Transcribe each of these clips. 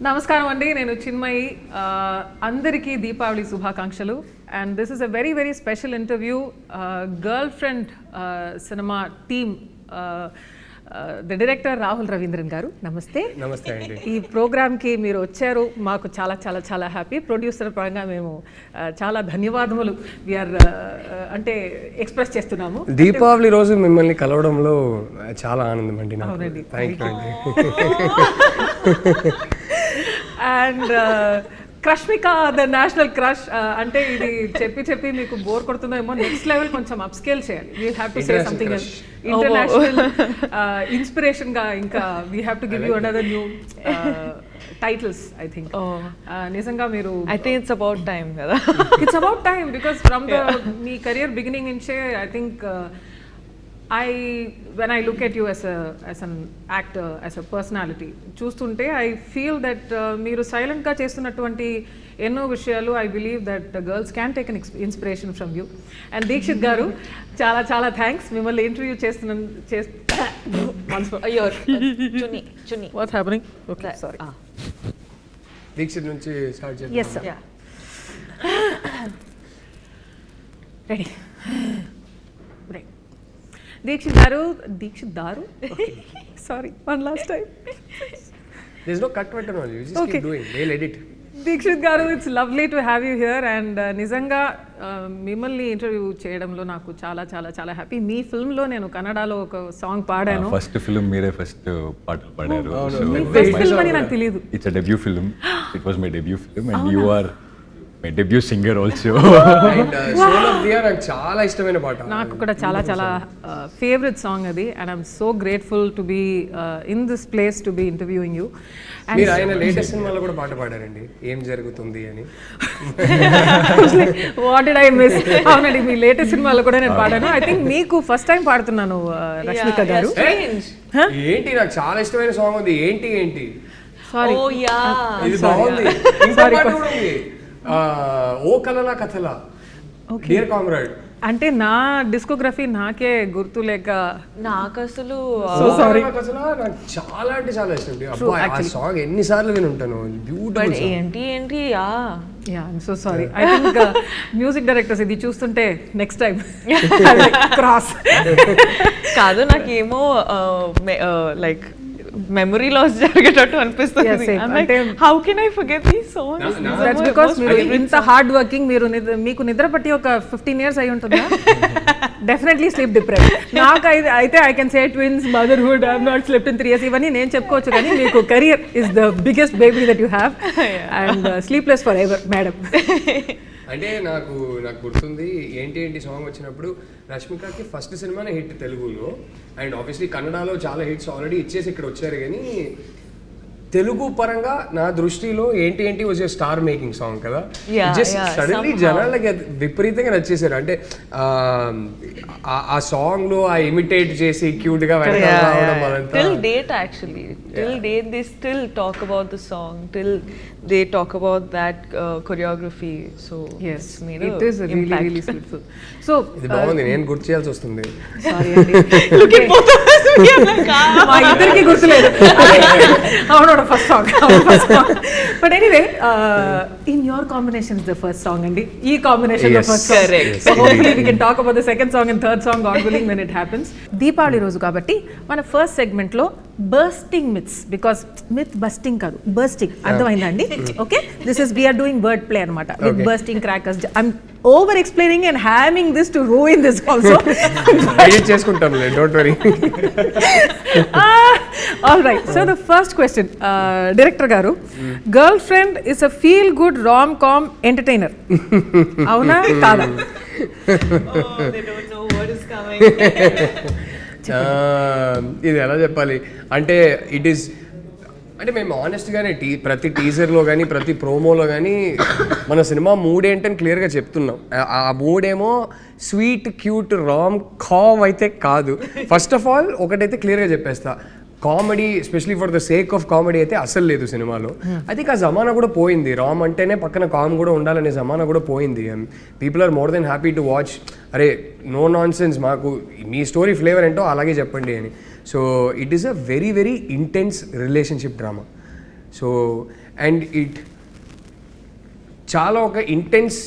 నమస్కారం అండి, నేను చిన్మయి. అందరికీ దీపావళి శుభాకాంక్షలు. And this is a very very special interview. Girl friend cinema team, the director Rahul Ravindran గారు, నమస్తే. నమస్తే అండి. ఈ ప్రోగ్రామ్కి మీరు వచ్చారు, మాకు చాలా చాలా చాలా హ్యాపీ. ప్రొడ్యూసర్ పరంగా మేము చాలా ధన్యవాదములు వీఆర్ అంటే ఎక్స్ప్రెస్ చేస్తున్నాము. దీపావళి రోజు మిమ్మల్ని కలవడంలో చాలా ఆనందం అండి. అవునండి, థ్యాంక్ యూ అండి. And Rashmika the national crush అంటే ఇది చెప్పి చెప్పి మీకు బోర్ కొడుతుందేమో. నెక్స్ట్ లెవెల్ కొంచెం అప్ స్కేల్ చేయాలి. We have to say something international inspiration గా. ఇంకా we have to give you another new titles. I think నిజంగా మీరు I think it's about time కదా. It's about time because from the మీ career beginning నుంచే I think when I look at you as an actor, as a personality, చూస్తుంటే I feel that మీరు silent గా చేస్తున్నటువంటి ఎన్నో విషయాలు I believe that the girls can take an inspiration from you. And Dixit గారు, చాలా చాలా థ్యాంక్స్. మిమ్మల్ని ఇంటర్వ్యూ చేస్తున్నాను. What's happening? Okay, sorry. Dixit నుంచి స్టార్ట్ చేద్దాం. Yes sir. Ready. దీక్షిత్ దారు sorry, one last time. There's no cut button on you. You just keep doing. They'll edit. Dikshit గారు, it's lovely to have you here. And నిజంగా మిమ్మల్ని interview చేయడంలో నాకు చాలా చాలా చాలా హ్యాపీ. మీ ఫిల్మ్లో నేను కన్నడలో ఒక సాంగ్ పాడాను. ఫస్ట్ ఫిల్మ్ మీరే ఫస్ట్ పాటలు పాడారు. ఫస్ట్ ఫిల్మ్ అని నాకు తెలియదు. It's a debut film. It was my debut film and you are my debut singer also. And soul of the year నాకు చాలా ఇష్టమైన పాట. నాకు కూడా చాలా చాలా ఫేవరెట్ సాంగ్ అది. And I'm so grateful to be in this place to be interviewing you. మీరు ఆయన లేటెస్ట్ సినిమాలో కూడా పాట పాడారండి, ఏం జరుగుతుంది అని. What did I miss? అవునండి, మీ లేటెస్ట్ సినిమాలో కూడా నేను పాడాను. ఐ థింక్ మీకు ఫస్ట్ టైం పాడుతున్నాను రష్మిక గారు. ఏంటి, నాకు చాలా ఇష్టమైన సాంగ్ ఉంది. ఏంటి సారీ, ఇది బాగుంది. ఇంకో పాట కూడా ఉంది, ఓ కలలా కథలా, డియర్ కామ్రేడ్. అంటే నా డిస్కోగ్రఫీ నాకే గుర్తు లేక నాకు అసలు నాకు చాలా అంటే చాలా ఇష్టం. ఆ సాంగ్ ఎన్నిసార్లు విని ఉంటాను. బ్యూటిఫుల్. ఏంటి yeah I'm so sorry. I think music directors ఇది చూస్తుంటే నెక్స్ట్ టైం క్రాస్ కాదు, నాకేమో లైక్ మెమరీ లాస్ జరిగేటట్టు అనిపిస్తుంది. How can I forget these songs? That's because మీరు ఇంత హార్డ్ వర్కింగ్. మీరు మీకు నిద్ర పట్టి ఒక 15 years అయి ఉంటుందా? Definitely sleep deprive. నాకు అయితే I can say twins, motherhood, I have not slept in 3 years. ఇవన్నీ నేను చెప్పుకోవచ్చు, కానీ మీకు career is the biggest baby that you have. And sleepless forever madam. అంటే నాకు గుర్తుంది ఏంటి సాంగ్ వచ్చినప్పుడు రష్మికకి ఫస్ట్ సినిమానే హిట్ తెలుగులో. అండ్ ఆబ్వియస్లీ కన్నడలో చాలా హిట్స్ ఆల్రెడీ ఇచ్చేసి ఇక్కడ వచ్చారు. కానీ తెలుగు పరంగా నా దృష్టిలో ఏంటి was a star making song కదా. జస్ట్ సడన్లీ జనాలకి విపరీతంగా నచ్చేసారు. అంటే ఆ సాంగ్ లో ఆ ఇమిటేట్ చేసి క్యూట్ గా till date actually till date they still talk about the song, till they talk about that choreography. So yes, it is really really beautiful. So ఇది బాగుంది, నేను గుర్తు చేయాల్సి వస్తుంది. సారీ అండి, మా ఇద్దరికి గుర్తులేదు. అవును, first song. But anyway, in your combination is the first song అండి. ఈ combination the first song. So hopefully we can talk about the second song and third song, god willing, when it happens. Deepavali రోజు కాబట్టి మన first segment లో bursting myths, because myth busting కాదు, bursting. అర్థమైందండి? Okay, this is we're doing word play అనమాట with bursting crackers. I'm over explaining and having this to ruin this also. చేసుకుంటాం, don't worry. All right, so the first question, director గారు, girlfriend is a feel good rom com entertainer, అవునా కాదా? ఇది ఎలా చెప్పాలి అంటే, it is అంటే మేము ఆనెస్ట్గానే ప్రతి టీజర్లో కానీ ప్రతి ప్రోమోలో కానీ మన సినిమా మూడ్ ఏంటని క్లియర్గా చెప్తున్నాం. ఆ మూడేమో స్వీట్ క్యూట్ రామ్ కామ్ అయితే కాదు. ఫస్ట్ ఆఫ్ ఆల్ ఒకటైతే క్లియర్గా చెప్పేస్తా, comedy especially for the sake of comedy అయితే అసలు లేదు సినిమాలో. ఐ థింక్ ఆ జమానా కూడా పోయింది. రామ్ అంటేనే పక్కన కామ్ కూడా ఉండాలనే జమానా కూడా పోయింది. And people are more than happy to watch, అరే నో నాన్ సెన్స్, మాకు మీ స్టోరీ ఫ్లేవర్ ఏంటో అలాగే చెప్పండి అని. So it is a very very intense relationship drama. So and it చాలా ఒక ఇంటెన్స్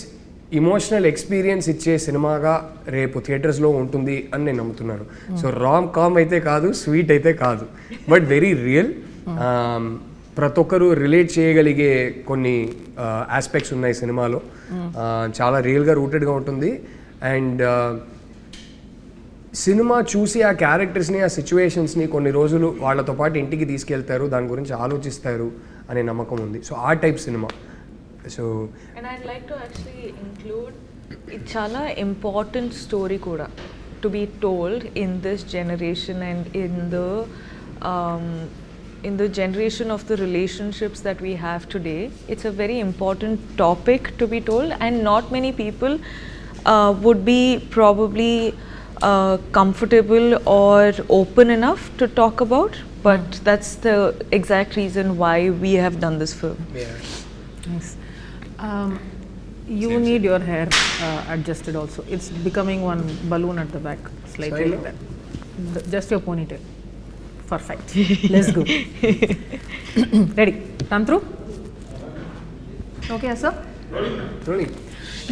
ఇమోషనల్ ఎక్స్పీరియన్స్ ఇచ్చే సినిమాగా రేపు థియేటర్స్లో ఉంటుంది అని నేను నమ్ముతున్నాను. సో రామ్ కామ్ అయితే కాదు, స్వీట్ అయితే కాదు, బట్ వెరీ రియల్. ప్రతి ఒక్కరు రిలేట్ చేయగలిగే కొన్ని ఆస్పెక్ట్స్ ఉన్నాయి సినిమాలో. చాలా రియల్గా రూటెడ్గా ఉంటుంది. అండ్ సినిమా చూసి ఆ క్యారెక్టర్స్ని, ఆ సిచ్యువేషన్స్ని కొన్ని రోజులు వాళ్ళతో పాటు ఇంటికి తీసుకెళ్తారు, దాని గురించి ఆలోచిస్తారు అనే నమ్మకం ఉంది. సో ఆ type cinema. So and I'd like to actually include it's chala important story kuda to be told in this generation and in the generation of the relationships that we have today. It's a very important topic to be told, and not many people would be probably comfortable or open enough to talk about, but that's the exact reason why we have done this film. Nice. You need your hair adjusted also. It's becoming one balloon at the back, slightly like that. Just your ponytail. Perfect. Let's go. Ready? Run through? Okay, sir? Rolling.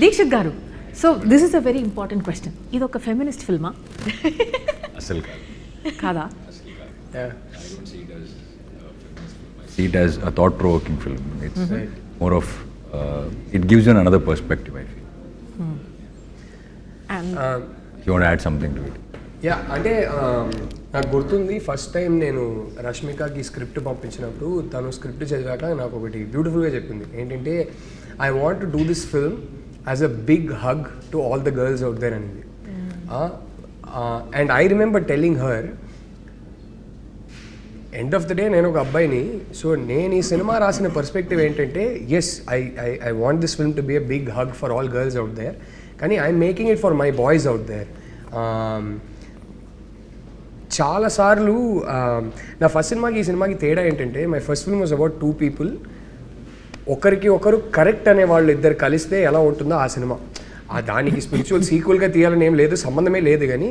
Dheekshith garu. So this is a very important question. Ido oka feminist film ah? Asal Kada? Yeah. I don't see it as see it as a thought-provoking film. It's more of it gives you another perspective, I feel. And If you want to add something to it. Yeah అంటే నాకు గుర్తుంది first time నేను రష్మికకి script పంపించినప్పుడు తను script చదివాక నాకు ఒకటి బ్యూటిఫుల్గా చెప్పింది. ఏంటంటే I want to do this film as a big hug to all the girls out there అనేది. And I remember telling her, end of the day నేను ఒక అబ్బాయిని, సో నేను ఈ సినిమా రాసిన పర్స్పెక్టివ్ ఏంటంటే yes I want this film to be a big hug for all girls out there, కానీ I'm making it for my boys out there. చాలాసార్లు నా ఫస్ట్ సినిమాకి ఈ సినిమాకి తేడా ఏంటంటే, my first film was about 2 people. ఒకరికి ఒకరు కరెక్ట్ అనే వాళ్ళు ఇద్దరు కలిస్తే ఎలా ఉంటుందో ఆ సినిమా. దానికి స్పిరిచువల్ సీక్వెల్గా తీయాలని ఏం లేదు, సంబంధమే లేదు. కానీ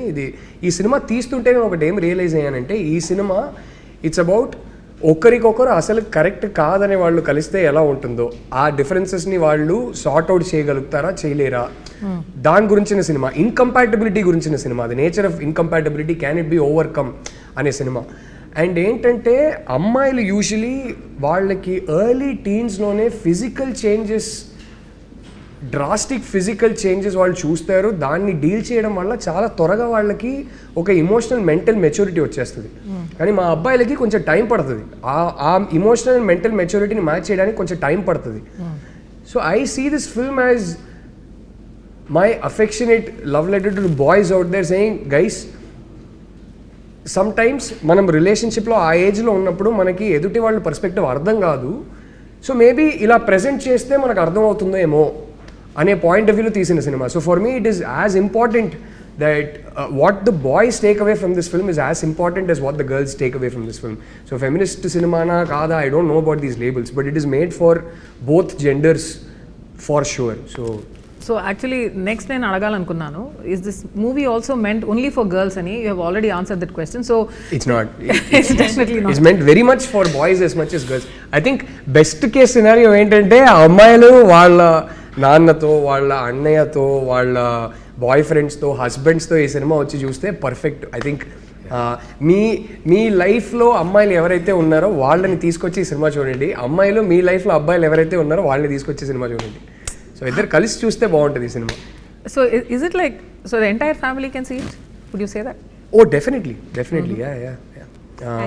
ఈ సినిమా తీస్తుంటే నేను ఒకటి ఏం రియలైజ్ అయ్యానంటే, ఈ సినిమా ఇట్స్ అబౌట్ ఒకరికొకరు అసలు కరెక్ట్ కాదనే వాళ్ళు కలిస్తే ఎలా ఉంటుందో, ఆ డిఫరెన్సెస్ని వాళ్ళు సార్ట్ అవుట్ చేయగలుగుతారా చేయలేరా, దాని గురించిన సినిమా. ఇన్కంపాటబిలిటీ గురించిన cinema. The nature of incompatibility, can it be overcome అనే సినిమా. అండ్ ఏంటంటే అమ్మాయిలు యూజువలీ వాళ్ళకి ఎర్లీ టీన్స్లోనే physical changes, drastic physical changes వాళ్ళు చూస్తారు. దాన్ని డీల్ చేయడం వల్ల చాలా త్వరగా వాళ్ళకి ఒక ఇమోషనల్ మెంటల్ మెచ్యూరిటీ వచ్చేస్తుంది. కానీ మా అబ్బాయిలకి కొంచెం టైం పడుతుంది, ఆ ఇమోషనల్ అండ్ మెంటల్ మెచ్యూరిటీని మ్యాచ్ చేయడానికి కొంచెం టైం పడుతుంది. So I see this film as my affectionate love letter to boys out there saying, guys sometimes మనం రిలేషన్షిప్లో ఆ ఏజ్లో ఉన్నప్పుడు మనకి ఎదుటి వాళ్ళ పర్స్పెక్టివ్ అర్థం కాదు. సో మేబీ ఇలా ప్రజెంట్ చేస్తే మనకు అర్థం అవుతుందో ఏమో అనే పాయింట్ ఆఫ్ వ్యూలో తీసిన cinema. So for me it is as important that what the boys take away from this film is as important as what the girls take away from this film. So feminist సినిమానా కాదా, I don't know about these labels, but it is made for both genders for sure. So actually next నేను అడగాలనుకున్నాను, is this movie also meant only for girls అని? You have already answered that question. So it's not. It's definitely not. It's meant very much for boys as much as girls. I think best case scenario ఏంటంటే అమ్మాయిలు వాళ్ళ నాన్నతో, వాళ్ళ అన్నయ్యతో, వాళ్ళ bye ఫ్రెండ్స్తో, హస్బెండ్స్తో ఈ సినిమా వచ్చి చూస్తే పర్ఫెక్ట్. ఐ థింక్ మీ లైఫ్లో అమ్మాయిలు ఎవరైతే ఉన్నారో వాళ్ళని తీసుకొచ్చి ఈ సినిమా చూడండి, అమ్మాయిలు మీ లైఫ్లో అబ్బాయిలు ఎవరైతే ఉన్నారో వాళ్ళని తీసుకొచ్చి సినిమా చూడండి. సో ఇద్దరు కలిసి చూస్తే బాగుంటుంది ఈ cinema. So is it like, so the entire family can see it? Would you say that? Oh, definitely. Yeah.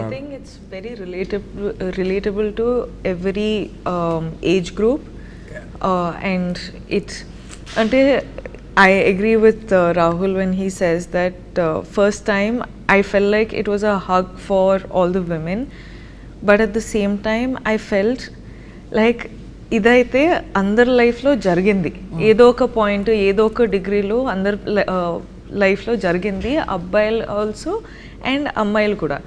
I think it's very relatable to every age group. And it's, I agree with Rahul when he says that first time I felt like it was a hug for all the women, but at the same time I felt like ఇదైతే అందరి లైఫ్లో జరిగింది, ఏదో ఒక point, ఏదో ఒక డిగ్రీలో అందరి లైఫ్లో జరిగింది, అబ్బాయిలు ఆల్సో అండ్ అమ్మాయిలు కూడా.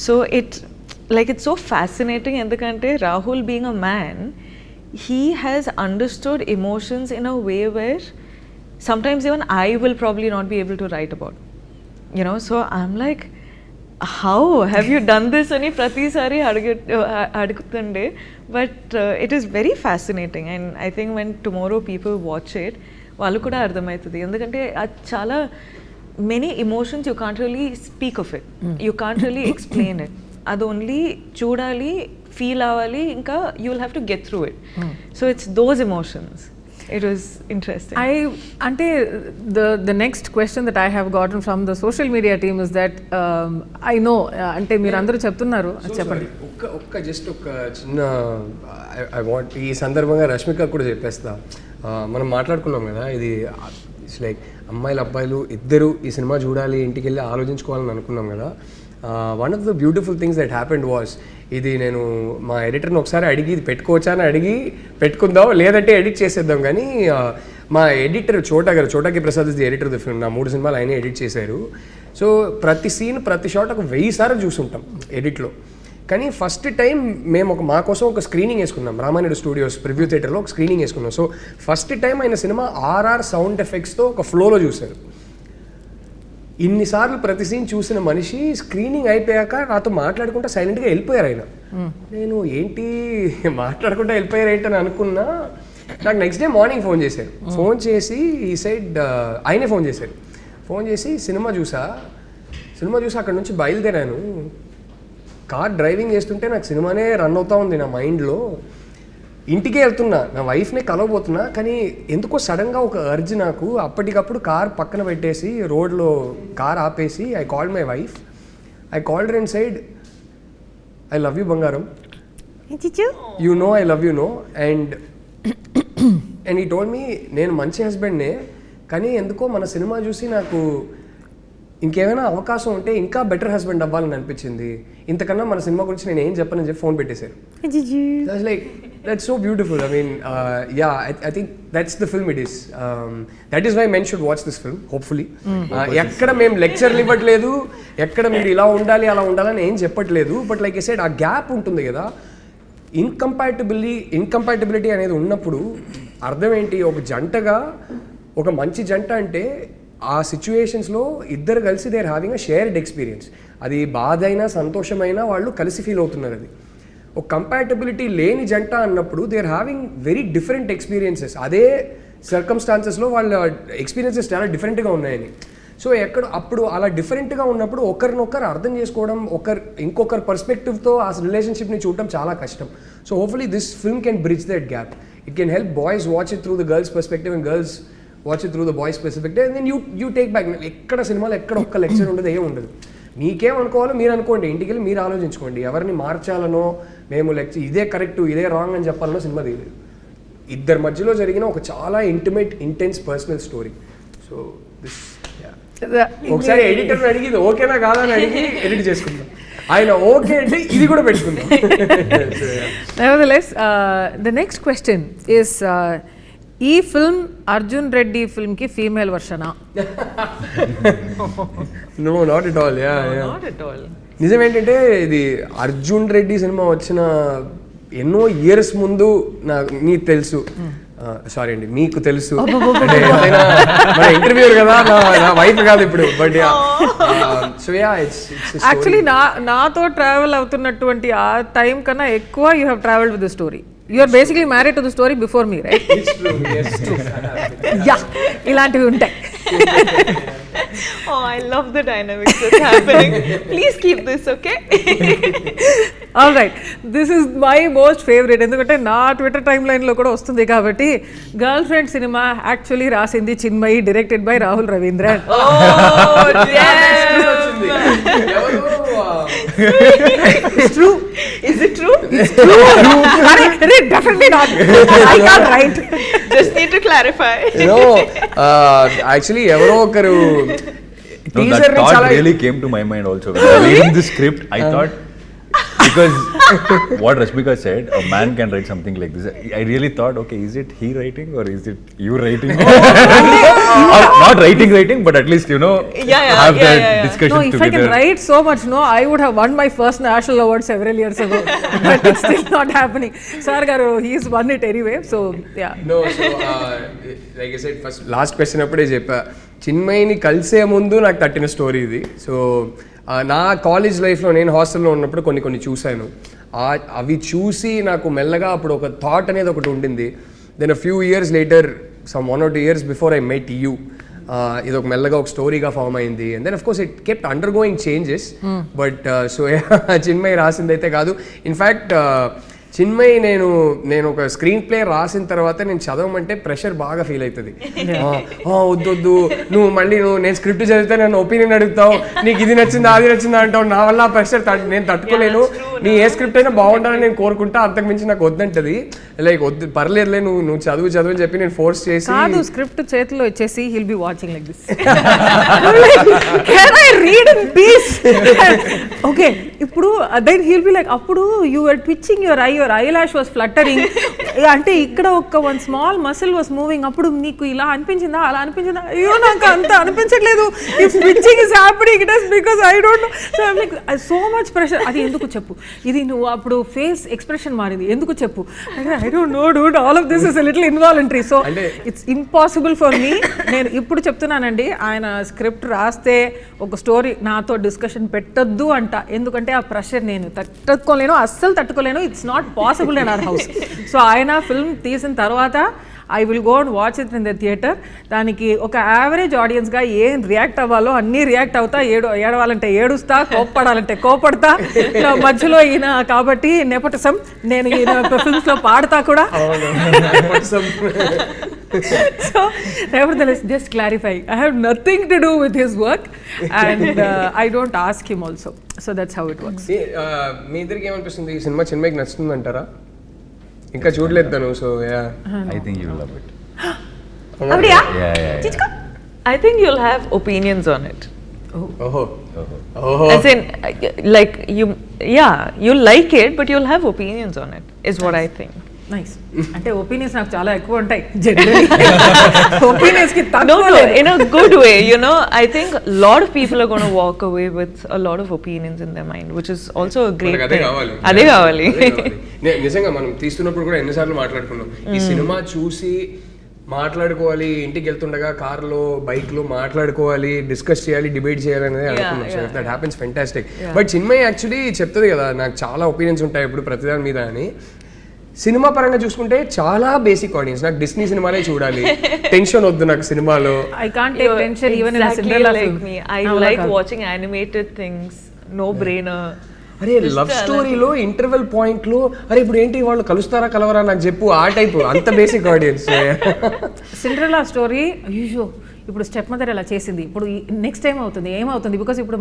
సో ఇట్స్ సో ఫ్యాసినేటింగ్, ఎందుకంటే Rahul being a man, he has understood emotions in a way where sometimes even I will probably not be able to write about, so I'm like, how have you done this అని ప్రతిసారి అడుగుతుండే, but it is very fascinating. And I think when tomorrow people watch it వాళ్ళు కూడా అర్థమవుతుంది, ఎందుకంటే అది చాలా many emotions you can't really speak of it, you can't really explain it. అది ఓన్లీ చూడాలి, ఫీల్ అవ్వాలి, ఇంకా you will have to get through it. So it's those emotions. It was interesting. Ante the next question that I have gotten from the social media team is that I know ante meer andaru cheptunnaru cheppandi ఒక్క just ఒక చిన్న I want ఈ సందర్భంగా రష్మిక కూడా చెప్పేస్తా. మనం మాట్లాడుకున్నాం కదా, ఇది ఇట్స్ లైక్ అమ్మాయిలు అబ్బాయిలు ఇద్దరు ఈ సినిమా చూడాలి, ఇంటికి వెళ్ళి ఆలోచించుకోవాలని అనుకున్నాం కదా. One of the beautiful things that happened was, ఇది నేను మా ఎడిటర్ని ఒకసారి అడిగి ఇది పెట్టుకోవచ్చా అని అడిగి పెట్టుకుందాం, లేదంటే ఎడిట్ చేసేద్దాం. కానీ మా editor Chota K Prasad is the editor the film. నా 3 సినిమాలు ఆయనే ఎడిట్ చేశారు. సో ప్రతి సీన్ ప్రతి షాట్ ఒక 1000 సార్లు చూసుంటాం ఎడిట్లో. కానీ ఫస్ట్ టైం మేము మా కోసం ఒక స్క్రీనింగ్ వేసుకున్నాం, రామానాయుడు స్టూడియోస్ ప్రివ్యూ థియేటర్లో ఒక స్క్రీనింగ్ వేసుకున్నాం. సో ఫస్ట్ టైం ఆయన సినిమా ఆర్ఆర్ సౌండ్ ఎఫెక్ట్స్తో ఒక ఫ్లోలో చూశారు. ఇన్నిసార్లు ప్రతి సీన్ చూసిన మనిషి స్క్రీనింగ్ అయిపోయాక నాతో మాట్లాడుకుంటా సైలెంట్గా వెళ్ళిపోయారు ఆయన. నేను ఏంటి మాట్లాడుకుంటా వెళ్ళిపోయారు ఏంటని అనుకున్నా. నాకు నెక్స్ట్ డే మార్నింగ్ ఫోన్ చేశారు. ఫోన్ చేసి ఈ సైడ్ ఆయనే ఫోన్ చేసి సినిమా చూసా అక్కడ నుంచి బయలుదేరాను. కార్ డ్రైవింగ్ చేస్తుంటే నాకు సినిమానే రన్ అవుతా ఉంది నా మైండ్లో. ఇంటికే వెళ్తున్నా, నా వైఫ్నే కలవబోతున్నా, కానీ ఎందుకో సడన్గా ఒక అర్జ్ నాకు. అప్పటికప్పుడు కార్ పక్కన పెట్టేసి రోడ్లో కార్ ఆపేసి I called my wife. I called her inside, I love you బంగారం, you know I love you no. And he told me, నేను మంచి హస్బెండ్నే, కానీ ఎందుకో మన సినిమా చూసి నాకు ఇంకేమైనా అవకాశం ఉంటే ఇంకా బెటర్ హస్బెండ్ అవ్వాలని అనిపించింది. ఇంతకన్నా మన సినిమా గురించి నేను ఏం చెప్పనని చెప్పి ఫోన్ పెట్టేశారు. Like that's so beautiful. I mean I think that's the film it is. That is why men should watch this film hopefully. ఎక్కడ మేము లెక్చర్లు ఇవ్వట్లేదు, ఎక్కడ మీరు ఇలా ఉండాలి అలా ఉండాలని ఏం చెప్పట్లేదు. బట్ లైక్ ఐ సెడ్, ఆ గ్యాప్ ఉంటుంది కదా, ఇన్కంపాటబిలిటీ అనేది ఉన్నప్పుడు అర్థం ఏంటి, ఒక జంటగా ఒక మంచి జంట అంటే ఆ సిచ్యువేషన్స్లో ఇద్దరు కలిసి they are having a shared experience. అది బాధ అయినా సంతోషమైనా వాళ్ళు కలిసి ఫీల్ అవుతున్నారు. అది ఒక కంపాటబిలిటీ లేని జంట అన్నప్పుడు they are having very different experiences. అదే సర్కమ్స్టాన్సెస్లో వాళ్ళ ఎక్స్పీరియన్సెస్ చాలా డిఫరెంట్గా ఉన్నాయని. సో అప్పుడు అలా డిఫరెంట్గా ఉన్నప్పుడు ఒకరినొకరు అర్థం చేసుకోవడం, ఇంకొకరి పర్స్పెక్టివ్తో ఆ రిలేషన్షిప్ని చూడటం చాలా కష్టం. So hopefully this film can bridge that gap. It can help boys watch it through the girls perspective and girls watch it through the boys perspective. And then you take back. ఎక్కడ సినిమాలో ఎక్కడ ఒక్క lecture ఉండదు, ఏం ఉండదు. మీకేమనుకోవాలో మీరు అనుకోండి, ఇంటికి వెళ్ళి మీరు ఆలోచించుకోండి. ఎవరిని మార్చాలనో, మేము లెక్చర్ ఇదే కరెక్ట్ ఇదే రాంగ్ అని చెప్పాలనో సినిమా తీయలేదు. ఇద్దరి మధ్యలో జరిగిన ఒక చాలా intimate intense personal story. So this ఒకసారి ఎడిటర్ అడిగి ఇది ఓకేనా కాదని అడిగి ఎడిట్ చేసుకుందాం. ఆయన ఓకే అంటే ఇది కూడా పెట్టుకుందాం. Nevertheless, the next question is, ఈ ఫిల్మ్ అర్జున్ రెడ్డి ఫిల్మ్ కి ఫీమేల్ వర్షనా? No, not at all. నిజం ఏంటంటే, ఇది అర్జున్ రెడ్డి సినిమా వచ్చిన ఎన్నో ఇయర్స్ ముందు నీకు తెలుసు, సారీ అండి మీకు తెలుసు, అంటే మన ఇంటర్వ్యూ కదా, నా వైఫ్ కాదు ఇప్పుడు. బట్ సో యాక్చువల్లీ నాతో ట్రావెల్ అవుతున్నటువంటి ఆ టైం కన్నా ఎక్కువ you have travelled with the story. You are basically married to the story before me, right? It's true. Yes, true. Yeah, ఇలాంటివి ఉంటాయి. Oh, I love the dynamics that's happening. Please keep this, okay? All right. This is my most favorite. ఎందుకంటే నా Twitter time లైన్లో కూడా వస్తుంది కాబట్టి. Girl friend cinema actually రాసింది Chinmayi, directed by Rahul Ravindran. Oh, yes. It's true. Is it true? It's true. Definitely not. I can't write. Just need to clarify. No, actually ఎవరో ఒకరు No, that thought really came to my mind also. When I was reading the script, I thought, because what Rashmika said, a man can write something like this. I really thought, okay, is it he writing or is it you writing? Or not writing, but at least, have that discussion together. No, if I can write so much, I would have won my first national award several years ago. But it's still not happening. Sir garu, he's won it anyway. So, yeah. No, so, like I said, first, last question appude cheppa. చిన్మయిని కలిసే ముందు నాకు తట్టిన story ఇది. So నా college లైఫ్లో నేను హాస్టల్లో ఉన్నప్పుడు కొన్ని చూశాను. అవి చూసి నాకు మెల్లగా అప్పుడు ఒక థాట్ అనేది ఒకటి ఉండింది. Then a few years later, some 1 or 2 years before I met you, ఇది ఒక మెల్లగా ఒక స్టోరీగా ఫామ్ అయింది. And then of course it kept undergoing changes. But so Chinmayi రాసిందైతే కాదు. ఇన్ఫ్యాక్ట్ చిన్మయి నేను ఒక స్క్రీన్ ప్లే రాసిన తర్వాత నేను చదవమంటే ప్రెషర్ బాగా ఫీల్ అవుతుంది. వద్దు నువ్వు మళ్ళీ నేను స్క్రిప్ట్ చదివితే నన్ను ఒపీనియన్ అడుగుతావు, నీకు ఇది నచ్చిందా అది నచ్చిందా అంటావు, నా వల్ల ఆ ప్రెషర్ నేను తట్టుకోలేను, నీ ఏ స్క్రిప్ట్ అయినా బాగుండాలని నేను కోరుకుంటా, అంతకుమించి నాకు వద్దంటది. లైక్ వద్దు పర్లేదులే నువ్వు చదువు అని చెప్పి నేను ఫోర్స్ చేసి కాదు, స్క్రిప్ట్ చేతిలో ఇచ్చేసి he'll be watching like this. Can I read in peace? Okay, ఇప్పుడు then he'll be like, అప్పుడు you were twitching your eyelash was fluttering. అంటే ఇక్కడ one small muscle was moving. అప్పుడు నీకు ఇలా అనిపించిందా అలా అనిపించిందా? అయ్యో నాకు అంత అనిపించట్లేదు. If twitching is happening it is because I don't know. So I'm like so much pressure. అది ఎందుకు చెప్పు, ఇది నువ్వు అప్పుడు ఫేస్ ఎక్స్ప్రెషన్ మారింది ఎందుకు చెప్పు. I don't know dude, all of this is a little involuntary, so it's impossible for me. నేను ఇప్పుడు చెప్తున్నానండి, ఆయన స్క్రిప్ట్ రాస్తే ఒక స్టోరీ నాతో డిస్కషన్ పెట్టొద్దు అంట, ఎందుకంటే ఆ ప్రెషర్ నేను తట్టుకోలేను, అస్సలు తట్టుకోలేను. It's not possible in our house. So ఆయన ఫిల్మ్ తీసిన తర్వాత I will go and watch it in the theatre. దానికి ఒక యావరేజ్ ఆడియన్స్గా ఏం రియాక్ట్ అవ్వాలో అన్నీ రియాక్ట్ అవుతా, ఏడవాలంటే ఏడుస్తా, కోప్పడాలంటే కోపడతా. మధ్యలో ఈయన కాబట్టి నెపోటిజం, నేను ఈయన ఫిల్మ్స్లో పాడతా కూడా. So nevertheless, just clarify, I have nothing to do with his work and I don't ask him also. So that's how it works. మీ ఇద్దరికి ఏమనిపిస్తుంది ఈ సినిమా? చిన్మయికి నచ్చుతుంది అంటారా? ఇంకా చూడలేదు తను. So I think you will love it. Avriya? Yeah. I think you'll have opinions on it. ఓహో As in, like you'll like it, but you'll have opinions on it, is what I think. Nice. అంటే opinions నాకు చాలా ఎక్కువ ఉంటాయి generally. Opinions కి No, in a good way, you know. I think a lot of people are going to walk away with a lot of opinions in their mind, which is also a great thing. అదే కావాలి. నిజంగా మనం తీస్తున్నప్పుడు కూడా ఎన్నిసార్లు మాట్లాడుకున్నాం, ఈ cinema చూసి మాట్లాడుకోవాలి, ఇంటికి వెళ్తుండగా కార్లో బైక్లో మాట్లాడుకోవాలి, డిస్కస్ చేయాలి, డిబేట్ చేయాలి అనేది అనుకున్నాం. So that happens fantastic. But Chinmayi actually చెప్తుంది కదా, నాకు చాలా ఒపీనియన్స్ ఉంటాయి ఇప్పుడు ప్రతిదాని మీద అని. సినిమా పరంగా చూసుకుంటే చాలా బేసిక్ ఆడియన్స్. నాకు డిస్నీ సినిమాలే చూడాలి, టెన్షన్ వద్దు నాకు సినిమాలో. I can't take tension even in a Exactly Cinderella like film. me. I like watching animated things, no brainer. అరే లవ్ స్టోరీలో ఇంటర్వెల్ పాయింట్ లో అరే ఇప్పుడు ఏంటి వాళ్ళు కలుస్తారా కలవరా నాకు చెప్పు, ఆ టైప్ అంత బేసిక్ ఆడియన్స్. సిండ్రెల్లా స్టోరీ అయ్యో ఇప్పుడు స్టెప్ మదర్ ఎలా చేసింది, ఇప్పుడు నెక్స్ట్ టైం అవుతుంది ఏమవుతుంది, బికాస్ ఇప్పుడు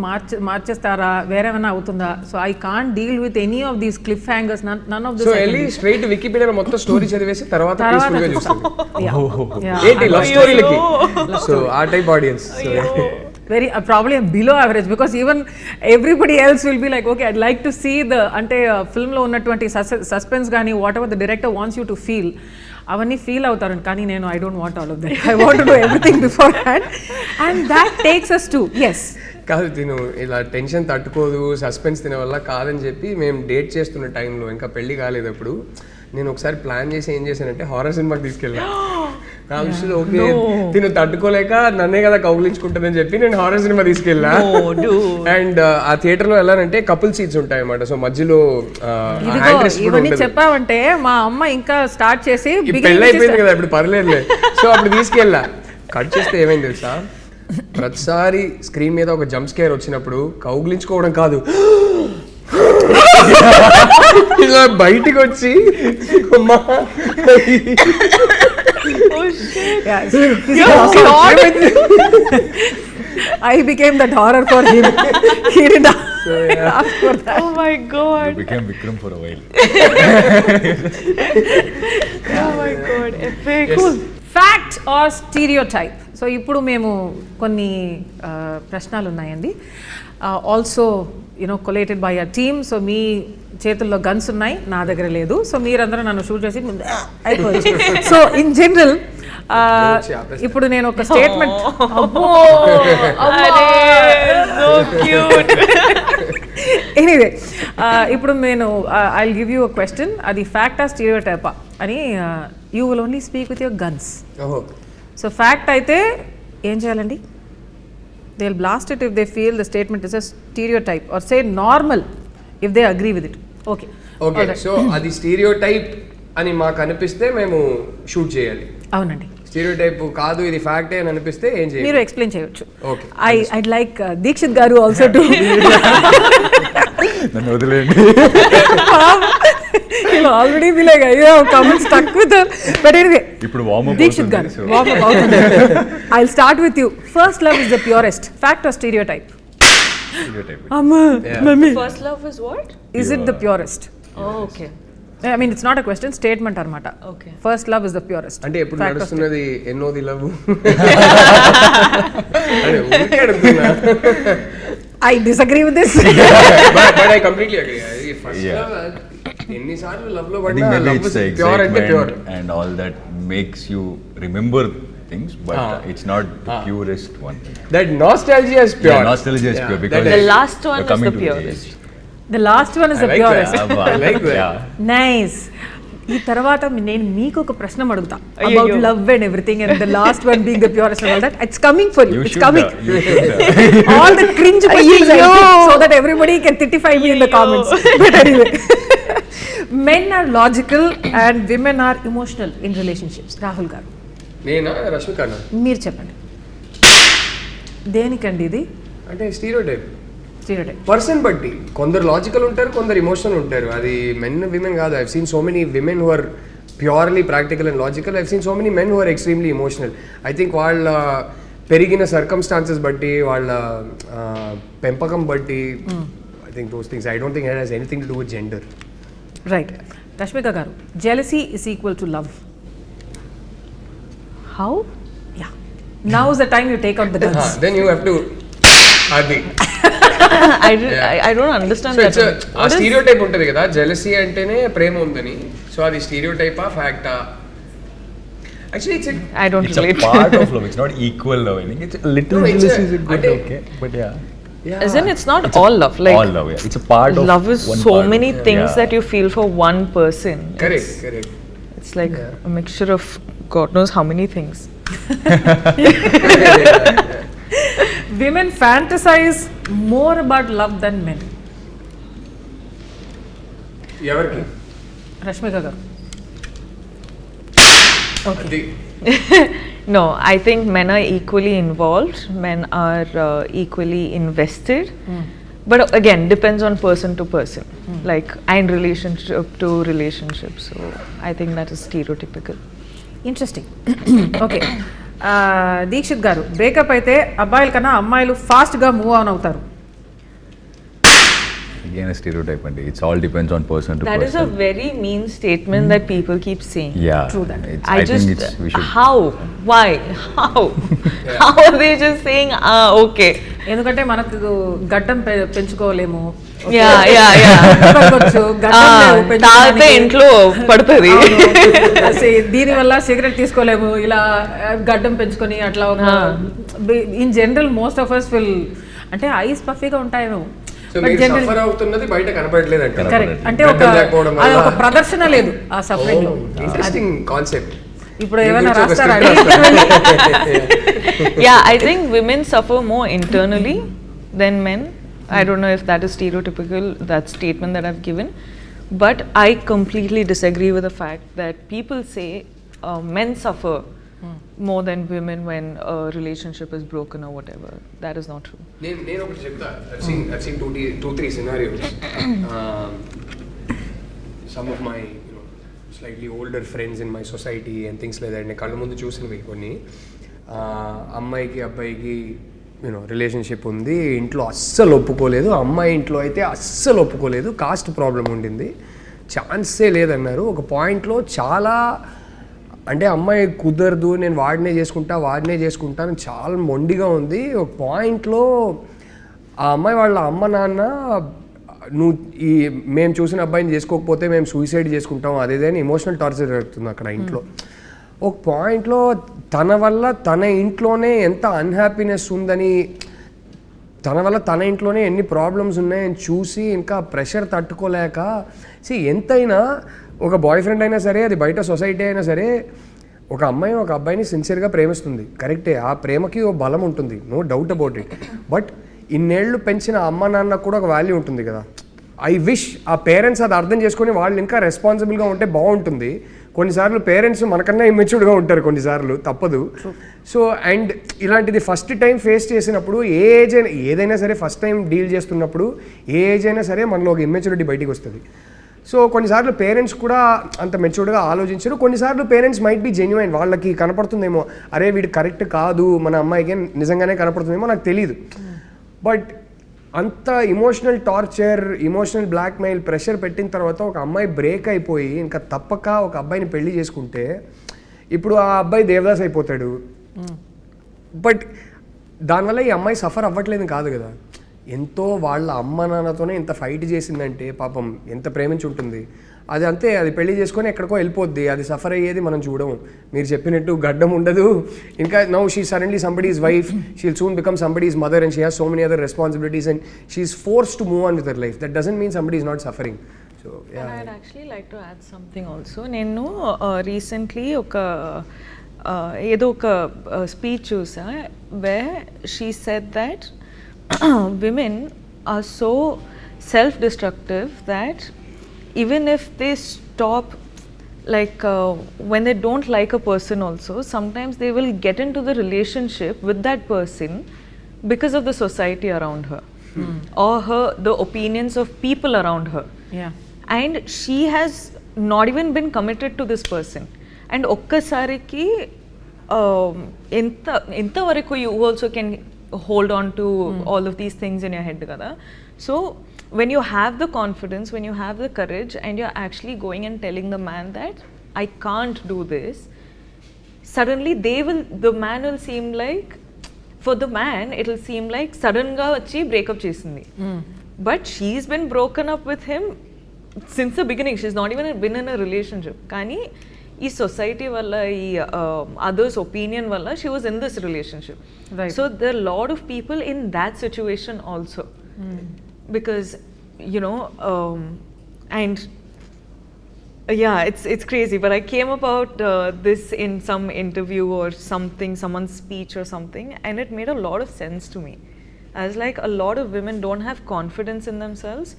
మార్చేస్తారా వేరేమైనా అవుతుందా. So I can't deal with any of these cliff hangers, none of this. So వెళ్ళి స్ట్రైట్ వికీపీడియాలో మొత్తం స్టోరీ చదివేసి తర్వాత పీస్ఫుల్ గా చూస్తుంది ఏంటి లవ్ స్టోరీలకి. సో ఆ type audience very probably below average, because even everybody else will be like okay I'd like to see the ante film lo unnatuvanti suspense gaani whatever the director wants you to feel avanni feel avutaru, kani nenu I don't want all of that. I want to do everything beforehand and that takes us to yes కాదు తిను ఇలా tension తట్టుకోదు suspense తిన వల్ల కాదని చెప్పి మేము date చేస్తున్న టైంలో ఇంకా పెళ్లి కాలేదు అప్పుడు నేను ఒకసారి ప్లాన్ చేసి ఏం చేశానంటే హారర్ సినిమాకి తీసుకెళ్ళా. ఓకే తిను తట్టుకోలేక నన్నే కదా కౌగిలించుకుంటుందని చెప్పి నేను హారర్ సినిమా తీసుకెళ్ళా. అండ్ ఆ థియేటర్ లో వెళ్ళాలంటే కపుల్ సీట్స్ ఉంటాయి అన్నమాట. సో మధ్యలో ఇవన్నీ చెప్పావంటే మా అమ్మ ఇంకా స్టార్ట్ చేసి పెళ్ళి అయిపోయింది కదా ఇప్పుడు పర్లేదులే. సో అప్పుడు తీసుకెళ్ళా. కట్ చేస్తే ఏమైంది తెలుసా, ప్రతిసారి స్క్రీన్ మీద ఒక జంప్ స్కేర్ వచ్చినప్పుడు కౌగిలించుకోవడం కాదు, ఇలా బయటికి వచ్చి అమ్మా I became that horror for him. He did ask for that. Oh my god. You became Vikram for a while. Oh my god. Epic. Yes. Cool. Fact or stereotype? So ఇప్పుడు మేము కొన్ని ప్రశ్నలు ఉన్నాయండి, also you know collated by a team. So మీ చేతుల్లో guns ఉన్నాయి, నా దగ్గర లేదు. సో మీరందరూ నన్ను షూట్ చేసి అయిపోవచ్చు. సో ఇన్ జనరల్ ఇప్పుడు నేను ఒక స్టేట్మెంట్ ఎనీవే ఇప్పుడు నేను I will give you a question, అది ఫ్యాక్టా స్టీరియోటైపా అని. You will only speak with your guns. So fact అయితే ఏం చేయాలండి? They'll blast it if they feel the statement is a stereotype or say normal if they agree with it. Okay. Okay so అది stereotype అని మాకు అనిపిస్తే మేము shoot చేయాలి. అవునండి. స్టీరియోటైప్ కాదు ఇది ఫ్యాక్టే అని అనిపిస్తే ఏం చేయాలి? మీరు ఎక్స్ప్లెయిన్ చేయొచ్చు. ఓకే. I'd like దీక్షిత్ గారు ఆల్సో టు నన్ను వదిలేండి. ఆల్రెడీ be like అయ్యో comment stuck with her. But anyway, ఇప్పుడు వార్మ్ అప్ దీక్షిత్ గారు వార్మ్ అప్ అవుతుంది. I'll start with you. First love is the purest. Fact or stereotype? Amma, mummy. First love is what? Is it the purest? Oh, okay. I mean, it's not a question, statement armata. Okay. First love is the purest. అంటే ఎప్పుడు నడుస్తున్నది ఎన్నోది love? అరే ఊరికే అడుగుతున్నా. I disagree with this. But I completely agree. First love ఎన్నిసార్లు love లో పడినా love is pure అంటే pure and all that makes you remember things, but it's not the purest one. That nostalgia is pure. Yeah, nostalgia is pure because The last one is the purest. The last one is the purest. I like that. Yeah. Nice. ఈ తర్వాత నేను మీకు ఒక ప్రశ్న అడుగుతా అయ్యో. about love and everything and the last one being the purest and all that. It's coming for you. You It's should, coming. you should. All the cringe questions అయ్యో. I'll keep so that everybody can titify me in the comments. But anyway, men are logical and women are emotional in relationships. Rahul garu, నేనా రష్మికనా? మీరు చెప్పండి దేనికండి ఇది? అంటే stereotype stereotype person బట్టి కొందరు logical ఉంటారు, కొందరు ఇమోషనల్ ఉంటారు. అది మెన్ విమెన్ కాదు. I've seen so many women who are purely practical and logical. I've seen so many men who are extremely emotional. I think వాళ్ళ పెరిగిన సర్కమ్స్టాన్సెస్ బట్టి, వాళ్ళ పెంపకం బట్టి, I think those things. I don't think it has anything to do with gender. Right. Rashmika garu, jealousy is equal to love. How? Yeah. Now is the time you take out the guns. Then you have to అది I don't understand so that. It's ఆ stereotype ఉంటుంది కదా, jealousy అంటేనే ప్రేమ ఉందని. So అది స్టీరియోటైపా ఫ్యాక్టా? Actually, I don't It's relate. a part of love. It's not equal love. I think it's a little No, it's jealousy is a good, a- okay, but yeah, As in, it's not all love. Like all love. Yeah, it's a part of love is one so part many of, things yeah. that you feel for one person. correct. It's like a mixture of God knows how many things. Women fantasize more about love than men. ఎవరికి? రష్మిక గారు. అది No, I think men are equally involved. Men are equally invested. But again, depends on person to person. Like, and relationship to relationship. So, I think that is stereotypical. Interesting. Okay. Dheekshith garu, breakup అయితే అబ్బాయిల కన్నా అమ్మాయిలు ఫాస్ట్గా move on అవుతారు. Again, a stereotype, and it's all depends on person to That person. is a very mean statement that people keep saying. Yeah, True that. I think it's we should. How? Why? How? How are they just saying, okay? ఎందుకంటే మనకు గడ్డం పెంచుకోలేము. Yeah. తాగితే ఇంట్లో పడుతుంది. దీనివల్ల cigarette తీసుకోలేము, ఇలా గడ్డం పెంచుకొని అట్లా. In general most of us will, అంటే ఐస్ పఫీగా ఉంటాయేమో. సో మీరు సఫర్ అవుతున్నది బయట కనపడలేదు అంటే. కరెక్ట్. అంటే ఒక ప్రదర్శన లేదు ఆ సఫరింగ్ లో. Interesting concept. ఇప్పుడు ఏమైనా రాస్తారా? Yeah, I think women suffer more internally than men. I don't know if that is stereotypical, that statement that I've given, but I completely disagree with the fact that people say men suffer more than women when a relationship is broken or whatever. That is not true. నేను ఒకటి చెప్తా. I've seen 2-3 scenarios. Some of my slightly older friends in my society and things like that. నేను కళ్ళ ముందు చూసినవి కొన్ని. అమ్మాయికి అబ్బాయికి రిలేషన్షిప్ ఉంది, ఇంట్లో అస్సలు ఒప్పుకోలేదు. అమ్మాయి ఇంట్లో అయితే అస్సలు ఒప్పుకోలేదు, కాస్ట్ ప్రాబ్లం ఉండింది, ఛాన్సే లేదన్నారు. ఒక పాయింట్లో చాలా, అంటే అమ్మాయి కుదరదు, నేను వాడినే చేసుకుంటాను చాలా మొండిగా ఉంది. ఒక పాయింట్లో ఆ అమ్మాయి వాళ్ళ అమ్మ నాన్న, నువ్వు మేము చూసిన అబ్బాయిని చేసుకోకపోతే మేము సూసైడ్ చేసుకుంటాం అదేదని ఎమోషనల్ టార్చర్ జరుగుతుంది అక్కడ ఇంట్లో. ఒక పాయింట్లో తన వల్ల తన ఇంట్లోనే ఎంత అన్హ్యాపీనెస్ ఉందని, తన వల్ల తన ఇంట్లోనే ఎన్ని ప్రాబ్లమ్స్ ఉన్నాయని చూసి ఇంకా ప్రెషర్ తట్టుకోలేక, ఎంతైనా ఒక బాయ్ ఫ్రెండ్ అయినా సరే, అది బయట సొసైటీ అయినా సరే, ఒక అమ్మాయి ఒక అబ్బాయిని సిన్సియర్గా ప్రేమిస్తుంది, కరెక్టే, ఆ ప్రేమకి ఓ బలం ఉంటుంది, no doubt about it. But ఇన్నేళ్ళు పెంచిన అమ్మ నాన్న కూడా ఒక వాల్యూ ఉంటుంది కదా. ఐ విష్ ఆ పేరెంట్స్ అది అర్థం చేసుకొని వాళ్ళు ఇంకా రెస్పాన్సిబుల్గా ఉంటే బాగుంటుంది. కొన్నిసార్లు పేరెంట్స్ మనకన్నా ఇమ్మెచ్యూర్డ్గా ఉంటారు కొన్నిసార్లు, తప్పదు. సో అండ్ ఇలాంటిది ఫస్ట్ టైం ఫేస్ చేసినప్పుడు ఏ ఏజ్ అయినా, ఏదైనా సరే ఫస్ట్ టైం డీల్ చేస్తున్నప్పుడు ఏ ఏజ్ అయినా సరే మనలో ఒక ఇమ్మెచ్యూరిటీ బయటికి వస్తుంది. సో కొన్నిసార్లు పేరెంట్స్ కూడా అంత మెచ్యూర్డ్గా ఆలోచించరు. కొన్నిసార్లు పేరెంట్స్ మైట్ బి జెన్యున్, వాళ్ళకి కనపడుతుందేమో, అరే వీడు కరెక్ట్ కాదు, మన అమ్మాయికి నిజంగానే కనపడుతుందేమో, నాకు తెలియదు. బట్ అంత emotional torture, emotional blackmail, pressure పెట్టిన తర్వాత ఒక అమ్మాయి బ్రేక్ అయిపోయి ఇంకా తప్పక ఒక అబ్బాయిని పెళ్లి చేసుకుంటే ఇప్పుడు ఆ అబ్బాయి దేవదాస్ అయిపోతాడు. బట్ దానివల్ల ఈ అమ్మాయి సఫర్ అవ్వట్లేదు కాదు కదా. ఎంతో వాళ్ళ అమ్మ నాన్నతోనే ఇంత ఫైట్ చేసిందంటే పాపం ఎంత ప్రేమించి ఉంటుంది. అది అంతే, అది పెళ్లి చేసుకొని ఎక్కడికో వెళ్ళిపోద్ది, అది సఫర్ అయ్యేది మనం చూడము. మీరు చెప్పినట్టు గడ్డం ఉండదు. ఇంకా now she suddenly somebody's wife, she will soon become somebody's mother and she has so many other responsibilities and she is forced to move on with her life. That doesn't mean somebody is not suffering. So I'd actually like to add something also. నేను recently ఏదో ఒక speech చూసా where she said that women are so self-destructive that even if they stop, like when they don't like a person also, sometimes they will get into the relationship with that person because of the society around her or the opinions of people around her. Yeah. And she has not even been committed to this person. And ఒక్కసారికి ఎంత వరకు you also can hold on to all of these things in your head kada. So when you have the confidence, when you have the courage and you're actually going and telling the man that I can't do this, suddenly the man will seem like, for the man it will seem like sudden ga vachi break up chesindi. But she's been broken up with him since the beginning. She's not even been in a relationship, kani ఈ society వల్ల, ఈ others opinion వల్ల she was in this relationship. Right. So there are a lot of people in that situation also. Because you know, and yeah, it's crazy, but I came about this in some interview or something, someone's speech or something, and it made a lot of sense to me. I was like, a lot of women don't have confidence in themselves,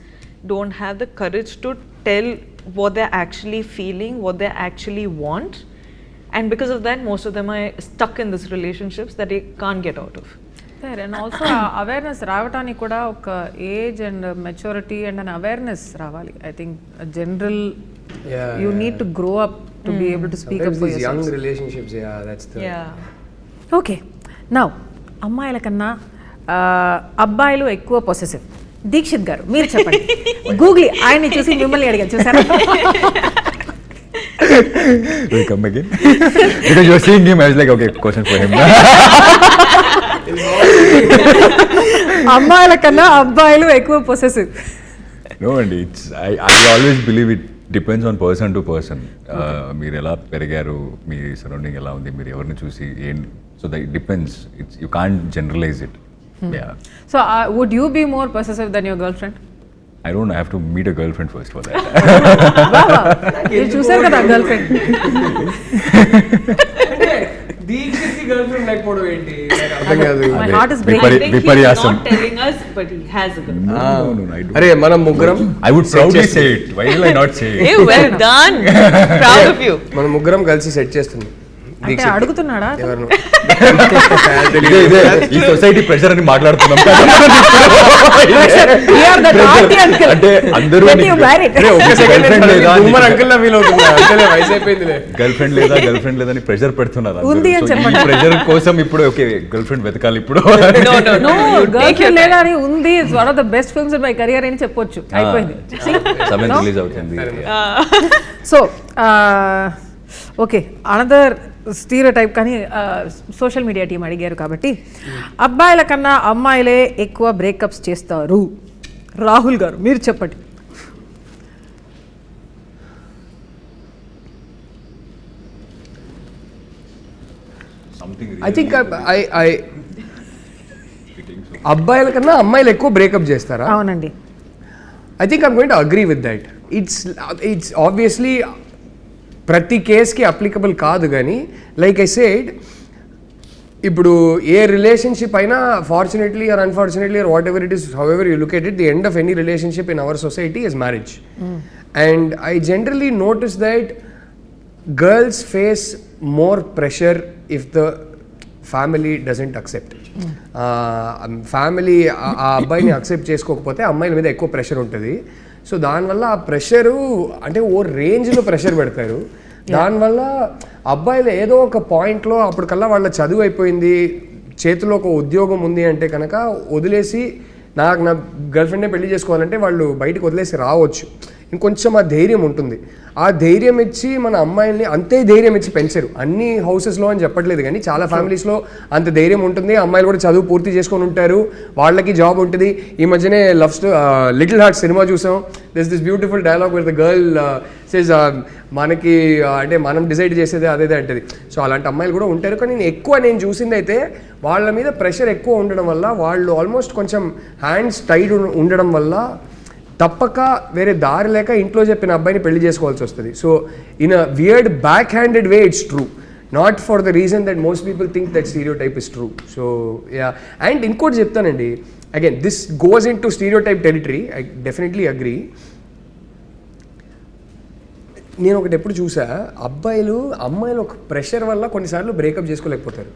don't have the courage to tell what they're actually feeling, what they actually want, and because of that most of them are stuck in these relationships that they can't get out of. Fair. And also awareness రావటానికి కూడా ఒక age and maturity and an awareness రావాలి. I think general you need to grow up to be able to speak up for yourself. Young relationships, yeah, that's the Okay, now అమ్మాయిల కన్నా అబ్బాయిలు ఎక్కువ possessive. Dixit గారు మీరు చెప్పండి. గూగుల్ ఆయన్ని చూసి మిమ్మల్ని అడిగాను, చూసారా? Will you come again? Because you were seeing him, I was like, okay, question for him. అమ్మాయిల కన్నా అబ్బాయిలు ఎక్కువ possessive. No, and I always believe it depends on person to person. మీరు ఎలా పెరిగారు, మీ సరౌండింగ్ ఎలా ఉంది, మీరు ఎవరిని చూసి so that it depends. You can't generalize it. Yeah. So would you be more possessive than your girlfriend? I don't know, I have to meet a girlfriend first for that. మీరు చూసారు కదా girlfriend. Dixit కి girlfriend లేకపోవడం ఏంటి నాకు అర్థం కాదు. My heart is breaking. I think he's not telling us, but he has a girl. No, I don't. అరే మనం ముగ్గురం, I would proudly say it. Why will I not say it? Hey, well done. Proud of you. మనం ముగ్గురం కలిసి set చేస్తున్నాం. అంటే అడుగుతున్నాడా? ఎవరు? ఇదే ఈ సొసైటీ ప్రెషర్ అని మాట్లాడుతున్నాం. అంటే అందరూ గర్ల్ ఫ్రెండ్ లేదా అని ప్రెషర్ పెడుతున్నారు. ప్రెషర్ కోసం ఇప్పుడు ఓకే గర్ల్ ఫ్రెండ్ వెతకాలి ఇప్పుడు. గర్ల్ ఫ్రెండ్ లేదా అని ఉంది. It's one of the best films in my career అని చెప్పొచ్చు. అయిపోయింది. 7th రిలీజ్ అవుతుంది. So okay, another stereotype. కానీ సోషల్ మీడియా టీం అడిగారు కాబట్టి అబ్బాయిల కన్నా అమ్మాయిలే ఎక్కువ బ్రేకప్స్ చేస్తారు. రాహుల్ గారు మీరు చెప్పండి. ఐ థింక్ అబ్బాయిల కన్నా అమ్మాయిలు ఎక్కువ బ్రేకప్ చేస్తారా? అవునండి. I think I'm going to agree with that. It's obviously ప్రతి కేస్కి అప్లికబుల్ కాదు, కానీ లైక్ ఐ సెడ్, ఇప్పుడు ఏ రిలేషన్షిప్ అయినా fortunately are unfortunately are what ever it is, how ever you look at it, the end of any relationship in our society is marriage. And I generally notice that girls face more pressure if the family doesn't accept. Family ఆ అబ్బాయిని accept చేసుకోకపోతే అమ్మాయిల మీద ఎక్కువ pressure ఉంటుంది. So దానివల్ల ఆ pressure అంటే ఓ రేంజ్లో ప్రెషర్ పెడతారు. దానివల్ల అబ్బాయిలు ఏదో ఒక పాయింట్లో అప్పటికల్లా వాళ్ళ చదువు అయిపోయింది, చేతిలో ఒక ఉద్యోగం ఉంది అంటే కనుక వదిలేసి నా గర్ల్ ఫ్రెండ్నే పెళ్లి చేసుకోవాలంటే వాళ్ళు బయటకు వదిలేసి రావచ్చు. ఇంకొంచెం ఆ ధైర్యం ఉంటుంది. ఆ ధైర్యం ఇచ్చి మన అమ్మాయిల్ని అంతే ధైర్యం ఇచ్చి పెంచరు. అన్ని హౌసెస్లో అని చెప్పట్లేదు, కానీ చాలా ఫ్యామిలీస్లో అంత ధైర్యం ఉంటుంది. అమ్మాయిలు కూడా చదువు పూర్తి చేసుకొని ఉంటారు, వాళ్ళకి జాబ్ ఉంటుంది. ఈ మధ్యనే లిటిల్ హార్ట్ సినిమా చూసాం. This beautiful dialogue with the girl says మనకి అంటే మనం డిసైడ్ చేసేది అదే అంటది. సో అలాంటి అమ్మాయిలు కూడా ఉంటారు. కానీ నేను చూసింది అయితే వాళ్ళ మీద ప్రెషర్ ఎక్కువ ఉండడం వల్ల, వాళ్ళు ఆల్మోస్ట్ కొంచెం హ్యాండ్స్ టైడ్ ఉండడం వల్ల తప్పక వేరే దారి లేక ఇంట్లో చెప్పిన అబ్బాయిని పెళ్లి చేసుకోవాల్సి వస్తుంది. So in a weird back handed way it's true, not for the reason that most people think that stereotype is true. So yeah, and ఇంకోటి చెప్తానండి, again this goes in to stereotype territory. I definitely agree. నేను ఒకటి ఎప్పుడు చూసా, అమ్మాయిలు ఒక pressure వల్ల కొన్నిసార్లు బ్రేకప్ చేసుకోలేకపోతారు.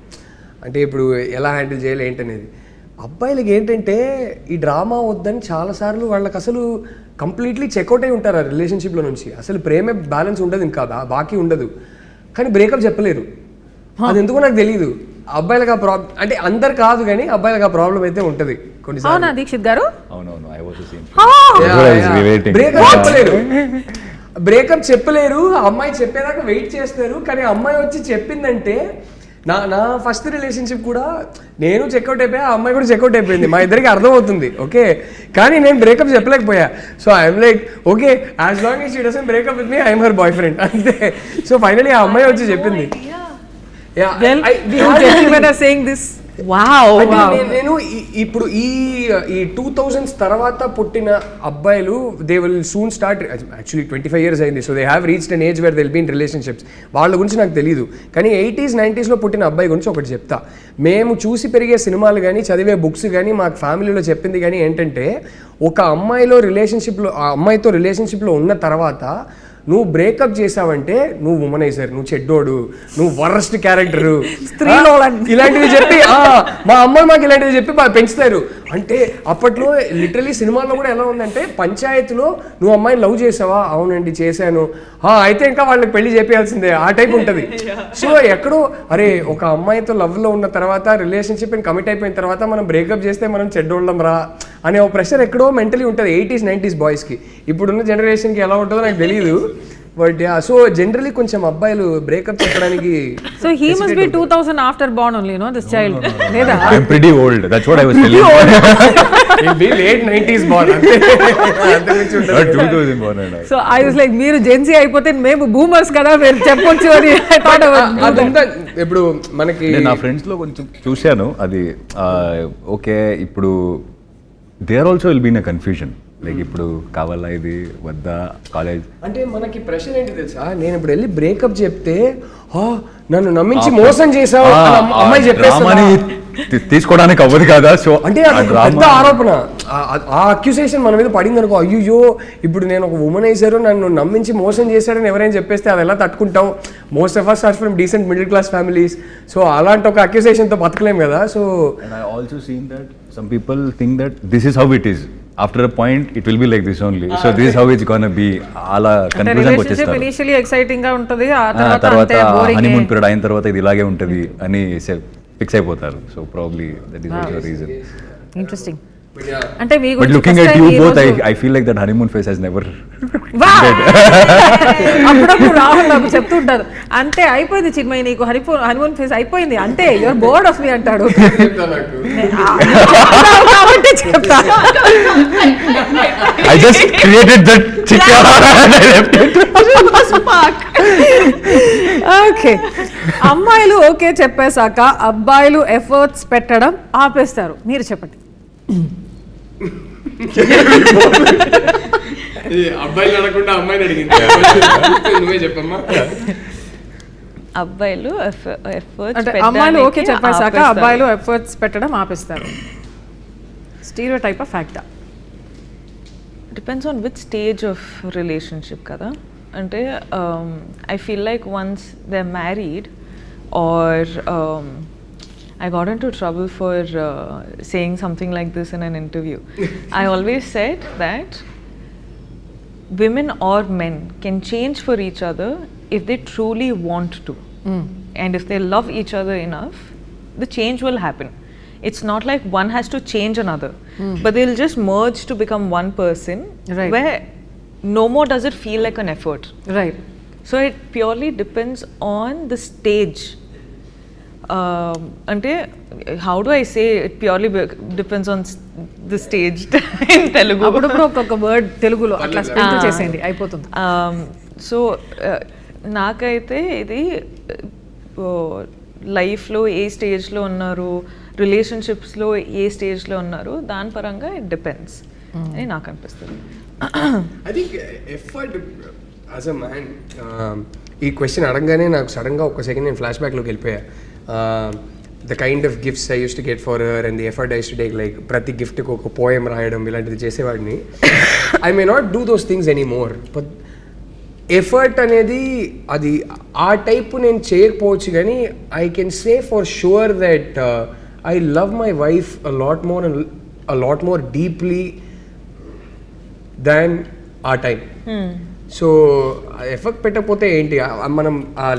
అంటే ఇప్పుడు ఎలా హ్యాండిల్ చేయాలి ఏంటనేది. అబ్బాయిలకి ఏంటంటే ఈ డ్రామా వద్దని చాలాసార్లు వాళ్ళకి అసలు కంప్లీట్లీ చెక్అవుట్ అయి ఉంటారు ఆ రిలేషన్షిప్లో నుంచి. అసలు ప్రేమే బ్యాలెన్స్ ఉండదు, ఇంకా బాకీ ఉండదు, కానీ బ్రేకప్ చెప్పలేరు. అది ఎందుకో నాకు తెలియదు. అబ్బాయిలకు ఆ ప్రాబ్లం అంటే అందరు కాదు, కానీ అబ్బాయిలకు ఆ ప్రాబ్లం అయితే ఉంటుంది కొన్నిసార్లు. దీక్షిత్ గారు బ్రేకప్ చెప్పలేరు. అమ్మాయి చెప్పేదాకా వెయిట్ చేస్తారు, కానీ అమ్మాయి వచ్చి చెప్పిందంటే నా ఫస్ట్ రిలేషన్షిప్ కూడా నేను చెక్అవుట్ అయిపోయా, ఆ అమ్మాయి కూడా చెక్అవుట్ అయిపోయింది. మా ఇద్దరికి అర్థమవుతుంది, ఓకే, కానీ నేను బ్రేకప్ చెప్పలేకపోయా. So I'm like okay, as long as she doesn't breakup with me I'm her boyfriend అంతే. సో ఫైనలీ ఆ అమ్మాయి వచ్చి చెప్పింది. నేను ఇప్పుడు ఈ 2000s తర్వాత పుట్టిన అబ్బాయిలు they will soon start, actually 25 years అయింది. So they have reached an age where they will be in relationships. వాళ్ళ గురించి నాకు తెలియదు, కానీ 80s 90s పుట్టిన అబ్బాయి గురించి ఒకటి చెప్తా. మేము చూసి పెరిగే సినిమాలు కానీ చదివే బుక్స్ కానీ మాకు ఫ్యామిలీలో చెప్పింది కానీ ఏంటంటే, ఒక అమ్మాయితో రిలేషన్షిప్లో ఉన్న తర్వాత నువ్వు బ్రేకప్ చేసావంటే నువ్వు ఉమనైజర్, నువ్వు చెడ్డోడు, నువ్వు వరస్ట్ క్యారెక్టరు, ఇలాంటివి చెప్పి మా అమ్మాయి మాకు ఇలాంటివి చెప్పి పెంచుతారు. అంటే అప్పట్లో లిటరలీ సినిమాల్లో కూడా ఎలా ఉందంటే, పంచాయతీలో నువ్వు అమ్మాయిని లవ్ చేసావా, అవునండి చేశాను, అయితే ఇంకా వాళ్ళకి పెళ్లి చేయాల్సిందే, ఆ టైప్ ఉంటుంది. సో ఎక్కడో అరే ఒక అమ్మాయితో లవ్లో ఉన్న తర్వాత రిలేషన్షిప్ కమిట్ అయిపోయిన తర్వాత మనం బ్రేకప్ చేస్తే మనం చెడ్డోళ్ళం రా అనే ఒక ప్రెషర్ ఎక్కడో మెంటలీ ఉంటుంది 80s 90s బాయ్స్కి. ఇప్పుడున్న జనరేషన్కి ఎలా ఉంటుందో నాకు తెలియదు, బట్ యా. సో జనరలీ కొంచెం అబ్బాయిలు బ్రేకప్ చెప్పడానికి. So he must be 2000 after born only, no this child. లేదా I am pretty old, that's what I was telling. He'll be late 90s born అంతే, అంతకుమించి ఉండదు. 2000 born అండి. సో ఐ వాస్ లైక్ మీరు Gen Z అయిపోతే మేము boomers కదా, మీరు చెప్పొచ్చు అని ఐ థాట్ అదంతా. ఇప్పుడు మనకి నా ఫ్రెండ్స్ లో కొంచెం చూశాను అది. ఓకే, ఇప్పుడు they are also will be in a confusion, like ఇప్పుడు కావాలా ఇది వద్దా కాలేజ్ అంటే. మనకి ప్రెషర్ ఏంటి తెలుసా, నేను ఇప్పుడు వెళ్ళి బ్రేకప్ చెప్తే నన్ను నమ్మించి మోసం చేసావు అమ్మాయి చెప్పేస్తామని తీసుకోవడానికి అవ్వదు కదా. సో అంటే పెద్ద ఆరోపణ, ఆ అక్యూసేషన్ మన మీద పడింది అనుకో, అయ్యో ఇప్పుడు నేను ఒక ఉమనైజర్, నన్ను నమ్మించి మోసం చేశాడని ఎవరైనా చెప్పేస్తే అది ఎలా తట్టుకుంటాం. Most of us are from decent middle class families. So అలాంటి ఒక అక్యూసేషన్తో బతకలేం కదా. So I also seen that some people think that this is how it is. After a point it will be like this only. So this is how it's gonna be. అలా confusion వచ్చేస్తారు. Initially exciting గా ఉంటది, ఆ తర్వాత honeymoon period అయిన తర్వాత ఇది ఇలాగే ఉంటది అని ఫిక్స్ అయిపోతారు. So probably that is also reason. Interesting. అంటే మీ but looking at you both I feel like that honeymoon phase has never. అప్పుడప్పుడు రాహుల్ నాకు చెప్తుంటారు, అంటే అయిపోయింది చిన్మయి నీకు హనీమూన్ ఫేస్ అయిపోయింది, అంటే యువర్ బోర్డ్ ఆఫ్ మీ అంటాడు. కాబట్టి చెప్తా, I just created that chicken and I left it. Okay, అమ్మాయిలు ఓకే చెప్పేశాక అబ్బాయిలు ఎఫర్ట్స్ పెట్టడం ఆపేస్తారు. మీరు చెప్పండి. అబ్బాయిలు అడగకుండా అమ్మాయిని అడిగింది. నువ్వే చెప్పమ్మా. అబ్బాయిలు అంటే అమ్మాయిలు ఓకే చెప్పేసాక అబ్బాయిలు ఎఫర్ట్స్ పెట్టడం ఆపేస్తారు. స్టీరియోటైప్ ఫ్యాక్టా? Depends on which stage of relationship కదా. అంటే I feel like once they are married or I got into trouble for saying something like this in an interview. I always said that women or men can change for each other if they truly want to. And if they love each other enough, the change will happen. It's not like one has to change another, but they'll just merge to become one person, right, where no more does it feel like an effort. Right. So it purely depends on the stage. Ante, how do I say it purely depends on the stage in Telugu. అప్పుడప్పుడు ఒక్కొక్క word తెలుగులో అట్లా spell చేసేయండి అయిపోతుంది. So నాకైతే ఇది లైఫ్లో ఏ స్టేజ్లో ఉన్నారు, రిలేషన్షిప్స్లో ఏ స్టేజ్లో ఉన్నారు, దాని పరంగా ఇట్ డిపెండ్స్ అని నాకు అనిపిస్తుంది. I think effort as a man, ఈ క్వశ్చన్ అడగగానే నాకు సడన్గా ఒక సెకండ్ నేను ఫ్లాష్ బ్యాక్లోకి వెళ్ళిపోయా. The kind of gifts I used to get for her and the effort I used to take, like ప్రతి గిఫ్ట్కి ఒక పోయం రాయడం ఇలాంటిది చేసేవాడిని. I may not do those things anymore, but effort అనేది అది ఆ టైప్ నేను చేయకపోవచ్చు, కానీ I can say for sure that I love my wife a lot more deeply than our time. So effect పెట్టకపోతే ఏంటి, మనం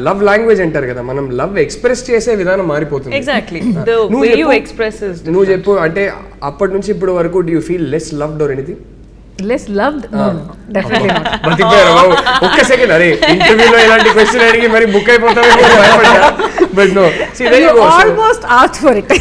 లవ్ లాంగ్వేజ్ అంటారు కదా, మనం లవ్ ఎక్స్ప్రెస్ చేసే విధానం మారిపోతుంది. Exactly the way you express is. నువ్వు చెప్పు, అంటే అప్పటి నుంచి ఇప్పుడు వరకు do you feel less loved or anything? Less loved? Definitely not. బతికిపోయారు బాబు. ఒక్క సెకండ్, అరే ఇంటర్వ్యూలో ఇలాంటి క్వశ్చన్ అడిగి మరి బుక్ అయిపోతామేమో భయపడ్డా. But no, see there you go. Almost asked for it.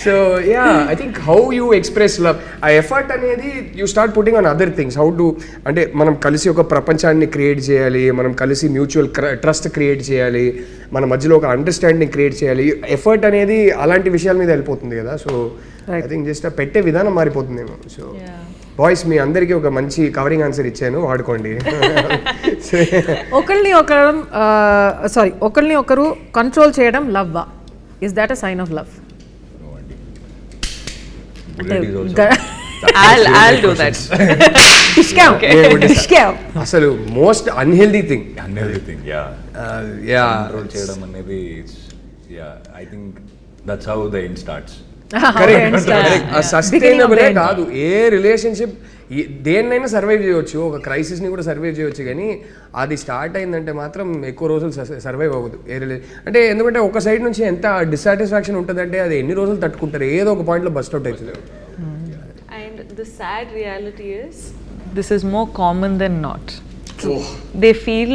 So yeah, I think how you express love, ఆ ఎఫర్ట్ అనేది you start putting on other things. How to, అంటే మనం కలిసి ఒక ప్రపంచాన్ని క్రియేట్ చేయాలి, మనం కలిసి మ్యూచువల్ ట్రస్ట్ క్రియేట్ చేయాలి, మన మధ్యలో ఒక అండర్స్టాండింగ్ క్రియేట్ చేయాలి. ఎఫర్ట్ అనేది అలాంటి విషయాల మీద వెళ్ళిపోతుంది కదా. సో ఐ థింక్ జస్ట్ పెట్టే విధానం మారిపోతుందేమో. సో బాయ్స్, మీ అందరికీ ఒక మంచి కవరింగ్ ఆన్సర్ ఇచ్చాను, వాడుకోండి. ఒకరిని ఒకరు కంట్రోల్ చేయడం లవ్వా? Is that a sign of love? I'll do that. అసలు మోస్ట్ అన్హెల్దీ థింగ్. కంట్రోల్ చేయడం అనేది, I think that's how the end starts. సస్టైనబులే కాదు ఏ రిలేషన్షిప్, దేన్నైనా సర్వైవ్ చేయవచ్చు, ఒక క్రైసిస్ని కూడా సర్వైవ్ చేయవచ్చు, కానీ అది స్టార్ట్ అయిందంటే మాత్రం ఎక్కువ రోజులు సర్వైవ్ అవ్వదు. అంటే ఎందుకంటే ఒక సైడ్ నుంచి ఎంత డిస్సాటిస్ఫాక్షన్ ఉంటుందంటే అది ఎన్ని రోజులు తట్టుకుంటారు, ఏదో ఒక పాయింట్లో బస్ట్ అవుట్ అవుతుంది. And the sad reality is this is more common than not. They feel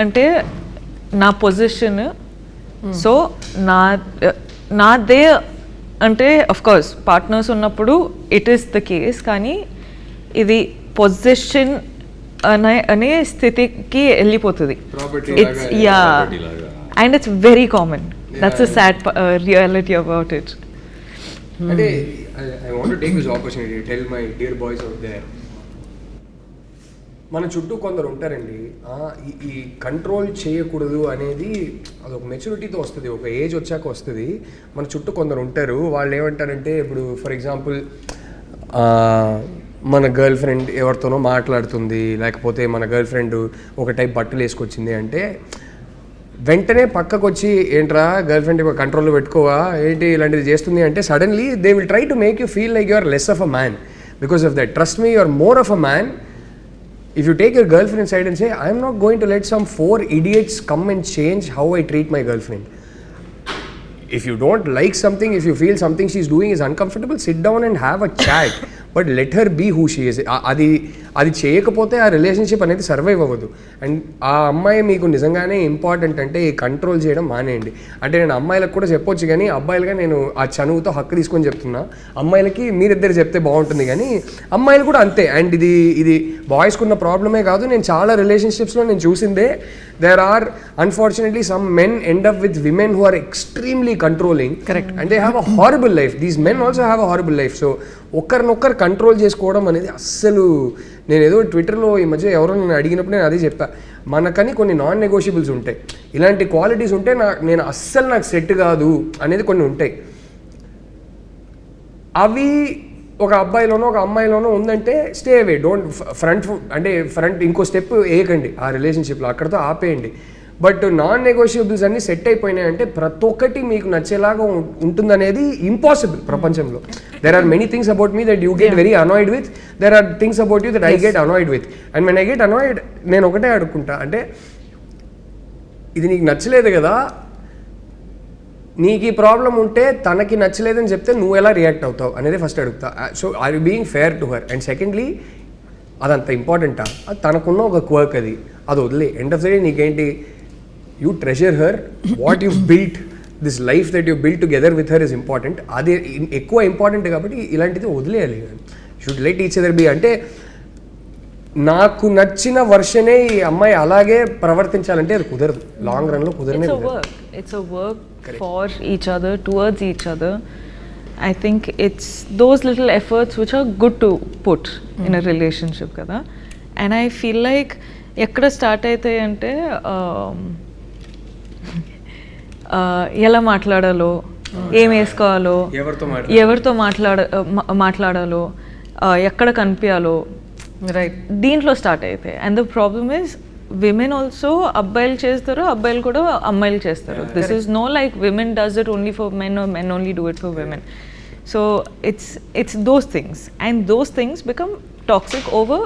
అంటే నా పొజిషన్, సో నాదే అంటే ఆఫ్ కోర్స్ పార్ట్నర్స్ ఉన్నప్పుడు ఇట్ ఈస్ ద కేస్, కానీ ఇది పొజిషన్ అనే స్థితికి వెళ్ళిపోతుంది. It's and it's very common. That's a sad reality about it. అంటే I want to take this opportunity to tell my dear boys out there, మన చుట్టూ కొందరు ఉంటారండి, ఈ కంట్రోల్ చేయకూడదు అనేది అదొక మెచ్యూరిటీతో వస్తుంది, ఒక ఏజ్ వచ్చాక వస్తుంది. మన చుట్టూ కొందరు ఉంటారు, వాళ్ళు ఏమంటారంటే, ఇప్పుడు ఫర్ ఎగ్జాంపుల్ మన గర్ల్ ఫ్రెండ్ ఎవరితోనో మాట్లాడుతుంది, లేకపోతే మన గర్ల్ ఫ్రెండ్ ఒక టైప్ బట్టలు వేసుకొచ్చింది అంటే వెంటనే పక్కకు వచ్చి, ఏంట్రా గర్ల్ ఫ్రెండ్ కంట్రోల్లో పెట్టుకోవా ఏంటి ఇలాంటిది చేస్తుంది అంటే, suddenly they will try to make you feel like you are less of a man because of that. Trust me, you are more of a man if you take your girlfriend side and say, I am not going to let some 4 idiots come and change how I treat my girlfriend. If you don't like something, if you feel something she's doing is uncomfortable, sit down and have a chat, but let her be who she is. అది చేయకపోతే ఆ relationship అనేది survive అవ్వదు. And ఆ అమ్మాయి మీకు నిజంగానే important అంటే ఈ కంట్రోల్ చేయడం మానేయండి. అంటే నేను అమ్మాయిలకు కూడా చెప్పొచ్చు, కానీ అబ్బాయిలుగా నేను ఆ చనువుతో హక్కు తీసుకొని చెప్తున్నా. అమ్మాయిలకి మీరిద్దరు చెప్తే బాగుంటుంది, కానీ అమ్మాయిలు కూడా అంతే. అండ్ ఇది బాయ్స్కి ఉన్న ప్రాబ్లమే కాదు, నేను చాలా రిలేషన్షిప్స్లో నేను చూసిందే. There are unfortunately some men end up with women who are extremely controlling. Correct. And they have a horrible life. These men also have a horrible life. So ఒకరినొకరు కంట్రోల్ చేసుకోవడం అనేది అస్సలు, నేను ఏదో ట్విట్టర్లో ఈ మధ్య ఎవరో నేను అడిగినప్పుడు నేను అదే చెప్పా, మనకని కొన్ని నాన్ నెగోషియబుల్స్ ఉంటాయి, ఇలాంటి క్వాలిటీస్ ఉంటే నేను అస్సలు నాకు సెట్ కాదు అనేది కొన్ని ఉంటాయి. అవి ఒక అబ్బాయిలోనో ఒక అమ్మాయిలోనో ఉందంటే స్టే అవే, డోంట్ ఫ్రంట్ ఇంకో స్టెప్ వేయకండి ఆ రిలేషన్షిప్లో, అక్కడితో ఆపేయండి. బట్ నాన్ నెగోషియబుల్స్ అన్నీ సెట్ అయిపోయినాయంటే ప్రతి ఒక్కటి మీకు నచ్చేలాగా ఉంటుందనేది ఇంపాసిబుల్ ప్రపంచంలో. There are many things about me that you get very annoyed with, there are things about you that I get annoyed with. And when I get annoyed నేను ఒకటే అడుక్కుంటా, అంటే ఇది నీకు నచ్చలేదు కదా, నీకు ఈ ప్రాబ్లం ఉంటే తనకి నచ్చలేదని చెప్తే నువ్వు ఎలా రియాక్ట్ అవుతావు అనేది ఫస్ట్ అడుగుతా. So are you being fair to her? And secondly, అదంత ఇంపార్టెంటా? అది తనకున్న ఒక క్వర్క్, అది వదిలే. ఎండ్ ఆఫ్ ద డే నీకేంటి, you treasure her, what you built, this life that you built together with her is important. అది ఎక్కువ ఇంపార్టెంట్ కాబట్టి ఇలాంటిది వదిలేయాలి. Should let each other be. అంటే నాకు నచ్చిన వర్షనే ఈ అమ్మాయి అలాగే ప్రవర్తించాలంటే అది కుదరదు, లాంగ్ రన్లో కుదరనే. It's a work for each other, towards each other. I think it's those little efforts which are good to put in a relationship kada. And I feel like ekkada start aitayi ante ఎలా మాట్లాడాలో, ఏం వేసుకోవాలో, ఎవరితో మాట్లాడాలో, ఎక్కడ కనిపించాలో, right, దీంట్లో start అవుతాయి. And the problem is women also అబ్బాయిలు చేస్తారు, అబ్బాయిలు కూడా అమ్మాయిలు చేస్తారు. This is no like women does it only for men or men only do it for women. So it's those things, and those things become toxic over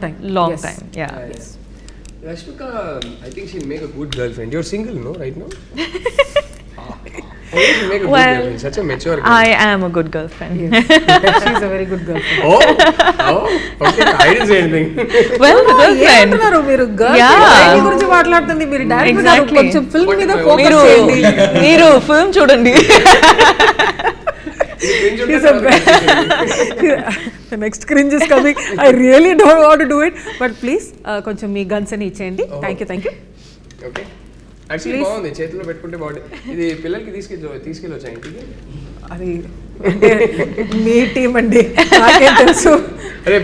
time, long time. Yeah. Rashmika, I think she'll make a good girlfriend. You're single, no, right now? She'll make a good girlfriend. Such a mature girl. I am a good girlfriend. Yes. She's a very good girlfriend. Okay. I didn't say anything. Well, girlfriend. మీరు girlfriend గురించి మాట్లాడుతుంది, మీరు direct కొంచెం film మీద focus చేయండి. మీరు film చూడండి. The next cringe is coming. I really don't want to do it, but please కొంచెం మీ గన్స్ అని ఇచ్చేయండి. Thank you. ఓకే, యాక్చువల్లీ బాగుంది, చేతిలో పెట్టుకుంటే బాగుంది. ఇది పిల్లలకి తీసుకెళ్ళొచ్చా ఇంటికి? అది అంటే మీ టీం అండి, నాకేం తెలుసు. అరే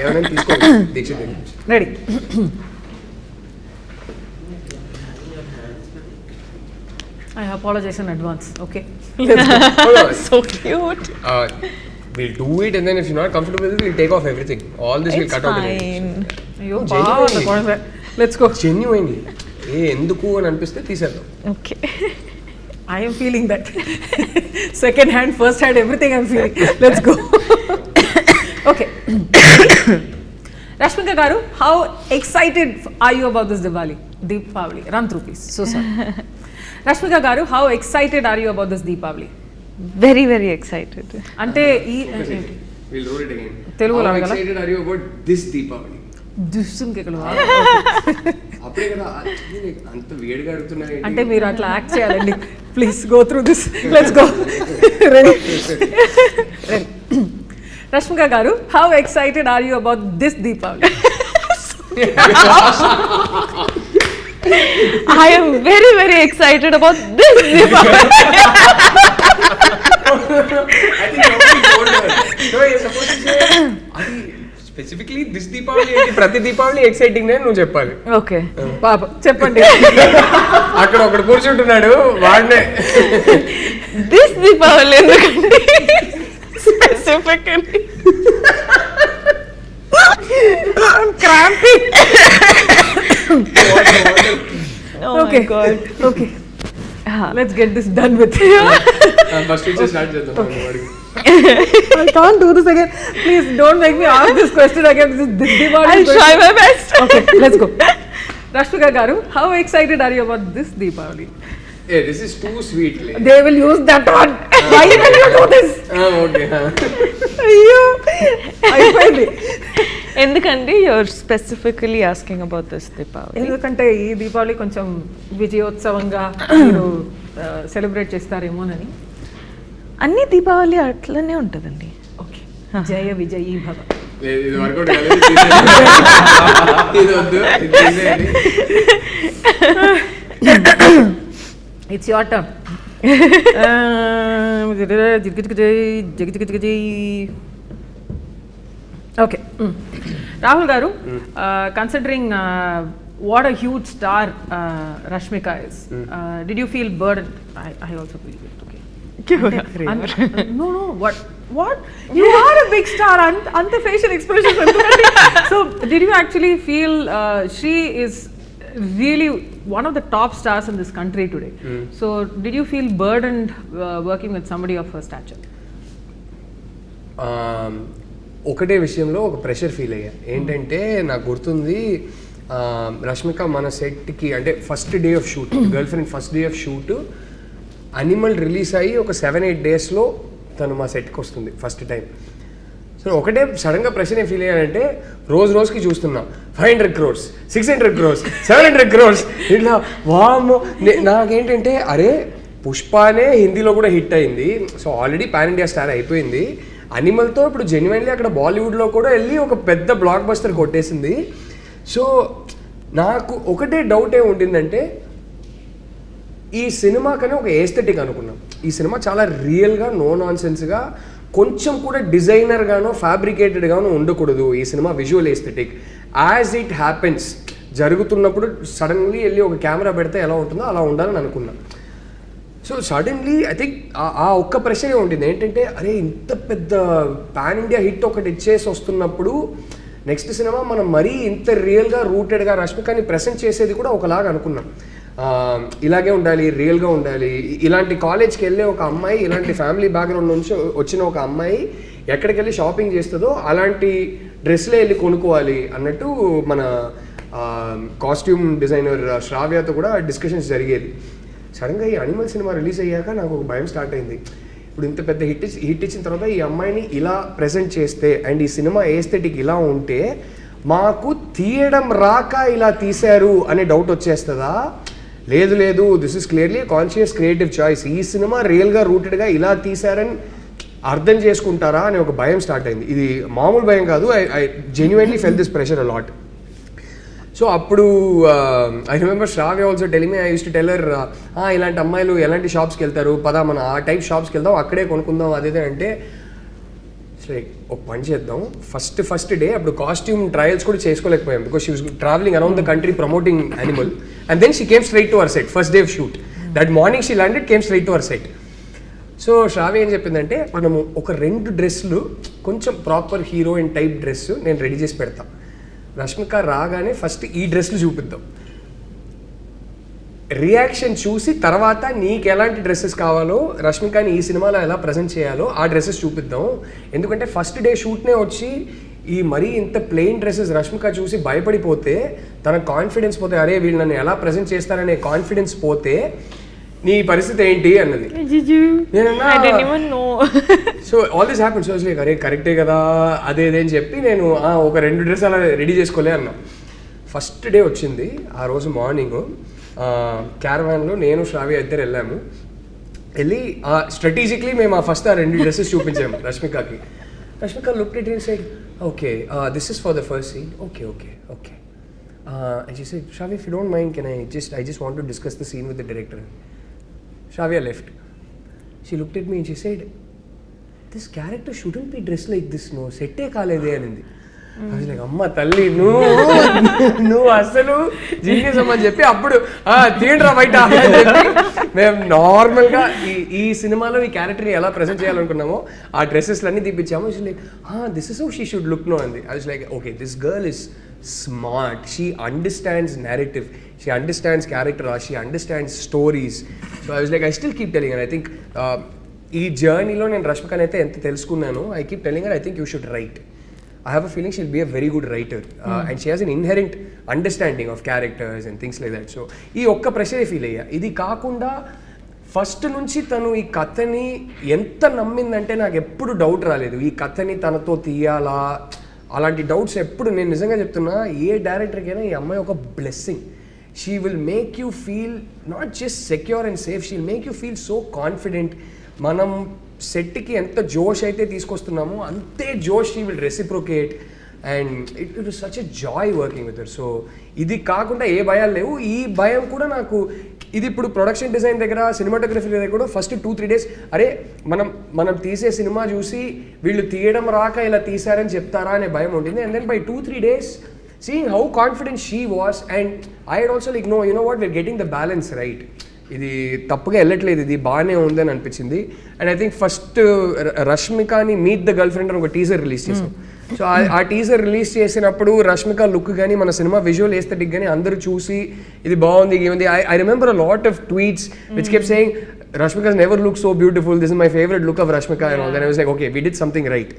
ఎవరైనా తీసుకోండి. Dheekshith ready. I apologize in advance. Okay. So cute. We'll do it, and then if you're not comfortable with it, we'll take off everything. All this we'll cut out. It's fine. Let's go. Genuinely. ఎందుకు అని అనిపిస్తే తీసేద్దాం. Okay. I am feeling that. Second hand, first hand, everything I'm feeling. Let's go. Okay. Rashmika garu, how excited are you about this Deepavali? Run through, please. So sorry. Rashmika garu, how excited are you about this Deepavali? Very, very excited. Ante we'll roll it again. Telugu how excited are you about this Deepavali? దుస్సుం కేకలు. అప్పుడే కదా అంత వేడిగా అడుగుతున్నారు. అంటే మీరు అట్లా act చేయాలండి. Please go through this. Let's go. Ready. Rashmika garu, how excited are you about this Deepavali? I am very, very excited about this Deepavali. I think nobody told her. No, you're supposed to say, specifically this Deepavali, ప్రతి Deepavali exciting నే నువ్వు చెప్పాలి. Okay పాప చెప్పండి. అక్కడ ఒకడు కూర్చుంటున్నాడు వాడినే. This Deepavali ఎందుకండి specifically? Cramping. Okay. Okay. Let's get this done with. First we start చేద్దాం. I can't do this again. Please don't make me ask this question again. This Diwali. I'll try my best. Okay, let's go. Rashmika garu, how excited are you about this Deepavali? Hey, this is too sweet. They will use that one. Why will you do this? Okay. Ayyo. I find it. ఎందుకండి you're specifically asking about this Deepavali? ఎందుకంటే ఈ దీపావళి కొంచెం విజయోత్సవంగా మీరు celebrate చేస్తారేమోనని. అన్ని దీపావళి అట్లనే ఉంటుందండి. Okay, జయ విజయీ భవ. ఇది వర్కౌట్ కాలేదు. ఇది వద్దు. It's your turn. Okay, Rahul గారు, considering what a huge star Rashmika is, did you feel burdened? I also feel it. Okay. No, what? You are a big star. Anta facial expressions. So, did you actually feel she is really one of the top stars in this country today? So, did you feel burdened working with somebody of her stature? ఒకటే విషయంలో ఒక pressure feel అయ్యా. ఏంటంటే నాకు గుర్తుంది, రష్మిక మన సెట్కి అంటే first day of shoot, girl friend first day of shoot animal release అయ్యి ఒక 7-8 డేస్లో తను మా సెట్కి వస్తుంది ఫస్ట్ టైం. సో ఒకటే సడన్గా ప్రెషర్ ఏం ఫీల్ అయ్యానంటే, రోజుకి చూస్తున్నాం 500 crores, 600 crores, 700 crores ఇట్లా. వామ్మో, నాకేంటంటే అరే పుష్పనే హిందీలో కూడా హిట్ అయింది, so already pan India star అయిపోయింది. అనిమల్తో ఇప్పుడు జెన్యున్లీ అక్కడ బాలీవుడ్లో కూడా వెళ్ళి ఒక పెద్ద బ్లాక్ బస్టర్ కొట్టేసింది. సో నాకు ఒకటే డౌట్ ఏమి ఉండిందంటే, ఈ సినిమాకనే ఒక ఏస్థెటిక్ అనుకున్నాం. ఈ సినిమా చాలా రియల్గా, నో నాన్సెన్స్గా, కొంచెం కూడా డిజైనర్గానో ఫ్యాబ్రికేటెడ్గానో ఉండకూడదు. ఈ cinema visual aesthetic as it happens జరుగుతున్నప్పుడు సడన్లీ వెళ్ళి ఒక కెమెరా పెడితే ఎలా ఉంటుందో అలా ఉండాలని అనుకున్నాం. సో సడన్లీ ఐ థింక్ ఆ ఒక్క ప్రెషరే ఉంటుంది. ఏంటంటే అరే ఇంత పెద్ద పాన్ ఇండియా హిట్ ఒకటి ఇచ్చేసి వస్తున్నప్పుడు నెక్స్ట్ సినిమా మనం మరీ ఇంత రియల్గా రూటెడ్గా రష్మికని ప్రెజెంట్ చేసేది కూడా ఒకలాగా అనుకున్నాం. ఇలాగే ఉండాలి, రియల్గా ఉండాలి. ఇలాంటి కాలేజ్కి వెళ్ళే ఒక అమ్మాయి, ఇలాంటి ఫ్యామిలీ బ్యాక్గ్రౌండ్ నుంచి వచ్చిన ఒక అమ్మాయి ఎక్కడికి వెళ్ళి షాపింగ్ చేస్తుందో అలాంటి డ్రెస్లే వెళ్ళి కొనుక్కోవాలి అన్నట్టు మన కాస్ట్యూమ్ డిజైనర్ శ్రావ్యతో కూడా డిస్కషన్స్ జరిగేది. సడన్గా ఈ అనిమల్ సినిమా రిలీజ్ అయ్యాక నాకు ఒక భయం స్టార్ట్ అయింది. ఇప్పుడు ఇంత పెద్ద హిట్ ఇచ్చిన తర్వాత ఈ అమ్మాయిని ఇలా ప్రెజెంట్ చేస్తే అండ్ ఈ సినిమా ఏస్థెటిక్ ఇలా ఉంటే మాకు తీయడం రాక ఇలా తీశారు అనే డౌట్ వచ్చేస్తుందా? లేదు, this is clearly conscious creative choice. ఈ సినిమా రియల్గా రూటెడ్గా ఇలా తీశారని అర్థం చేసుకుంటారా అనే ఒక భయం స్టార్ట్ అయింది. ఇది మామూలు భయం కాదు. I genuinely felt this pressure a lot. So అప్పుడు I remember Shravya also telling me, I used to tell her, ఇలాంటి అమ్మాయిలు ఎలాంటి షాప్స్కి వెళ్తారు, పదా మన ఆ టైప్ షాప్స్కి వెళ్దాం, అక్కడే కొనుక్కుందాం అదేదే అంటే, లైక్ ఒక పని చేద్దాం. ఫస్ట్ డే అప్పుడు కాస్ట్యూమ్ ట్రయల్స్ కూడా చేసుకోలేకపోయాం because she was traveling around the country promoting Animal. And then she came straight to our set first day of shoot. That morning she landed, came straight to our set. So Shravya ఏం చెప్పిందంటే, మనము ఒక 2 డ్రెస్సులు కొంచెం proper heroine type dress నేను ready చేసి పెడతాం, రష్మిక రాగానే ఫస్ట్ ఈ డ్రెస్లు చూపిద్దాం, రియాక్షన్ చూసి తర్వాత నీకు ఎలాంటి డ్రెస్సెస్ కావాలో, రష్మికని ఈ సినిమాలో ఎలా ప్రజెంట్ చేయాలో ఆ డ్రెస్సెస్ చూపిద్దాం. ఎందుకంటే ఫస్ట్ డే షూట్నే వచ్చి ఈ మరీ ఇంత ప్లెయిన్ డ్రెస్సెస్ రష్మిక చూసి భయపడిపోతే, తన కాన్ఫిడెన్స్ పోతే, అరే వీళ్ళు నన్ను ఎలా ప్రజెంట్ చేస్తారనే కాన్ఫిడెన్స్ పోతే నీ పరిస్థితి ఏంటి అన్నది. So all this happen. So like అరే కరెక్టే కదా అదేదే అని చెప్పి నేను ఒక 2 డ్రెస్ అలా రెడీ చేసుకోలే అన్నా. ఫస్ట్ డే వచ్చింది. ఆ రోజు మార్నింగ్ క్యారవాన్లో నేను శ్రావ్య ఇద్దరు వెళ్ళాము. వెళ్ళి స్ట్రాటజిక్లీ మేము ఫస్ట్ ఆ 2 డ్రెస్సెస్ చూపించాము రష్మికకి. Rashmika looked at it side, okay this is for the first scene, okay. And she said, Shravya, if you don't mind, I just want to discuss the scene with the director. Shravya left. She looked at me and she said, this character shouldn't be dressed like this, no. Sette kalede anindi. I was like, amma talli, no asalu genius అమ్మని చెప్పి అప్పుడు theatre బయట మేము నార్మల్గా ఈ సినిమాలో ఈ క్యారెక్టర్ని ఎలా ప్రజెంట్ చేయాలనుకున్నామో ఆ డ్రెస్సెస్లన్నీ తీపిచ్చాము. Like this is how she should look no అంది. I was like, okay, this girl is smart, she understands narrative, she understands character, she understands stories. So I was like, I still keep telling her, I think ee journey lo nen Rashmikani aithe enta telusukunnanu, I keep telling her, I think you should write. I have a feeling she'll be a very good writer, and she has an inherent understanding of characters and things like that. So ee okka pressure feel ayya. Idi kaakunda first నుంచి తను ఈ కథని ఎంత నమ్మిందంటే నాకు ఎప్పుడు doubt రాలేదు, ఈ కథని తనతో తీయాలా అలాంటి డౌట్స్ ఎప్పుడు. నేను నిజంగా చెప్తున్నా, ఏ డైరెక్టర్కైనా ఈ అమ్మాయి ఒక blessing. She will make you feel not just secure and safe, she will make you feel so confident. మనం సెట్కి ఎంత జోష్ అయితే తీసుకొస్తున్నామో అంతే జోష్ she will reciprocate, and it was such a joy working with her. So ఇది కాకుండా ఏ భయాలు లేవు. ఈ భయం కూడా నాకు ఇది ఇప్పుడు ప్రొడక్షన్ డిజైన్ దగ్గర సినిమాటోగ్రఫీ దగ్గర కూడా ఫస్ట్ 2-3 days అరే మనం తీసే సినిమా చూసి వీళ్ళు తీయడం రాక ఇలా తీసారని చెప్తారా అనే భయం ఉంటుంది. And then by 2-3 days seeing how confident she was, and I had also like, no, you know what, we're getting the balance right. ఇది తప్పుగా వెళ్ళట్లేదు, ఇది బాగానే ఉందని అనిపించింది. అండ్ ఐ థింక్ ఫస్ట్ రష్మికని మీట్ ద గర్ల్ ఫ్రెండ్ అని ఒక టీజర్ రిలీజ్ చేసాం. సో ఆ టీజర్ రిలీజ్ చేసినప్పుడు రష్మిక లుక్ కానీ మన సినిమా విజువల్ ఎస్థెటిక్ కానీ అందరూ చూసి ఇది బాగుంది ఏముంది. I remember a lot of tweets which kept saying Rashmika's never looked so beautiful. This is my favorite look of Rashmika and all. Then I was like, okay, we did something right.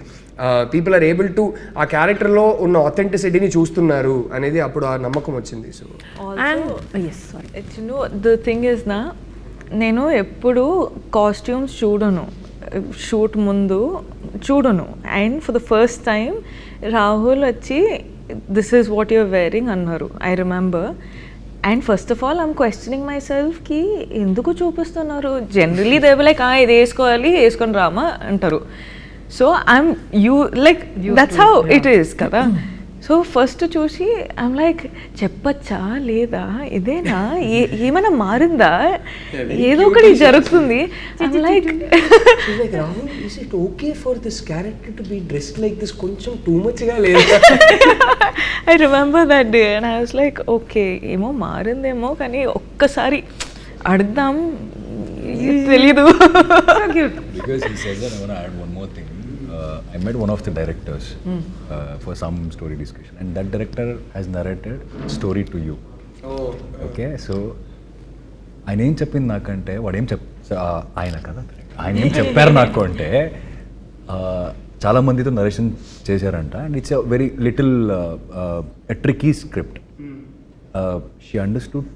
People are able to ఆ క్యారెక్టర్లో ఉన్న ఆథెంటిసిటీని చూస్తున్నారు అనేది అప్పుడు ఆ నమ్మకం వచ్చింది. So the thing is నా, నేను ఎప్పుడు కాస్ట్యూమ్స్ చూడను, షూట్ ముందు చూడను. And for the first time Rahul వచ్చి this is what you're wearing అన్నారు. I remember. And first of all I'm questioning my సెల్ఫ్కి ఎందుకు చూపిస్తున్నారు. జనరలీ దే బి లైక్ ఇది వేసుకోవాలి, వేసుకొని రామా అంటారు. So I'm like that's how it is కదా. సో ఫస్ట్ చూసి ఐమ్ లైక్ చెప్పచ్చా లేదా, ఇదేనా, ఏమైనా మారిందా, ఏదో ఒకటి జరుగుతుంది. I'm like Rahul, is it okay for this character to be dressed like this? కొంచెం టూ మచ్ గా లేదు. I remember that day and I was like, okay, ఏమో మారిందేమో, కానీ ఒక్కసారి అడుగుదాం, తెలీదు. Because he says that, I want to add one more thing. I met one of the directors for some story discussion, and that director has narrated story to you. Okay, so ఆయన ఏం చెప్పింది నాకంటే, వాడు ఏం ఆయన కదా, ఆయన ఏం చెప్పారు నాకు అంటే, చాలా మందితో నరేషన్ చేశారంట. And it's a very little tricky script. She understood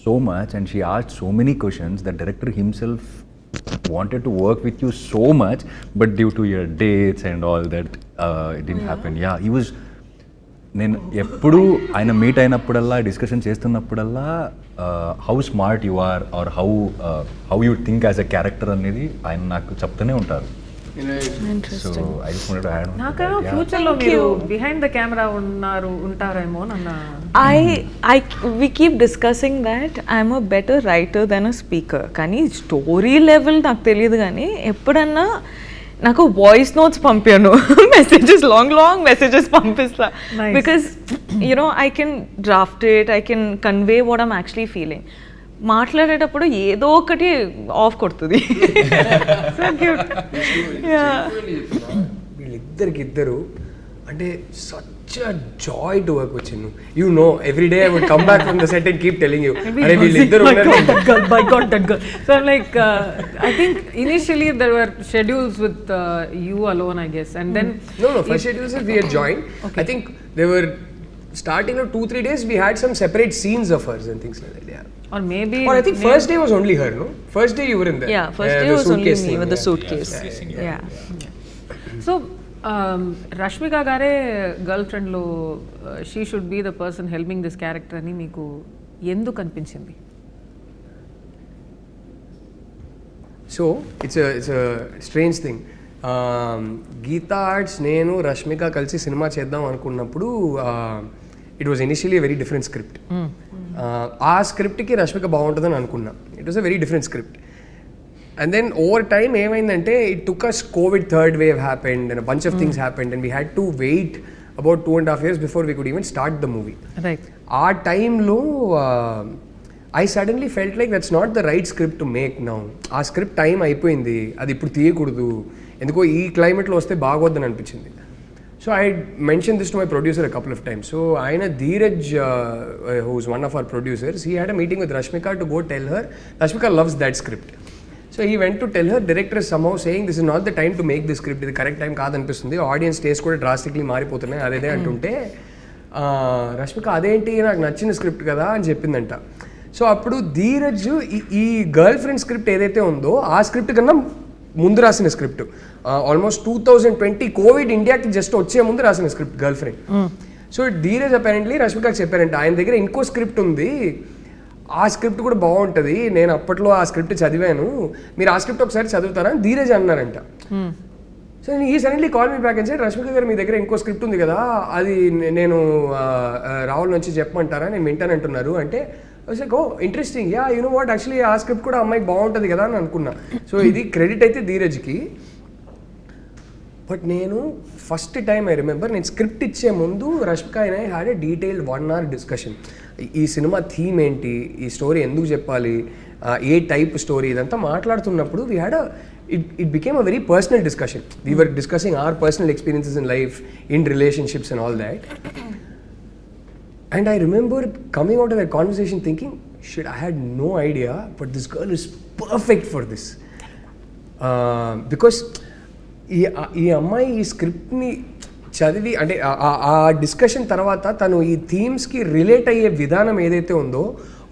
so much and she asked so many questions. The director himself wanted to work with you so much, but due to your dates and all that, it didn't happen. Yeah, he was, నేను ఎప్పుడు ఆయన meet అయినప్పుడల్లా, discussion చేస్తున్నప్పుడల్లా how smart you are or how you think as a character అనేది ఆయన నాకు చెప్తూనే ఉంటారు. So I just wanted to add on. నాకేమో ఫ్యూచర్ లో మీరు బిహైండ్ ద కెమెరా ఉంటారేమో అన్న. we keep discussing that I'm a better writer than a speaker. కానీ స్టోరీ లెవెల్ నాకు తెలియదు. కానీ ఎప్పుడన్నా నాకు వాయిస్ నోట్స్ పంపాను, మెసేజెస్ లాంగ్ మెసేజెస్ పంపిస్తా. Because you know I can draft it, I can convey what I'm actually feeling. మాట్లాడేటప్పుడు ఏదో ఒకటి ఆఫ్ కొడుతుంది. వీళ్ళిద్దరు అంటే such a joy to work with Chinnu. You know, every day I would come back from the set and keep telling you, "Arey వీళ్ళిద్దరు ఉన్నారు." By God, that girl. So I'm like, I think initially there were schedules with you alone, I guess, and then No, first schedules we had joined. Okay. I think they were starting of 2-3 days we had some separate scenes of hers and things like that. Yeah. Or maybe. Or I think first day was only her, no? First day you were in there. Yeah, first day was only me with the suitcase. Yeah. So Rashmika గారే girl ఫ్రెండ్లో she should be the person helping this character అని మీకు ఎందుకు అనిపించింది? So it's strange thing. Geetha Arts నేను రష్మిక కలిసి cinema చేద్దాం అనుకున్నప్పుడు it was initially very different script. ఆ స్క్రిప్ట్కి రష్మిక బాగుంటుందని అనుకున్నా. It was a very different script. And then over time ఏమైందంటే it took us COVID third wave happened and a bunch of things happened and we had to wait about 2.5 years before we could even start the movie. Right. ఆ టైంలో I suddenly felt like that's not the right script to make now. ఆ script time అయిపోయింది, అది ఇప్పుడు తీయకూడదు, ఎందుకో ఈ క్లైమేట్లో వస్తే బాగోద్దని అనిపించింది. So I mentioned this to my producer a couple of times. So Aina Dheeraj, who's one of our producers, he had a meeting with Rashmika to go tell her. Rashmika loves that script. So he went to tell her, director is somehow saying this is not the time to make this script, ఇది correct time కాదనిపిస్తుంది, audience taste కూడా drastically మారిపోతున్నాయి అదేదే అంటుంటే రష్మిక అదేంటి నాకు నచ్చిన script కదా అని చెప్పిందంట. సో అప్పుడు ధీరజ్ ఈ గర్ల్ ఫ్రెండ్ స్క్రిప్ట్ ఏదైతే ఉందో ఆ స్క్రిప్ట్ కన్నా ముందు రాసిన స్క్రిప్ట్, ఆల్మోస్ట్ 2020 కోవిడ్ ఇండియాకి జస్ట్ వచ్చే ముందు రాసిన script girlfriend. So Dheeraj apparently రష్మికకి చెప్పారంట ఆయన దగ్గర ఇంకో స్క్రిప్ట్ ఉంది, ఆ స్క్రిప్ట్ కూడా బాగుంటుంది, నేను అప్పట్లో ఆ స్క్రిప్ట్ చదివాను, మీరు ఆ స్క్రిప్ట్ ఒకసారి చదువుతారా అని ధీరజ్ అన్నారంట. సో ఈ suddenly call me back and side Rashmika గారు మీ దగ్గర ఇంకో స్క్రిప్ట్ ఉంది కదా, అది నేను రాహుల్ నుంచి చెప్పమంటారా, నేను వింటానంటున్నారు అంటే like oh interesting, yeah you know what, actually ఆ స్క్రిప్ట్ కూడా అమ్మాయికి బాగుంటుంది కదా అని అనుకున్నా. సో ఇది క్రెడిట్ అయితే ధీరజ్కి. బట్ నేను ఫస్ట్ టైం ఐ రిమెంబర్, నేను స్క్రిప్ట్ ఇచ్చే ముందు Rashmika and I had a detailed 1 hour discussion. ఈ సినిమా థీమ్ ఏంటి, ఈ స్టోరీ ఎందుకు చెప్పాలి, ఏ టైప్ స్టోరీ, ఇదంతా మాట్లాడుతున్నప్పుడు we had it became a very personal discussion. We were discussing our personal experiences in life, in relationships and all that. And I remember coming out of that conversation thinking, shit, I had no idea, but this girl is perfect for this. Because ఈ అమ్మాయి ఈ స్క్రిప్ట్ని చదివి, అంటే ఆ discussion తర్వాత తను ఈ థీమ్స్కి relate అయ్యే విధానం ఏదైతే ఉందో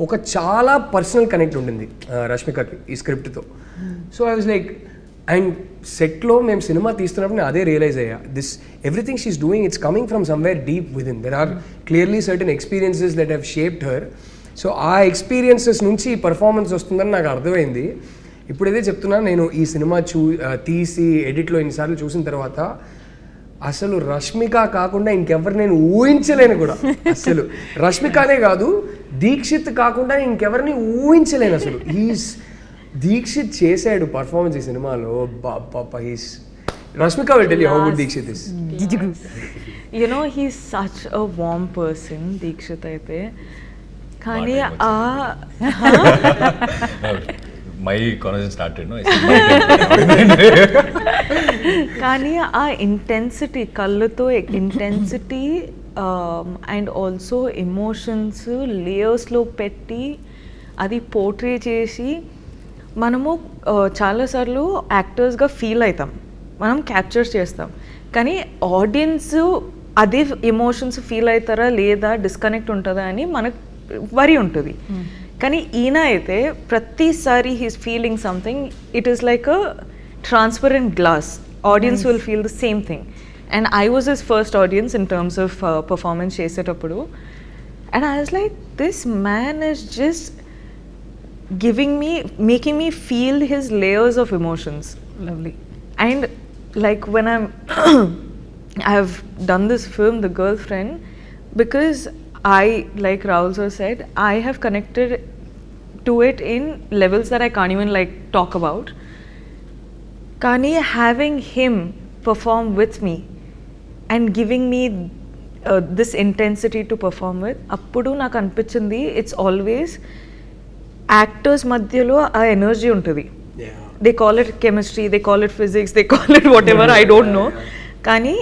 ఒక చాలా పర్సనల్ కనెక్ట్ ఉండింది రష్మికకి ఈ స్క్రిప్ట్తో. So I was like, and సెట్లో మేము సినిమా తీస్తున్నప్పుడు నేను అదే రియలైజ్ అయ్యా, this everything she's doing it's coming from somewhere deep within. There are clearly certain experiences that have shaped her. So ఆ ఎక్స్పీరియన్సెస్ నుంచి ఈ పర్ఫార్మెన్స్ వస్తుందని నాకు అర్థమైంది. ఇప్పుడైతే చెప్తున్నాను, నేను ఈ సినిమా తీసి ఎడిట్లో ఇన్నిసార్లు చూసిన తర్వాత అసలు రష్మిక కాకుండా ఇంకెవరు నేను ఊహించలేను కూడా. అసలు రష్మికనే కాదు, దీక్షిత్ కాకుండా ఇంకెవరిని ఊహించలేను అసలు. దీక్షిత్ చేశాడు పర్ఫార్మెన్స్ ఈ సినిమాలో, he's Rashmika will tell you how good Dheekshith is. You know, he's such a warm person, Dheekshith అయితే. కానీ my conversation started, no? కానీ ఆ ఇంటెన్సిటీ, కళ్ళతో ఇంటెన్సిటీ అండ్ ఆల్సో ఎమోషన్స్ లేయర్స్లో పెట్టి అది పోర్ట్రే చేసి మనము చాలాసార్లు యాక్టర్స్గా ఫీల్ అవుతాం, మనం క్యాప్చర్ చేస్తాం. కానీ ఆడియన్స్ అదే ఎమోషన్స్ ఫీల్ అవుతారా లేదా, డిస్కనెక్ట్ ఉంటుందా అని మనకు వరి ఉంటుంది. కానీ ఈయన అయితే ప్రతిసారి he's feeling something, it is like a transparent glass, audience will feel the same thing. And I was his first audience in terms of performance చేసేటప్పుడు. And I was like, this man is just making me feel his layers of emotions. Lovely. And like when I have done this film, TheGirlFriend, because I, like Rahul sir said, I have connected to it in levels that I can't even like talk about. Kani having him perform with me and giving me this intensity to perform with, appudu నాకు అనిపించింది, it's always actors మధ్యలో ఆ energy ఉంటుంది. They call it chemistry, they call it physics, they call it what ever, I don't know. కానీ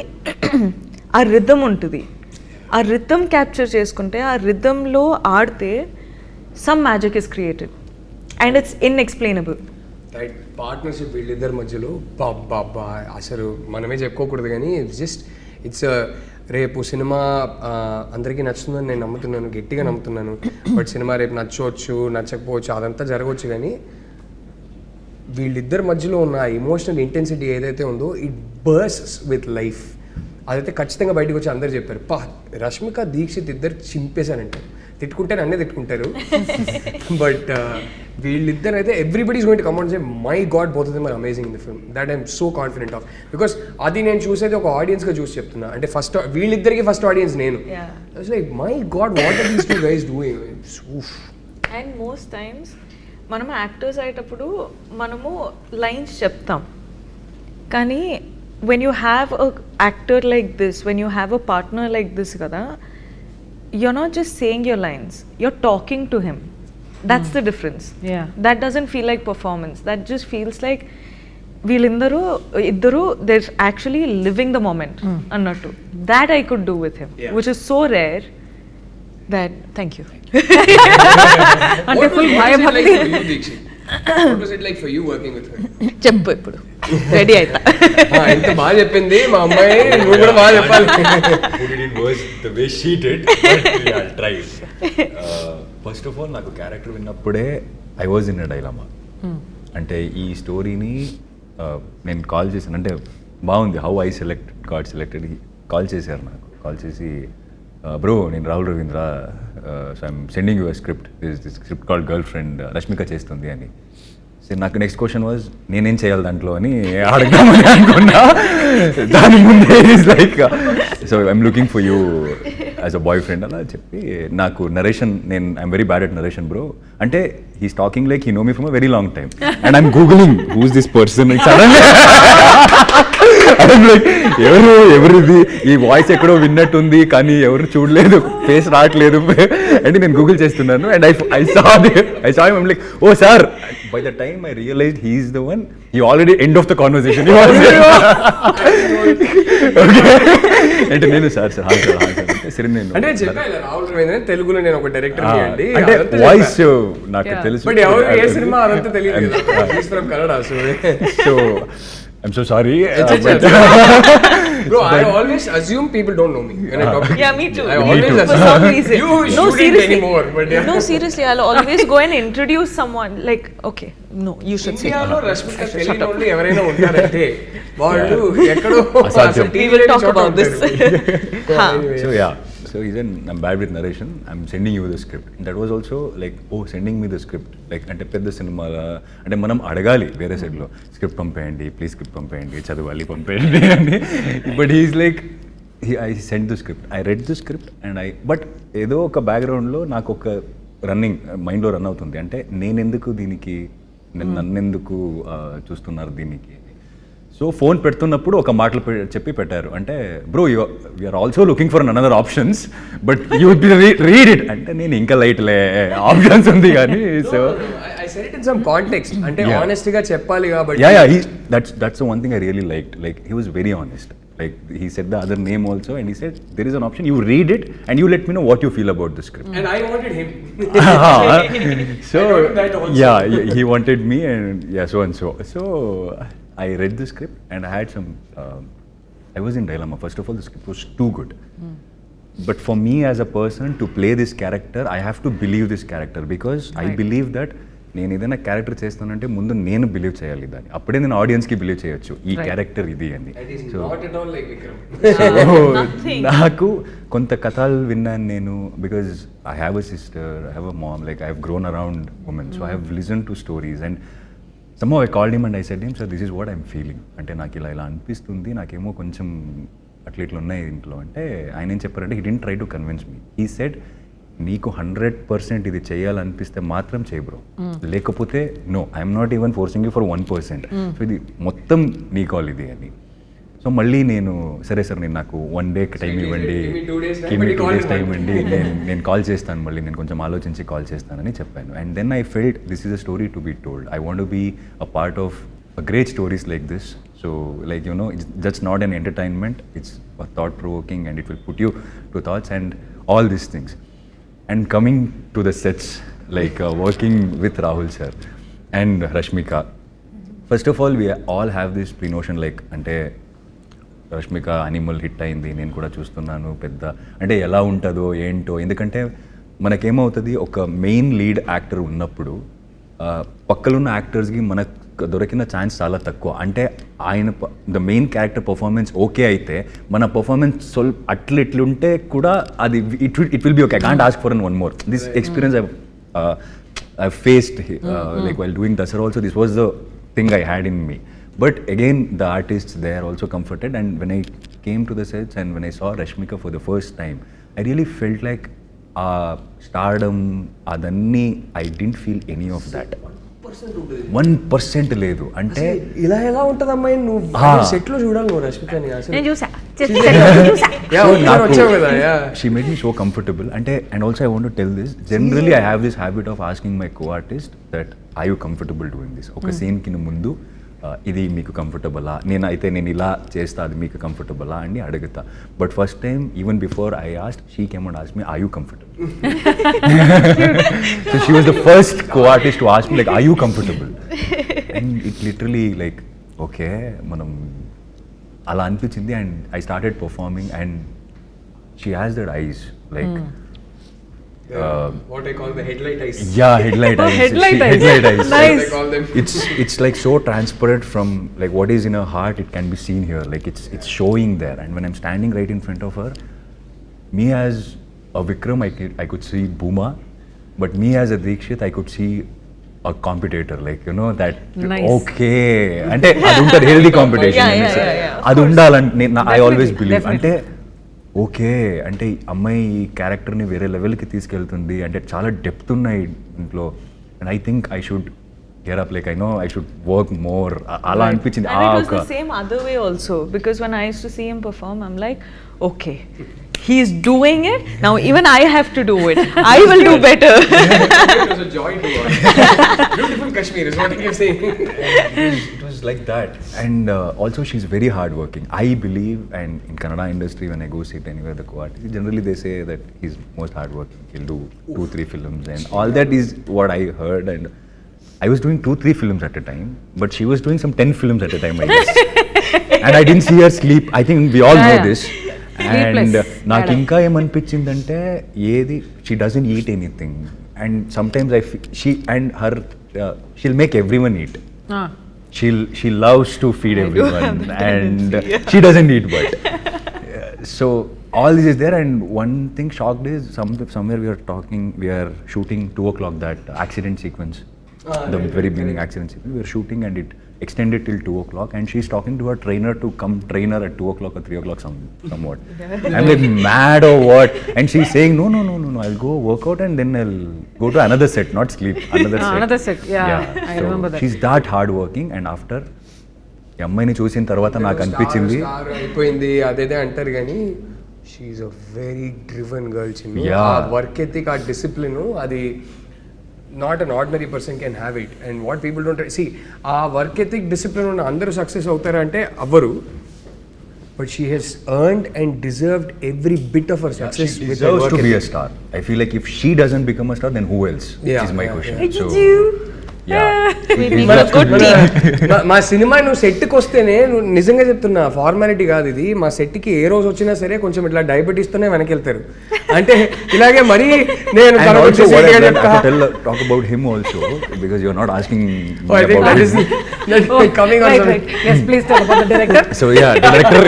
ఆ rhythm ఉంటుంది, ఆ rhythm capture చేసుకుంటే, ఆ రిథమ్లో ఆడితే some magic is created and it's inexplainable. Right, partnership వీళ్ళిద్దరి మధ్యలో బాబా అసలు మనమే చెప్పుకోకూడదు, కానీ ఇట్స్ రేపు సినిమా అందరికీ నచ్చుతుందని నేను నమ్ముతున్నాను, గట్టిగా నమ్ముతున్నాను. బట్ సినిమా రేపు నచ్చవచ్చు, నచ్చకపోవచ్చు, అదంతా జరగవచ్చు. కానీ వీళ్ళిద్దరి మధ్యలో ఉన్న ఎమోషనల్ ఇంటెన్సిటీ ఏదైతే ఉందో, ఇట్ బర్స్ విత్ లైఫ్. అదైతే ఖచ్చితంగా బయటకు వచ్చి అందరు చెప్పారు, రష్మిక దీక్షిత్ ఇద్దరు చింపేశానంటారు. తిట్టుకుంటే నన్నే తిట్టుకుంటారు. బట్ వీళ్ళిద్దరు అయితే everybody is going to come out and say, my god, both of them are amazing in the film. That I'm so confident of. Because అది నేను చూసేది ఒక ఆడియన్స్గా చూసి చెప్తున్నా, అంటే ఫస్ట్ వీళ్ళిద్దరికి ఫస్ట్ ఆడియన్స్ నేను. Like my god, what are these two guys doing. And most times మనం యాక్టర్స్ అయ్యేటప్పుడు మనము లైన్స్ చెప్తాం, కానీ when you have a actor like this, when you have a partner like this kada, you're not just saying your lines, you're talking to him. That's the difference. Yeah, that doesn't feel like performance, that just feels like iddaru they're actually living the moment annattu. That I could do with him, which is so rare that thank you. అంటే full భయభక్తి. What was it like for you working with her? చెప్పు ఇప్పుడు ready అయితా. ఎంత బాగా చెప్పింది మా అమ్మాయి, నువ్వు కూడా బాగా చెప్పాలి. Put it in words the way she did, but I'll try. First of all, నాకు character విన్నప్పుడే I was in a dilemma. అంటే ఈ స్టోరీని నేను కాల్ చేశాను, అంటే బాగుంది how I got selected. Call చేశారు నాకు, కాల్ చేసి, బ్రో నేను Rahul Ravindra, so I'm sending you script, this script called girl friend, Rashmika చేస్తుంది అని. సో నాకు నెక్స్ట్ క్వశ్చన్ వాజ్, నేనేం చేయాలి దాంట్లో అని అడగదామని అనుకున్నా. దాని ముందే is like, so I'm looking for you as a boyfriend అలా చెప్పి నాకు narration I'm very bad at narration bro అంటే he's talking like he know me from a very long time and I'm googling who's this person suddenly like ఎవరిది ఈ voice ఎక్కడో విన్నట్టుంది కానీ ఎవరు చూడలేదు ఫేస్ రావట్లేదు అంటే నేను గూగుల్ చేస్తున్నాను and I saw him like oh sir by the time I realised he is the one he already end of the conversation అంటే నేను సార్ సరే నేను అంటే చెప్పాను రాహుల్ రవీంద్ర తెలుగులో నేను ఒక డైరెక్టర్ అండి అంటే వాయిస్ నాకు తెలుసు బట్ ఎవరు ఏ సినిమా అదంతా తెలియదు from Kannada so I'm so sorry. Bro, I always assume people don't know me when I talk to you. Yeah, me too. I always For assume. some reason. You No, shouldn't seriously. anymore, but yeah. No, seriously, I'll always go and introduce someone. Like, okay, no, you should say. ఇండియాలో రష్మిక తెలియని వాళ్ళు ఎవరైనా ఉంటారంటే వాళ్ళు ఎక్కడో అసాధ్యం. We will talk about this. So yeah. So I'm bad with narration. I'm sending you the script. And that was also like, oh, sending me the script. Like, అంటే పెద్ద సినిమా అంటే మనం అడగాలి వేరే సైడ్లో స్క్రిప్ట్ పంపేయండి ప్లీజ్ స్క్రిప్ట్ పంపేయండి చదవాలి పంపేయండి అని but he's like I send the script I read the script and but ఏదో ఒక బ్యాక్గ్రౌండ్లో నాకు ఒక రన్నింగ్ మైండ్లో రన్ అవుతుంది అంటే నేనెందుకు దీనికి నన్నెందుకు చూస్తున్నారు దీనికి సో ఫోన్ పెడుతున్నప్పుడు ఒక మాటలు చెప్పి పెట్టారు అంటే bro you're also looking for another options but you would be read it అంటే నేను ఇంకా లైట్లే ఆప్షన్స్ ఉంది కానీ so I said it in some context అంటే honest గా చెప్పాలి కాబట్టి yeah that's the one thing I really liked like he was very honest like he said the other name also and he said there is an option you read it and you let me know what you feel about the script and I wanted him so I wanted that also. yeah he wanted me and yeah so I read the script and I had some I was in dilemma. First of all, the script was too good. But for me as a person to play this character, I have to believe this character because I believe that నేను ఏదైనా character చేస్తానంటే ముందు నేను believe చేయాలి దాన్ని అప్పుడే నేను ఆడియన్స్కి బిలీవ్ చేయొచ్చు ఈ క్యారెక్టర్ ఇది అని నాకు కొంత కథలు విన్నాను నేను because I have a sister I have a mom like I have grown around women so I have listen to stories and somehow I called him and I said him, sir, this is what I'm feeling. అంటే నాకు ఇలా అనిపిస్తుంది నాకేమో కొంచెం అట్లా ఇట్లా ఉన్నాయి ఇంట్లో అంటే ఆయన ఏం చెప్పారంటే he didn't try to convince me. He said నీకు 100% ఇది చేయాలనిపిస్తే మాత్రం చేయి బ్రో లేకపోతే no I'm not even forcing you for 1%. So ఇది మొత్తం నీ కాల్ ఇది అని సో మళ్ళీ నేను సరే సార్ నేను నాకు 1 day టైం ఇవ్వండి 2 days టైం ఇవ్వండి నేను కాల్ చేస్తాను మళ్ళీ నేను కొంచెం ఆలోచించి కాల్ చేస్తానని చెప్పాను and then I felt this is a story to be told I want to be a part of a great stories like this so like you know it's just not an entertainment it's a thought provoking and it will put you to thoughts and all these things and coming to the sets like working with Rahul sir and Rashmika first of all we all have this ప్రినోషన్ like అంటే Rashmika animal hit అయింది నేను కూడా చూస్తున్నాను పెద్ద అంటే ఎలా ఉంటుందో ఏంటో ఎందుకంటే మనకేమవుతుంది ఒక మెయిన్ లీడ్ యాక్టర్ ఉన్నప్పుడు పక్కలున్న యాక్టర్స్కి మనకు దొరికిన ఛాన్స్ చాలా తక్కువ అంటే ఆయన the main character performance okay అయితే మన పర్ఫార్మెన్స్ అట్లా ఇట్లుంటే కూడా అది it will be okay I can't ask for one more this experience I faced like while doing Dasara also this was the thing I had in me. But again, the artists, they are also comforted. And when I came to the sets and when I saw Rashmika for the first time, I really felt like stardom, adanni, I didn't feel any of that. 1% లేదు అంటే ఇలా ఎలా ఉంటుంది అమ్మాయి నువ్వు set లో చూడాలి నువ్వు రష్మికని నేను చూసా she made me so comfortable అంటే and also I want to tell this generally I have this habit of asking my co-artist that are you comfortable doing this ఒక scene కి ముందు ఇది మీకు కంఫర్టబులా నేను ఇలా చేస్తా అది మీకు కంఫర్టబులా అని అడుగుతా but first time even before I asked she came and asked me are you comfortable so she was the first co-artist to ask me like are you comfortable and it literally like okay మనం అలా అనిపించింది and I started performing and she has that eyes like what I call the headlight eyes. Yeah, headlight eyes. Headlight eyes. Nice. They call them. It's like so transparent from like what is in her heart. It can be seen here. Like it's showing there. And when I'm standing right in front of her, me as a Vikram, I could see Booma, but me as a Dheekshith, I could see a competitor. Like you know that. Nice. Okay. Ante adu untadi healthy competition. Yeah. Adu undalante I always believe. Ante okay అంటే అమ్మాయి ఈ క్యారెక్టర్ని వేరే లెవెల్కి తీసుకెళ్తుంది అంటే చాలా depth ఉన్నాయి ఇంట్లో and I think I should get up like I know I should work more అలా అనిపించింది. And it was the same other way also, because when I used to see him perform, I'm like, okay, he's doing it, now even I have to do it. I will do better. It was a joy to watch. Beautiful Kashmir is what you're saying. It was like that. And also she's very hardworking. I believe, and in Kannada industry when I go sit anywhere the co-artist, generally they say that he's most hardworking. He'll do 2-3 films and all that is what I heard. And I was doing 2-3 films at a time, but she was doing some 10 films at a time, I guess. And I didn't see her sleep. I think we all know this. And నాకు ఇంకా ఏమనిపించిందంటే ఏది she doesn't eat anything and sometimes she'll make everyone eat. She loves to feed everyone and she doesn't eat but so all this is there. And one thing shocked is somewhere we are shooting 2 o'clock that accident sequence, the very beginning accident sequence we were shooting and it extended till 2 o'clock and she's talking to her trainer to come train her at 2 o'clock or 3 o'clock somewhat. I'm like mad or what? And she's saying no, I'll go work out and then I'll go to another set, not sleep, another set. Yeah, I so remember that. She's that hard working and after ఈ అమ్మాయిని చూసిన తర్వాత నాకు అనిపించింది అయిపోయింది అదేదే అంటారు కానీ she's a very driven girl చిన్న. ఆ వర్క్ ఎథిక్ ఆ డిసిప్లిన్ అది not an ordinary person can have it. And what people don't see, ఆ వర్క్ ఎథిక్ డిసిప్లిన్ ఉన్న అందరూ సక్సెస్ అవుతారా అంటే అవ్వరు. But she has earned and deserved every bit of her success. She deserves to be a star. I feel like if she doesn't become a star, then who else? Is my question. So, మా cinema నువ్వు సెట్కి వస్తేనే నువ్వు నిజంగా చెప్తున్నా formality కాదు ఇది. మా సెట్కి ఏ రోజు వచ్చినా సరే కొంచెం ఇట్లా డయాబెటీస్తోనే వెనక్కి వెళ్తారు అంటే ఇలాగే మరీ నేను talk about him also because you're not asking me coming on. Yes, please tell about the director. So director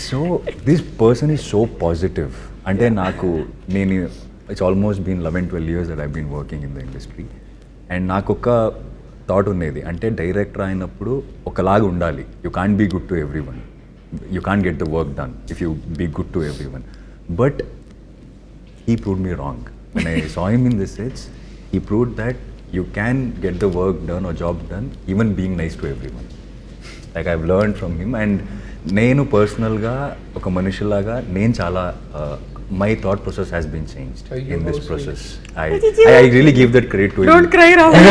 so this person is so positive అంటే నాకు నేను it's almost been 11-12 years that I've been working in the industry and నాకు ఒక thought ఉండేది అంటే director అయినప్పుడు ఒకలాగా ఉండాలి. You can't be good to everyone, you can't get the work done if you be good to everyone. But he proved me wrong. When I saw him in this sets he proved that you can get the work done or job done even being nice to everyone. Like I learn from him and నేను పర్సనల్గా ఒక మనిషిలాగా నేను చాలా my thought process has been changed in this process. I really give that credit to him. Don't cry, Rahul.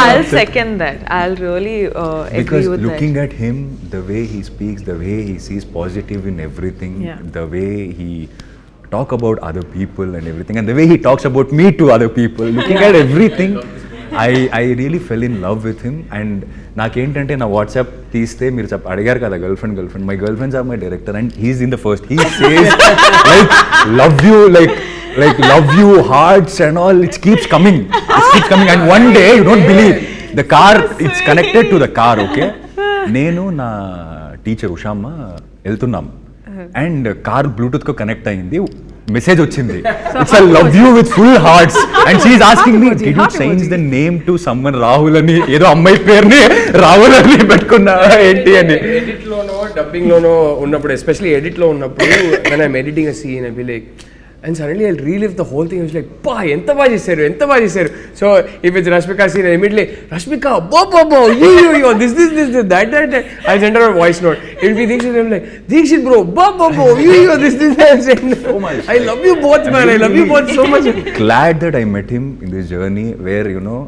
I'll second that. I'll really agree because with looking that. at him, the way he speaks, the way he sees positive in everything, the way he talk about other people and everything, and the way he talks about me to other people, looking at everything, I really fell in love with him. And నాకేంటంటే నా WhatsApp తీస్తే మీరు అడిగారు కదా girlfriend my girlfriends are my director and he's in the first. He says like love you like love you hearts and all. It keeps coming and one day you don't believe the car, it's connected to the car. Okay, నేను నా teacher ఉషామ్మ వెళ్తున్నాం and car Bluetooth కు connect అయింది. Message వచ్చింది, it's I love you with full hearts and she is asking me did you change the name to someone Rahul అని, ఏదో అమ్మాయి పేరుని రాహుల్ అని పెట్టుకున్నా ఏంటి అని. ఎడిట్ లోనో డబ్బింగ్ లోనో ఉన్నప్పుడు ఎస్పెషల్లీ ఎడిట్ లో ఉన్నప్పుడు when I'm editing a scene I be like and suddenly I'll relive the whole thing. I was like pa ఎంత బాగా చేశారు. So if it's Rashmika scene immediately Rashmika bo yo this that I send her a voice note. It will be Dheekshith. I'm like Dheekshith bro bo yo this so much. I love you both man. I love you both so much. Glad that I met him in this journey where you know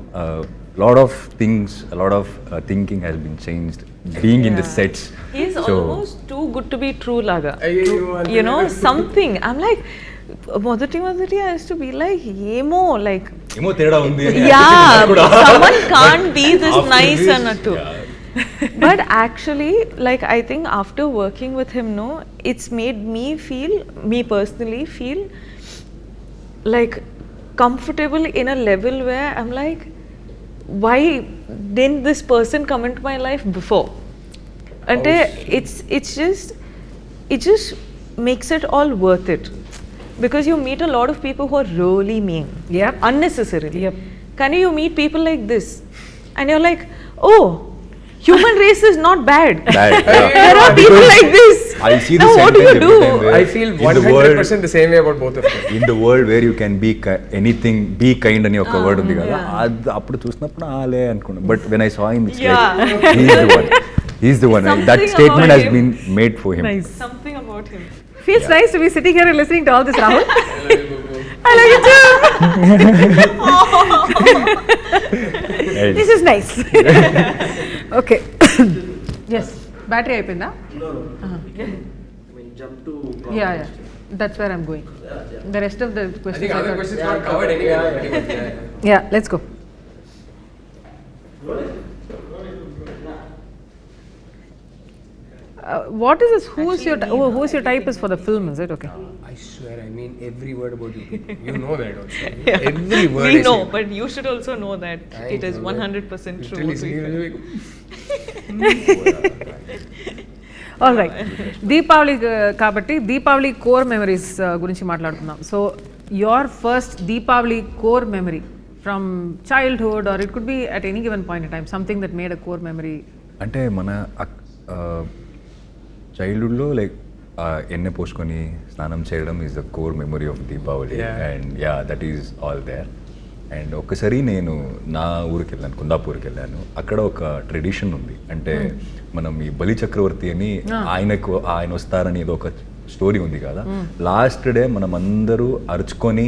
lot of things, a lot of thinking has been changed being in the sets. He's almost too good to be true laga. You know something. I'm like మొదటి I used to be like ఏమో తేడా ఉంది. Someone can't be this nice అన్నట్టు. But actually I think after working with him it's made me personally feel comfortable in a level where I'm like, why didn't this person come into my life before? And it just makes it all worth it. Because you meet a lot of people who are really mean, unnecessarily. Can you meet people like this, and you're like, oh, human race is not bad. Bad. There are people like this. I see the Now what do you sentence do? every time where I feel in the world 100% the same way about both of them. in the world where you can be anything, be kind అని ఒక word ఉంది కదా, అది అప్పుడు చూసినప్పుడు ఆలే అనుకున్నాను. But when I saw him it's like he's the one. That Something statement about has him. been made for him. Nice. Something about him. Feels nice to be sitting here and listening to all this, Rahul. I like it too. Yes. This is nice. Okay. Yes. Battery అయిపోయిందా? Yeah. That's where I'm going. The rest of the I questions think I other thought- questions got covered anyway. Yeah, let's go. What is this? Who's your type is for the film? Is it okay? I swear, I mean every word about you. You know that also. Every word. We I know, say. but you should also know that it is 100% true. Literally, all right, Deepavali కాబట్టి Deepavali core memories గురించి మాట్లాడుకుందాం. So your first Deepavali core memory from childhood or it could be at any given point in time, something that made a core memory. అంటే మన చైల్డ్హుడ్లో like ఎన్నె పోసుకొని స్నానం చేయడం is the core memory of Deepavali. And that is all there. And ఒకసారి నేను నా ఊరికి వెళ్ళాను, కుందాపూర్కి వెళ్ళాను. అక్కడ ఒక ట్రెడిషన్ ఉంది, అంటే మనం ఈ బలి చక్రవర్తి అని ఆయన వస్తారని ఏదో ఒక స్టోరీ ఉంది కదా. లాస్ట్ డే మనం అందరూ అరుచుకొని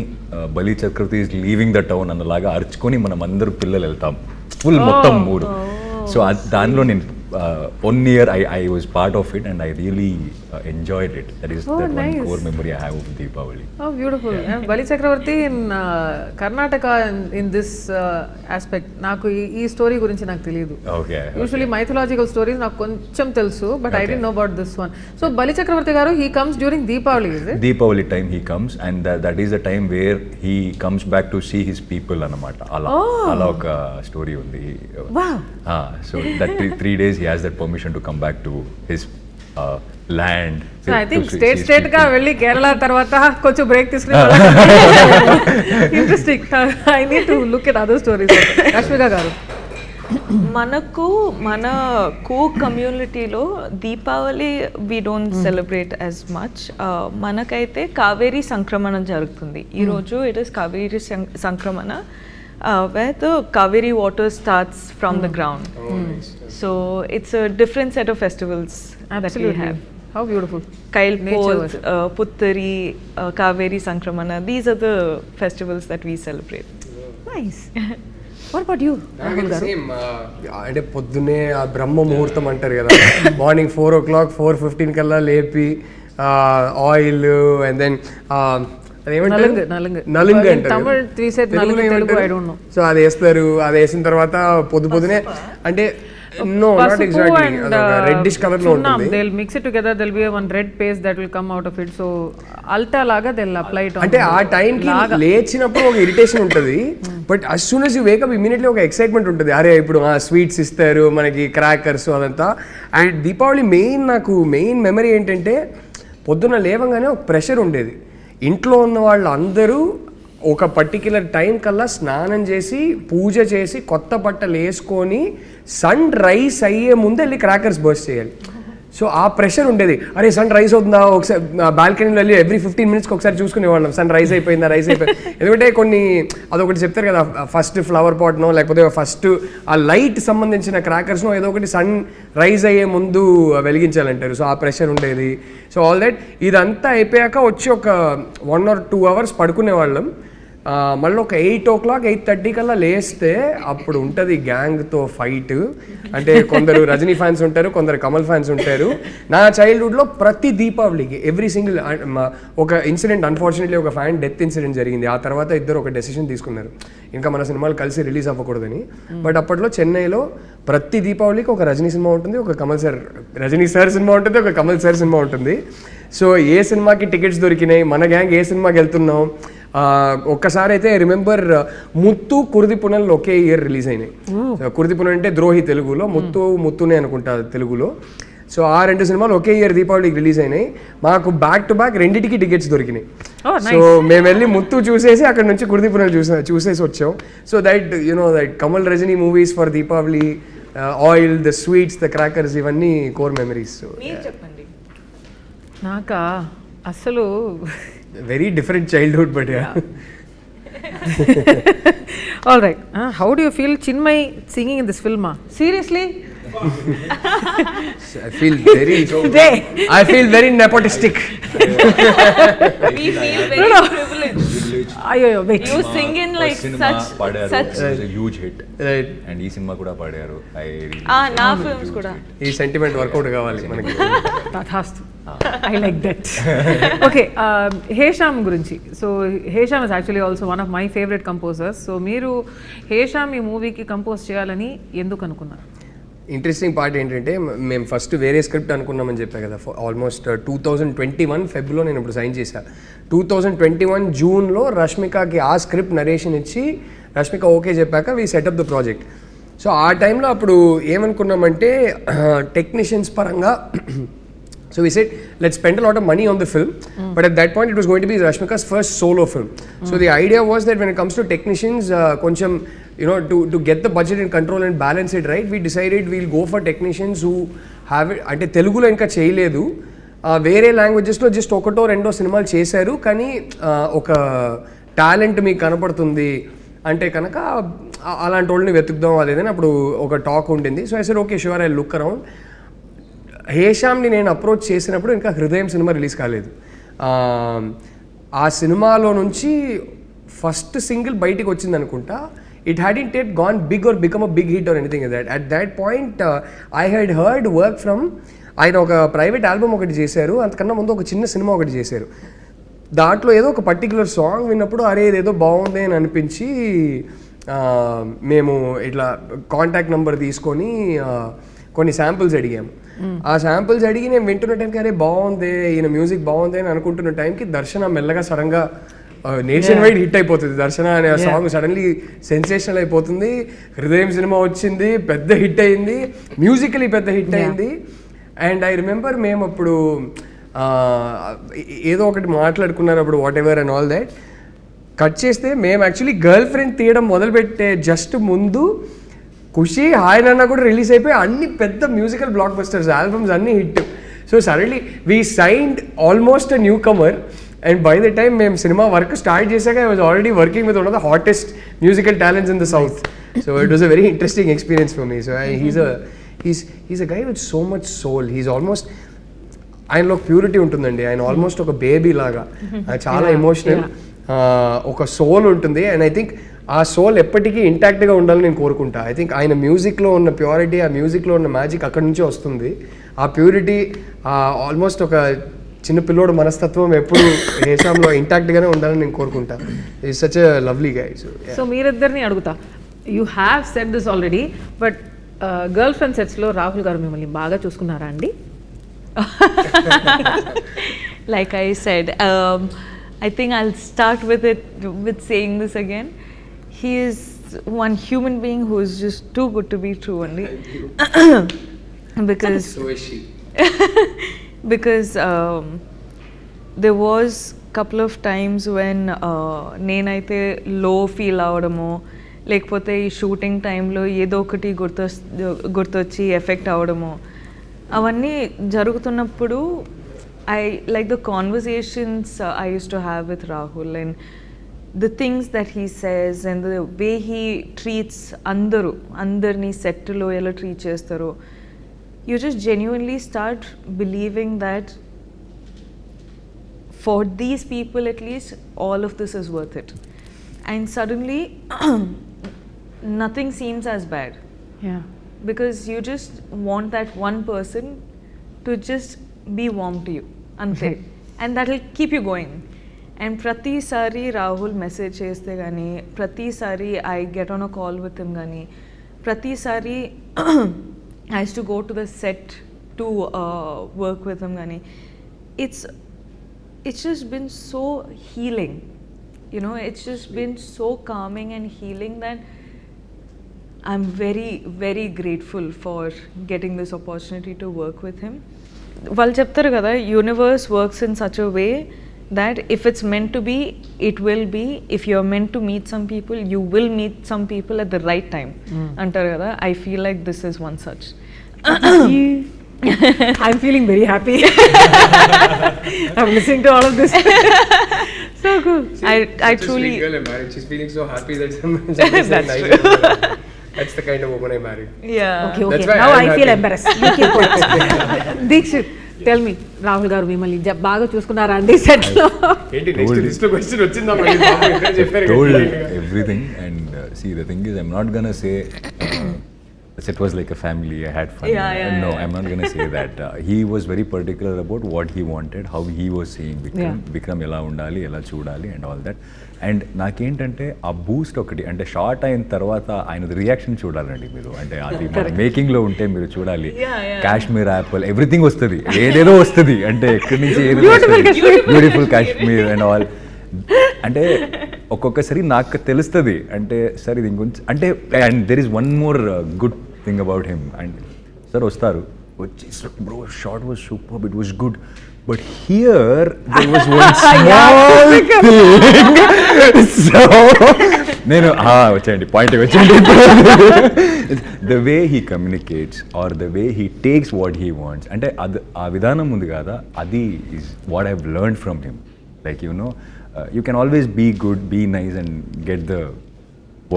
బలి చక్రవర్తి ఈజ్ లీవింగ్ ద టౌన్ అన్నలాగా అరుచుకొని మనం అందరూ పిల్లలు వెళ్తాం, ఫుల్ మొత్తం ఊరు. సో దానిలో నేను 1 year I was part of it and I really enjoyed it. That is that nice. one core memory I have of Deepavali. Oh, beautiful. And Bali Chakravarti in Karnataka in this aspect, నాకు ఈ story గురించి నాకు తెలియదు. Okay. Usually mythological stories నాకు కొంచెం తెలుసు, but I don't know about this one. So బలి చక్రవర్తి గారు he comes during Deepavali, is it? Deepavali time he comes and that is the time where he comes back to see his people అన్నమాట. అలా ఒక story ఉంది. Wow. So that 3 days he has that permission to come back to his land. So I think state గా వెళ్ళి కేరళ తర్వాత కొంచెం break తీసుకుని interesting. I need to look at other stories. Rashmika గారు, మన కో కమ్యూనిటీలో Deepavali we don't celebrate as much. మనకైతే కావేరీ సంక్రమణ జరుగుతుంది ఈరోజు. ఇట్ ఇస్ కావేరీ సంక్రమణ where the Kaveri water starts from the ground. So it's a different set of festivals that we have. How beautiful. Kail Poth, Puttari, Kaveri Sankramana, these are the festivals that we celebrate. Nice. What about you? Same అంటే పొద్దునే ఆ బ్రహ్మ ముహూర్తం అంటారు కదా, morning 4 o'clock 4:15 కల్లా లేపి oil and then నలుంగ అంటారు. So అది వేస్తారు. అది వేసిన తర్వాత పొద్దునే అంటే no, not exactly. Reddish color lo untundi. They'll mix it together. There'll be one red paste that will come out of it. So alta laga they'll apply it on. అంటే ఆ టైం కి లేచినప్పుడు ఒక ఇరిటేషన్ ఉంటుంది, but as soon as you wake up immediately ఒక excitement ఉంటుంది. అరే ఇప్పుడు స్వీట్స్ ఇస్తారు మనకి, క్రాకర్స్ అదంతా. అండ్ దీపావళి నాకు మెయిన్ మెమరీ ఏంటంటే పొద్దున లేవగానే ఒక ప్రెషర్ ఉండేది. ఇంట్లో ఉన్న వాళ్ళు అందరూ ఒక పర్టిక్యులర్ టైం కల్లా స్నానం చేసి పూజ చేసి కొత్త బట్టలు వేసుకొని సన్ రైజ్ అయ్యే ముందు వెళ్ళి క్రాకర్స్ బర్స్ట్ చేయాలి. సో ఆ ప్రెషర్ ఉండేది. అరే సన్ రైజ్ అవుతుందా, ఒకసారి బాల్కనీలో వెళ్ళి ఎవ్రీ 15 minutes ఒకసారి చూసుకునేవాళ్ళం సన్ రైజ్ అయిపోయిందా, రైజ్ అయిపోయింది. ఎందుకంటే కొన్ని అదొకటి చెప్తారు కదా, ఫస్ట్ ఫ్లవర్ పాట్నో లేకపోతే ఫస్ట్ ఆ లైట్ సంబంధించిన క్రాకర్స్నో ఏదో ఒకటి సన్ రైజ్ అయ్యే ముందు వెలిగించాలంటారు. సో ఆ ప్రెషర్ ఉండేది. సో ఆల్ దట్ ఇదంతా అయిపోయాక వచ్చి ఒక 1 or 2 hours పడుకునేవాళ్ళం. మళ్ళీ ఒక 8 o'clock 8:30 కల్లా లేస్తే అప్పుడు ఉంటుంది గ్యాంగ్తో ఫైట్. అంటే కొందరు రజనీ ఫ్యాన్స్ ఉంటారు, కొందరు కమల్ ఫ్యాన్స్ ఉంటారు. నా చైల్డ్హుడ్లో ప్రతి దీపావళికి ఎవ్రీ సింగిల్ ఒక ఇన్సిడెంట్, అన్ఫార్చునేట్లీ ఒక ఫ్యాన్ డెత్ ఇన్సిడెంట్ జరిగింది. ఆ తర్వాత ఇద్దరు ఒక డెసిషన్ తీసుకున్నారు, ఇంకా మన సినిమాలు కలిసి రిలీజ్ అవ్వకూడదని. బట్ అప్పట్లో చెన్నైలో ప్రతి దీపావళికి ఒక రజనీ సినిమా ఉంటుంది, ఒక రజనీ సార్ సినిమా ఉంటుంది, ఒక కమల్ సార్ సినిమా ఉంటుంది. సో ఏ సినిమాకి టికెట్స్ దొరికినాయి, మన గ్యాంగ్ ఏ సినిమాకి వెళ్తున్నాం. ఒక్కసారి అయితే రిమెంబర్ ముత్తు కుర్దిపునల్ ఒకే ఇయర్ రిలీజ్ అయినాయి. కుర్దిపునల్ అంటే ద్రోహి తెలుగులో, ముత్తునే అనుకుంటా తెలుగులో. సో ఆ 2 సినిమాలు ఒకే ఇయర్ దీపావళికి రిలీజ్ అయినాయి. మాకు బ్యాక్ టు బ్యాక్ రెండింటికి టికెట్స్ దొరికినాయి. సో మేము వెళ్ళి ముత్తు చూసేసి అక్కడ నుంచి కుర్దిపునల్ చూసేసి వచ్చాం. So that that Kamal Rajini movies for Deepavali oil, the sweets, the crackers, ఇవన్నీ కోర్ మెమరీస్. మీరు చెప్పండి. నాకా అసలు very different childhood, but all right. How do you feel Chinmayi singing in this film? Seriously? I feel very nepotistic. We feel very privileged. అయ్యో wait, You sing in like such a huge hit. Right. And ee cinema kuda padaru. నా films కూడా. ఈ sentiment work out కావాలి మనకి. తథాస్తు. I like that. Okay, Hesham గురించి. So Hesham is actually also one of my favourite composers. So మీరు హేషామ్ ఈ మూవీకి కంపోజ్ చేయాలని ఎందుకు అనుకున్నారు? ఇంట్రెస్టింగ్ పార్ట్ ఏంటంటే, మేము ఫస్ట్ వేరే స్క్రిప్ట్ అనుకున్నామని చెప్పా కదా. ఆల్మోస్ట్ 2021 ఫెబ్లో నేను ఇప్పుడు సైన్ చేశాను. 2021 జూన్లో రష్మికకి ఆ స్క్రిప్ట్ నరేషన్ ఇచ్చి రష్మిక ఓకే చెప్పాక we setup the project. So ఆ టైంలో అప్పుడు ఏమనుకున్నామంటే, టెక్నీషియన్స్ పరంగా so we said let's spend a lot of money on the film, but at that point it was going to be Rashmika's first solo film. So the idea was that when it comes to technicians, koncham to get the budget in control and balance it right, we decided we'll go for technicians who have it ante telugulo inka cheyaledu, వేరే లాంగ్వేజెస్లో just ఒకటో రెండో సినిమాలు చేశారు, కానీ ఒక talent మీకు కనపడుతుంది అంటే కనుక అలాంటి వాళ్ళని వెతుకుదాం అదేదని అప్పుడు ఒక టాక్ ఉండింది. So I said okay sure, I look around. హేషామ్ని నేను అప్రోచ్ చేసినప్పుడు ఇంకా హృదయం సినిమా రిలీజ్ కాలేదు. ఆ సినిమాలో నుంచి ఫస్ట్ సింగిల్ బయటికి వచ్చింది అనుకుంటా. It hadn't yet gone big or become a big hit or anything like that. At that point I had heard work from ఆయన ఒక ప్రైవేట్ ఆల్బమ్ ఒకటి చేశారు, అంతకన్నా ముందు ఒక చిన్న సినిమా ఒకటి చేశారు. దాంట్లో ఏదో ఒక పర్టికులర్ సాంగ్ విన్నప్పుడు అరే ఇదేదో బాగుంది అని అనిపించి మేము ఇట్లా కాంటాక్ట్ నెంబర్ తీసుకొని కొన్ని శాంపుల్స్ అడిగాము. ఆ శాంపుల్స్ అడిగి నేను వింటున్న టైంకి అరే బాగుంది, ఈయన మ్యూజిక్ బాగుంది అని అనుకుంటున్న టైంకి దర్శన మెల్లగా సడన్గా నేషన్ వైడ్ హిట్ అయిపోతుంది. దర్శన అనే సాంగ్ సడన్లీ సెన్సేషనల్ అయిపోతుంది. హృదయం సినిమా వచ్చింది, పెద్ద హిట్ అయింది, మ్యూజికలీ పెద్ద హిట్ అయింది. అండ్ ఐ రిమెంబర్ మేము అప్పుడు ఏదో ఒకటి మాట్లాడుకున్నారు అప్పుడు, what ever and all that. Cut చేస్తే మేము యాక్చువల్లీ గర్ల్ ఫ్రెండ్ తీయడం మొదలుపెట్టే జస్ట్ ముందు ఖుషి, హాయ్ నాన్న కూడా రిలీజ్ అయిపోయి అన్ని పెద్ద మ్యూజికల్ బ్లాక్ బస్టర్స్, ఆల్బమ్స్ అన్నీ hit. So suddenly we signed almost a newcomer. And by the time మేము సినిమా వర్క్ స్టార్ట్ చేశాక I was already working with one of the hottest musical talents in the south. So it was a very interesting experience for me. So he's a guy with so much soul. He's almost, ఆయనలో purity ఉంటుందండి. ఆయన almost ఒక baby లాగా, చాలా emotional, ఒక soul ఉంటుంది. And I think ఆ soul ఎప్పటికీ ఇంటాక్ట్గా ఉండాలని నేను కోరుకుంటా. ఐ థింక్ ఆయన మ్యూజిక్లో ఉన్న ప్యూరిటీ, ఆ మ్యూజిక్లో ఉన్న మ్యాజిక్ అక్కడి నుంచే వస్తుంది. ఆ ప్యూరిటీ ఆల్మోస్ట్ ఒక చిన్న పిల్లోడు మనస్తత్వం ఎప్పుడు హేషామ్లో ఇంటాక్ట్గానే ఉండాలని నేను కోరుకుంటా. Is such a lovely guy. So మీరిద్దరిని అడుగుతా, you have said this already, but girlfriend సెట్స్లో రాహుల్ గారు మిమ్మల్ని బాగా చూసుకున్నారా అండి? Like I said, I think I'll start with saying this again. He is one human being who is just too good to be true only. Because So is she. because there was couple of times when నేనైతే లో feel అవడము, లేకపోతే ఈ shooting టైంలో ఏదో ఒకటి గుర్తొచ్చి effect అవడము, అవన్నీ జరుగుతున్నప్పుడు I like the conversations I used to have with Rahul and the things that he says and the way he treats andarni set lo ela treat chestaro, you just genuinely start believing that for these people at least all of this is worth it. And suddenly nothing seems as bad. Yeah. Because you just want that one person to just be warm to you, ante. And that will keep you going. And pratisari Rahul message cheste gani, pratisari I get on a call with him gani, pratisari I used to go to the set to work with him gani, it's just been so healing, you know, it's just been so calming and healing that I'm very, very grateful for getting this opportunity to work with him. వాళ్ళు చెప్తారు కదా, universe works in such a way that if it's meant to be, it will be. If you're meant to meet some people, you will meet some people at the right time. Antaru kada, I feel like this is one such. I'm feeling very happy. I'm listening to all of this. So cool. I truly. Girl I married. She's feeling so happy that That's nice. true. That's the kind of woman I married. Yeah. Okay, That's okay. why Now I'm I feel happy. embarrassed. You keep quiet. Deekshith, tell me, Rahul garu మిమ్మల్ని బాగా చూసుకున్నారా అండి set లో? ఏంటి next list question వచ్చిందా మళ్ళీ పాపం ఇద్దరు చెప్పారు told కదా. everything, and see, the thing is, I'm not gonna say it was like a family, I had fun. No, I'm not gonna say that. He was very particular about what he wanted, how he was saying Vikram ఎలా ఉండాలి, ఎలా చూడాలి and all that. And నాకేంటంటే ఆ Boost ఒకటి అంటే short అయిన తర్వాత ఆయన రియాక్షన్ చూడాలండి మీరు. అంటే అది మన మేకింగ్ లో ఉంటే మీరు చూడాలి. కాశ్మీర్ యాపిల్ ఎవ్రీథింగ్ వస్తుంది, ఏదేదో వస్తుంది, అంటే ఎక్కడి నుంచి బ్యూటిఫుల్ కాశ్మీర్ అండ్ ఆల్. అంటే ఒక్కొక్కసారి నాకు తెలుస్తుంది అంటే సార్ ఇది ఇంకొంచెం అంటే. And there is one more good thing about him. And sir వస్తారు వచ్చి bro shot was super, it was good, but here there was one small thing. So నేను వచ్చేయండి పాయింట్ వచ్చేయండి. The way he communicates or the way he takes what he wants, అంటే అది ఆ విధానం ఉంది కదా, అది is what I've learned from him. Like you can always be good, be nice and get the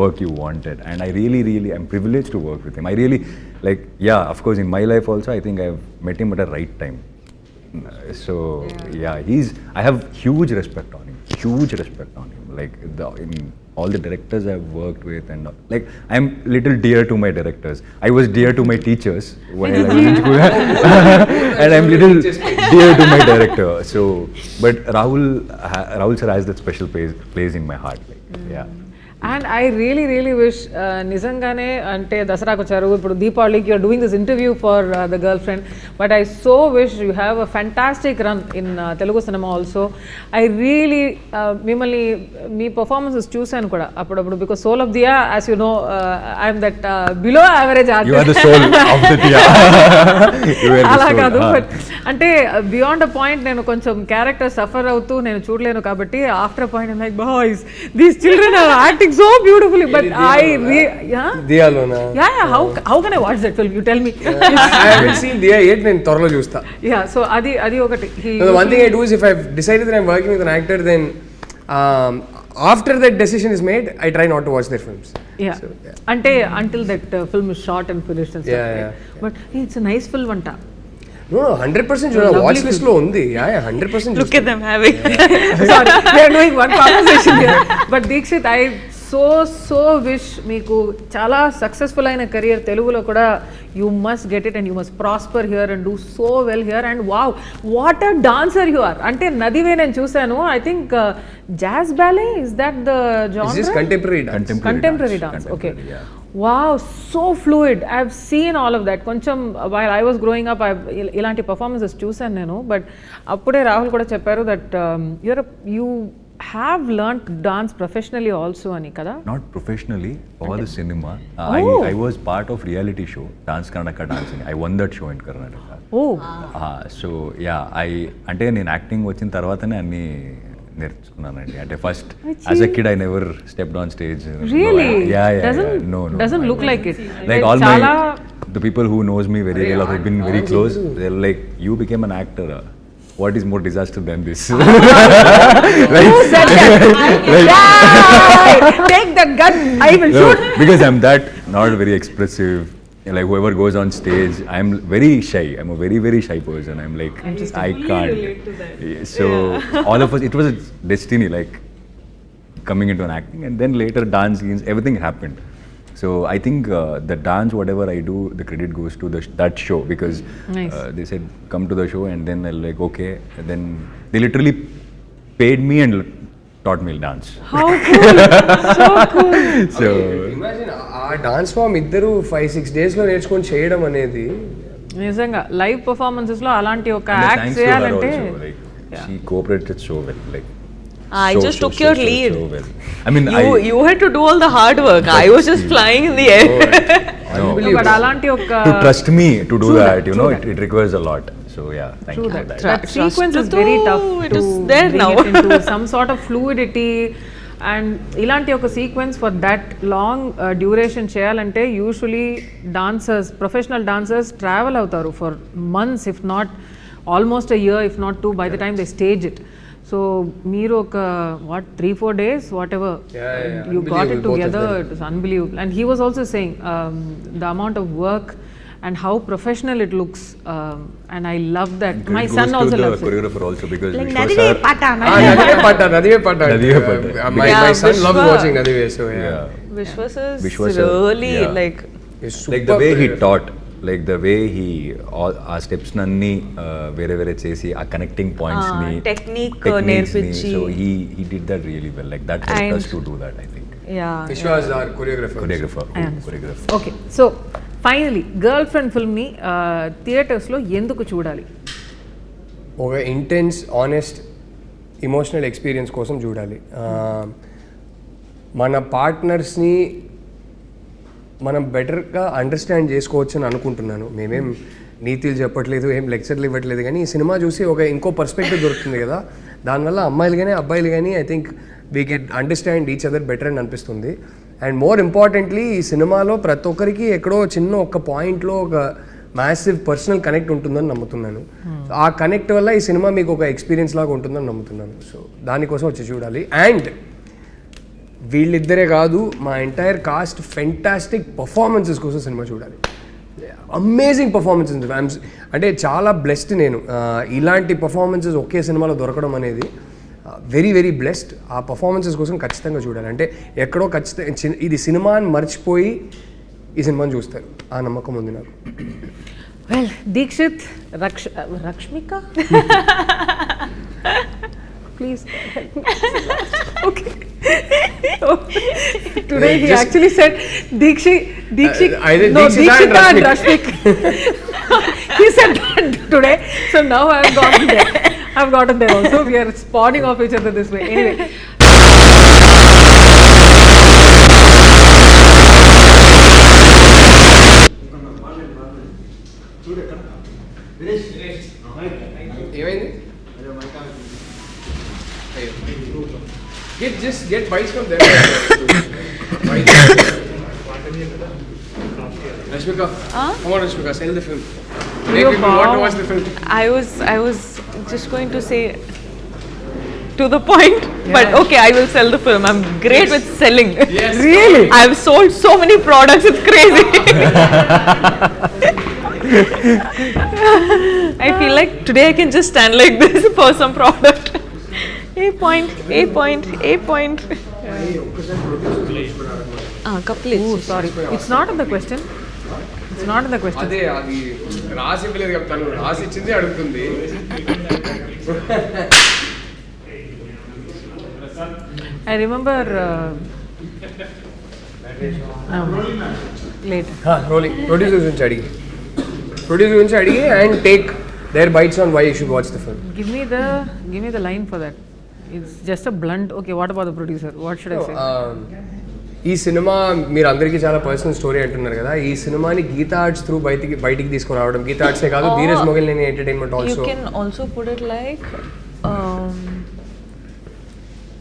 work you wanted, and I really I'm privileged to work with him. I really like, of course in my life also I think I've met him at the right time. So I have huge respect on him, like in all the directors I've worked with, and like I'm little dear to my directors. I was dear to my teachers while I was in school. And I'm little dear to my director. So but Rahul sir has that special place in my heart, like, and I really wish నిజంగానే అంటే దసరాకు వచ్చారు, ఇప్పుడు దీపావళికి you're doing this interview for the girlfriend, but I so wish you have a fantastic run in Telugu cinema also. I really మిమ్మల్ని మీ performances చూశాను కూడా అప్పుడప్పుడు, because soul of the as you know I'm that below average artist. అలా కాదు, but అంటే beyond a point నేను కొంచెం క్యారెక్టర్ సఫర్ అవుతూ నేను చూడలేను కాబట్టి after point I'm like boys these children are acting so beautifully, but Diyalona. How can I watch that film? You tell me. I haven't seen Diya yet. నేను త్వరలో చూస్తా. So adi ఒకటి. The one thing I do is if I've decided that I'm working with an actor, then after that decision is made, I try not to watch their films. So, ante until that film is shot and finished and stuff. But it's a nice film anta. No, 100% చూడ watch list లో ఉంది. 100% Look at them having. Sorry, we are doing one conversation here. But Deekshith, I so wish మీకు చాలా successful అయిన career తెలుగులో కూడా. You must get it and you must prosper here and do so well here. And wow, what a dancer you are. అంటే నదివే నేను చూశాను. I think jazz ballet, is that the genre? This is contemporary dance. Okay. Wow, so fluid. I've seen all of that. కొంచెం while I was growing up, ఇలాంటి performances చూశాను నేను. But అప్పుడే రాహుల్ కూడా చెప్పారు that you have learnt dance professionally also ani kada? Not professionally, for the cinema. I was part of reality show Dance Karnataka Dancing. I won that show in Karnataka. So అంటే నేను acting వచ్చిన తర్వాతనే అన్ని నేర్చుకున్నానండి. అంటే first as a kid I never stepped on stage. Really? No. Doesn't look like it. Like all the people who knows me very well or have been very close, they're like, you became an actor. What is more disaster than this? Right? Who said that? Take the gun. I will shoot. Because I'm that not very expressive. Like whoever goes on stage, I'm very shy. I'm a very shy person. I'm like, I can't. Relate to that. So all of us, it was a destiny, like coming into an acting, and then later dance scenes, everything happened. So I think the dance, whatever I do, the credit goes to that show, because they said come to the show, and then they're like, okay, and then they literally paid me and taught me dance. How cool. So cool. So imagine ఆ dance form ఇద్దరు 5-6 days లో నేర్చుకొని చేయడం అనేది నిజంగా live performances లో అలాంటి ఒక యాక్ట్ thanks to her చేయాలంటే also, like she cooperated so well, like I just took your lead. so well. I mean, You had to do all the hard work. I was just flying in the air. But అలాంటి ఒక to trust me to do that, it requires a lot. So yeah, thank True you for that. that. That sequence is very tough It to is there bring now. it into some sort of fluidity. And ఇలాంటి ఒక sequence for that long duration చేయాలంటే usually dancers professional dancers travel అవుతారు for months if not almost a year if not 2 by the time they stage it. So మీరు ఒక 3-4 days whatever you got it together, it was unbelievable. And he was also saying the amount of work and how professional it looks, and I love that. My son also loves it. Choreographer also, because Like Vishwa Nadive sir- Pata, Nadive Pata. Nadive Pata. My son loves Vishwa. watching Nadive, so yeah. yeah, Vishwas is Vishwa sir, really yeah. like He's like the super way he choreographer. taught, like the way he all our steps nanni vere chesi a connecting points ni technique techniques ni. nerpichi. So he did that really well, like that helped And- us to do that, I think. yeah. Vishwa is our choreographer. I understand. choreographer. Okay, so finally girlfriend ఫిల్మ్ని థియేటర్స్లో ఎందుకు చూడాలి? ఒక intense honest emotional experience కోసం చూడాలి. మన పార్ట్నర్స్ని మనం బెటర్గా అండర్స్టాండ్ చేసుకోవచ్చు అని అనుకుంటున్నాను. మేమేం నీతులు చెప్పట్లేదు, ఏం లెక్చర్లు ఇవ్వట్లేదు, కానీ ఈ సినిమా చూసి ఒక ఇంకో పర్స్పెక్టివ్ దొరుకుతుంది కదా, దానివల్ల అమ్మాయిలు కానీ అబ్బాయిలు కానీ I think we can understand each other better అని అనిపిస్తుంది. అండ్ మోర్ ఇంపార్టెంట్లీ ఈ సినిమాలో ప్రతి ఒక్కరికి ఎక్కడో చిన్న ఒక పాయింట్లో ఒక మ్యాసివ్ పర్సనల్ కనెక్ట్ ఉంటుందని నమ్ముతున్నాను. ఆ కనెక్ట్ వల్ల ఈ సినిమా మీకు ఒక ఎక్స్పీరియన్స్ లాగా ఉంటుందని నమ్ముతున్నాను. సో దానికోసం వచ్చి చూడాలి. అండ్ వీళ్ళిద్దరే కాదు, మా ఎంటైర్ కాస్ట్ ఫెంటాస్టిక్ పర్ఫార్మెన్సెస్ కోసం సినిమా చూడాలి. Amazing performances. అంటే చాలా బ్లెస్డ్ నేను, ఇలాంటి పర్ఫార్మెన్సెస్ ఒకే సినిమాలో దొరకడం అనేది వెరీ వెరీ బ్లెస్డ్. ఆ పర్ఫార్మెన్సెస్ కోసం ఖచ్చితంగా చూడాలి. అంటే ఎక్కడో ఖచ్చితంగా ఇది సినిమా అని మర్చిపోయి ఈ సినిమాని చూస్తారు, ఆ నమ్మకం ఉంది నాకు. Well, Deekshith, Rashmika, please okay. Today he actually said Dheekshith, either no, Dheekshitha and Deekshitha and Rashmika. He said that today, so now I have gotten there. I've gotten there also. We are spawning off each other this way. Anyway. ఏమైంది? Just get bites from them. Rashmika, come on Rashmika, sell the film. Make people want to watch the film. I was just going to say to the point, but okay, I will sell the film. I'm great with selling. Yes. Really? I've sold so many products, it's crazy. I feel like today I can just stand like this for some product. A point. Couple. Oh, sorry. It's not in the question. It's not in the question. అదే అది రాసి ఇవ్వలేదు చెప్తాను, రాసి ఇచ్చింది అడుగుతుంది. I remember later. Rolling. Producer గురించి అడిగి and take their bites on why you should watch the film. Give me the line for that. It's just a blunt. Okay, what about the producer? What should I say? ఈ cinema మీరు అందరికీ చాలా personal story అంటున్నారు కదా, ఈ సినిమాని Gita arts through బయటికి తీసుకురావడం. గీతా ఆర్ట్సే కాదు, Dheeraj Mogilineni entertainment also. You can also put it like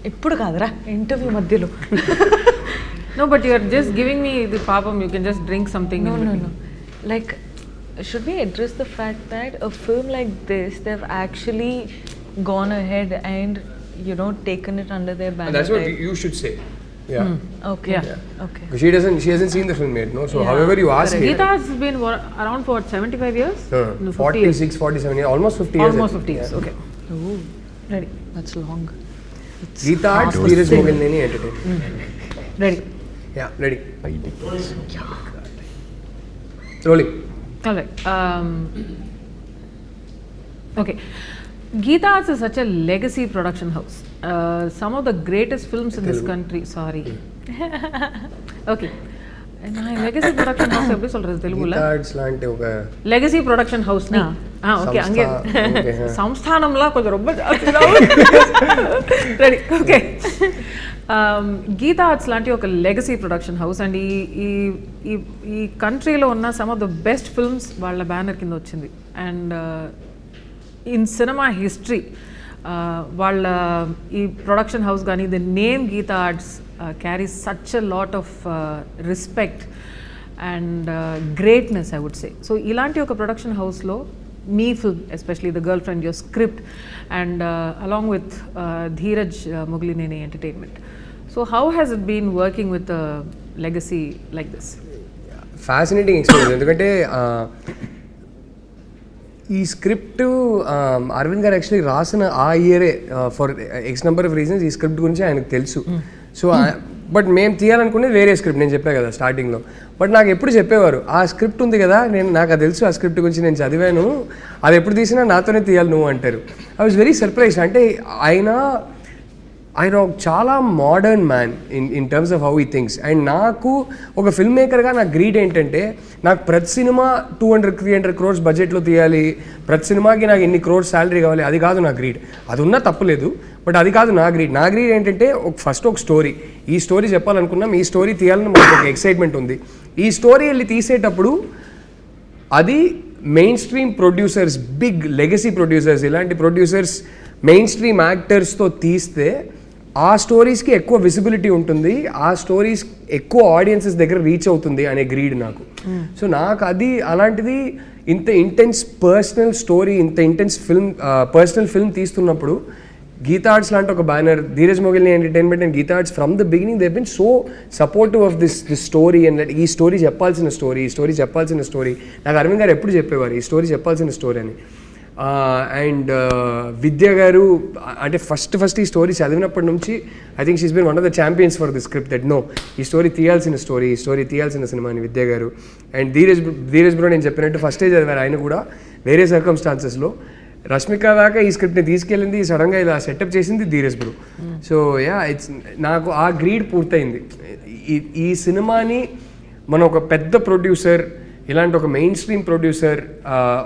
ఇప్పుడు కాదురా ఇంటర్వ్యూ మధ్యలో. No, but you are just giving me the papam. You can just drink something. No. Like, should we address the fact that a film like this, they've actually gone ahead and, you know, taken it under their banner? That's what you should say. Yeah. Okay. Yeah. Okay. She hasn't seen the film yet, no? So Yeah. however you ask it. Geeta has been around for 75 years? No, 50 46, years. 47 years, almost 50 years. Almost 50 years, okay. Ooh, Ready. that's long. Geeta Arts, Dheeraj Mogilneni entertainment. Ready. Yeah, ready. Rolling. All right. Okay. Geeta Arts is such a legacy production house. Some of the greatest films in this country. Sorry. Okay. நான் legacy production house எப்படி சொல்றது தெலுங்குல? Geeta Arts లాంటి ఒక legacy production house ని. Okay, అంగే సంస్థానంలా కొంచెం ரொம்ப జాస్తిగా రెడీ. ఓకే. గీతా ఆర్ట్స్ లాంటి ఒక లెగసీ ప్రొడక్షన్ హౌస్ అండ్ ఈ కంట్రీలో ఉన్న some of the best films వాళ్ళ బ్యానర్ కింద వచ్చింది. అండ్ ఇన్ సినిమా హిస్టరీ వాళ్ళ ఈ ప్రొడక్షన్ హౌస్ కానీ the name Geetha Arts carries such a lot of respect and greatness I would say. So ఇలాంటి ఒక ప్రొడక్షన్ హౌస్లో మీ film especially the girlfriend, your script and along with Dheeraj Mogilineni entertainment. So how has it been working with legacy like this? Fascinating experience. ఎందుకంటే ఈ script Arvind గారు actually రాసిన ఆ ఇయరే for X number of reasons ఈ script గురించి ఆయనకు తెలుసు. సో బట్ మేము తీయాలనుకునేది వేరే స్క్రిప్ట్, నేను చెప్పాను కదా స్టార్టింగ్లో. బట్ నాకు ఎప్పుడు చెప్పేవారు ఆ స్క్రిప్ట్ ఉంది కదా, నాకు అది తెలుసు, ఆ స్క్రిప్ట్ గురించి నేను చదివాను, అది ఎప్పుడు తీసినా నాతోనే తీయాలి నువ్వు అంటారు. I was very surprise. అంటే ఆయన చాలా modern man in terms of how ఈ థింగ్స్. అండ్ నాకు ఒక ఫిల్మ్ మేకర్గా నాకు గ్రీడ్ ఏంటంటే, నాకు ప్రతి సినిమా 200-300 crores బడ్జెట్లో తీయాలి, ప్రతి సినిమాకి నాకు ఇన్ని crores శాలరీ కావాలి, అది కాదు నా గ్రీడ్. అది ఉన్నా తప్పులేదు, బట్ అది కాదు నా గ్రీడ్. నా గ్రీడ్ ఏంటంటే ఫస్ట్ ఒక స్టోరీ, ఈ స్టోరీ చెప్పాలనుకున్నాం, ఈ స్టోరీ తీయాలని మనకు ఒక ఎక్సైట్మెంట్ ఉంది. ఈ స్టోరీ వెళ్ళి తీసేటప్పుడు అది mainstream producers, big legacy producers, ఇలాంటి ప్రొడ్యూసర్స్ మెయిన్ స్ట్రీమ్ యాక్టర్స్తో తీస్తే ఆ స్టోరీస్కి ఎక్కువ విజిబిలిటీ ఉంటుంది, ఆ స్టోరీస్ ఎక్కువ ఆడియన్సెస్ దగ్గర రీచ్ అవుతుంది అనే గ్రీడ్ నాకు. సో నాకు అది అలాంటిది ఇంత ఇంటెన్స్ పర్సనల్ స్టోరీ, ఇంత ఇంటెన్స్ ఫిల్మ్, పర్సనల్ ఫిల్మ్ తీస్తున్నప్పుడు గీతా ఆర్ట్స్ లాంటి ఒక banner, Dheeraj Mogilineni entertainment and Geetha Arts from the beginning they been so supportive of this story. And ఈ స్టోరీ చెప్పాల్సిన స్టోరీ నాకు అరవింద్ గారు ఎప్పుడు చెప్పేవారు ఈ స్టోరీ చెప్పాల్సిన స్టోరీ అని. అండ్ విద్య గారు అంటే ఫస్ట్ ఈ స్టోరీ చదివినప్పటి నుంచి I think she's been one of the champions for the script that no ఈ స్టోరీ తీయాల్సిన సినిమా అని విద్య గారు. అండ్ ధీరజ్ బ్రో నేను చెప్పినట్టు ఫస్టే చదివారు ఆయన కూడా వేరే సర్కమ్స్టాన్సెస్లో. రష్మిక దాకా ఈ స్క్రిప్ట్ని తీసుకెళ్ళింది, సడన్గా ఇలా సెటప్ చేసింది Dheeraj bro. So yeah it's నాకు ఆ గ్రీడ్ పూర్తయింది. ఈ సినిమాని మనం ఒక పెద్ద ప్రొడ్యూసర్, ఇలాంటి ఒక మెయిన్ స్ట్రీమ్ ప్రొడ్యూసర్,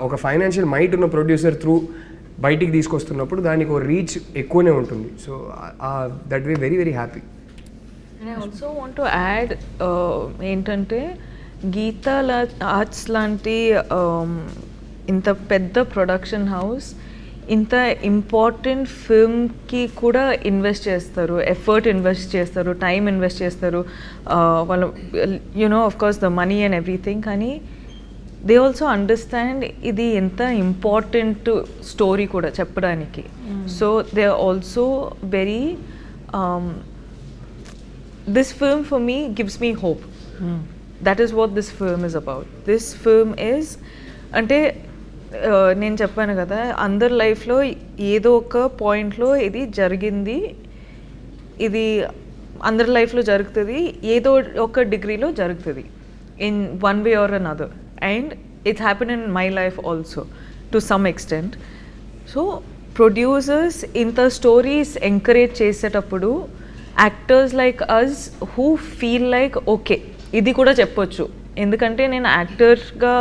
ఒక ఫైనాన్షియల్ మైట్ ఉన్న ప్రొడ్యూసర్ త్రూ బయటికి తీసుకొస్తున్నప్పుడు దానికి ఒక రీచ్ ఎక్కువనే ఉంటుంది. So that way very very happy. And I also want to add ఏంటంటే గీతా ఆర్ట్స్ లాంటి ఇంత పెద్ద ప్రొడక్షన్ హౌస్ ఇంత ఇంపార్టెంట్ ఫిల్మ్కి కూడా ఇన్వెస్ట్ చేస్తారు, ఎఫర్ట్ ఇన్వెస్ట్ చేస్తారు, టైం ఇన్వెస్ట్ చేస్తారు, వాళ్ళు you know of course the money and everything. కానీ దే ఆల్సో అండర్స్టాండ్ ఇది ఎంత ఇంపార్టెంట్ స్టోరీ కూడా చెప్పడానికి. So they are also very this film for me gives me hope. That is what this film is about. This film is అంటే నేను చెప్పాను కదా, అందరి లైఫ్లో ఏదో ఒక పాయింట్లో ఇది జరిగింది, ఇది అందరి లైఫ్లో జరుగుతుంది, ఏదో ఒక డిగ్రీలో జరుగుతుంది in one way or another. And it's happen in my life also to some extent. So producers ఇంత స్టోరీస్ ఎంకరేజ్ చేసేటప్పుడు actors like us who feel like okay ఇది కూడా చెప్పొచ్చు. ఎందుకంటే నేను యాక్టర్గా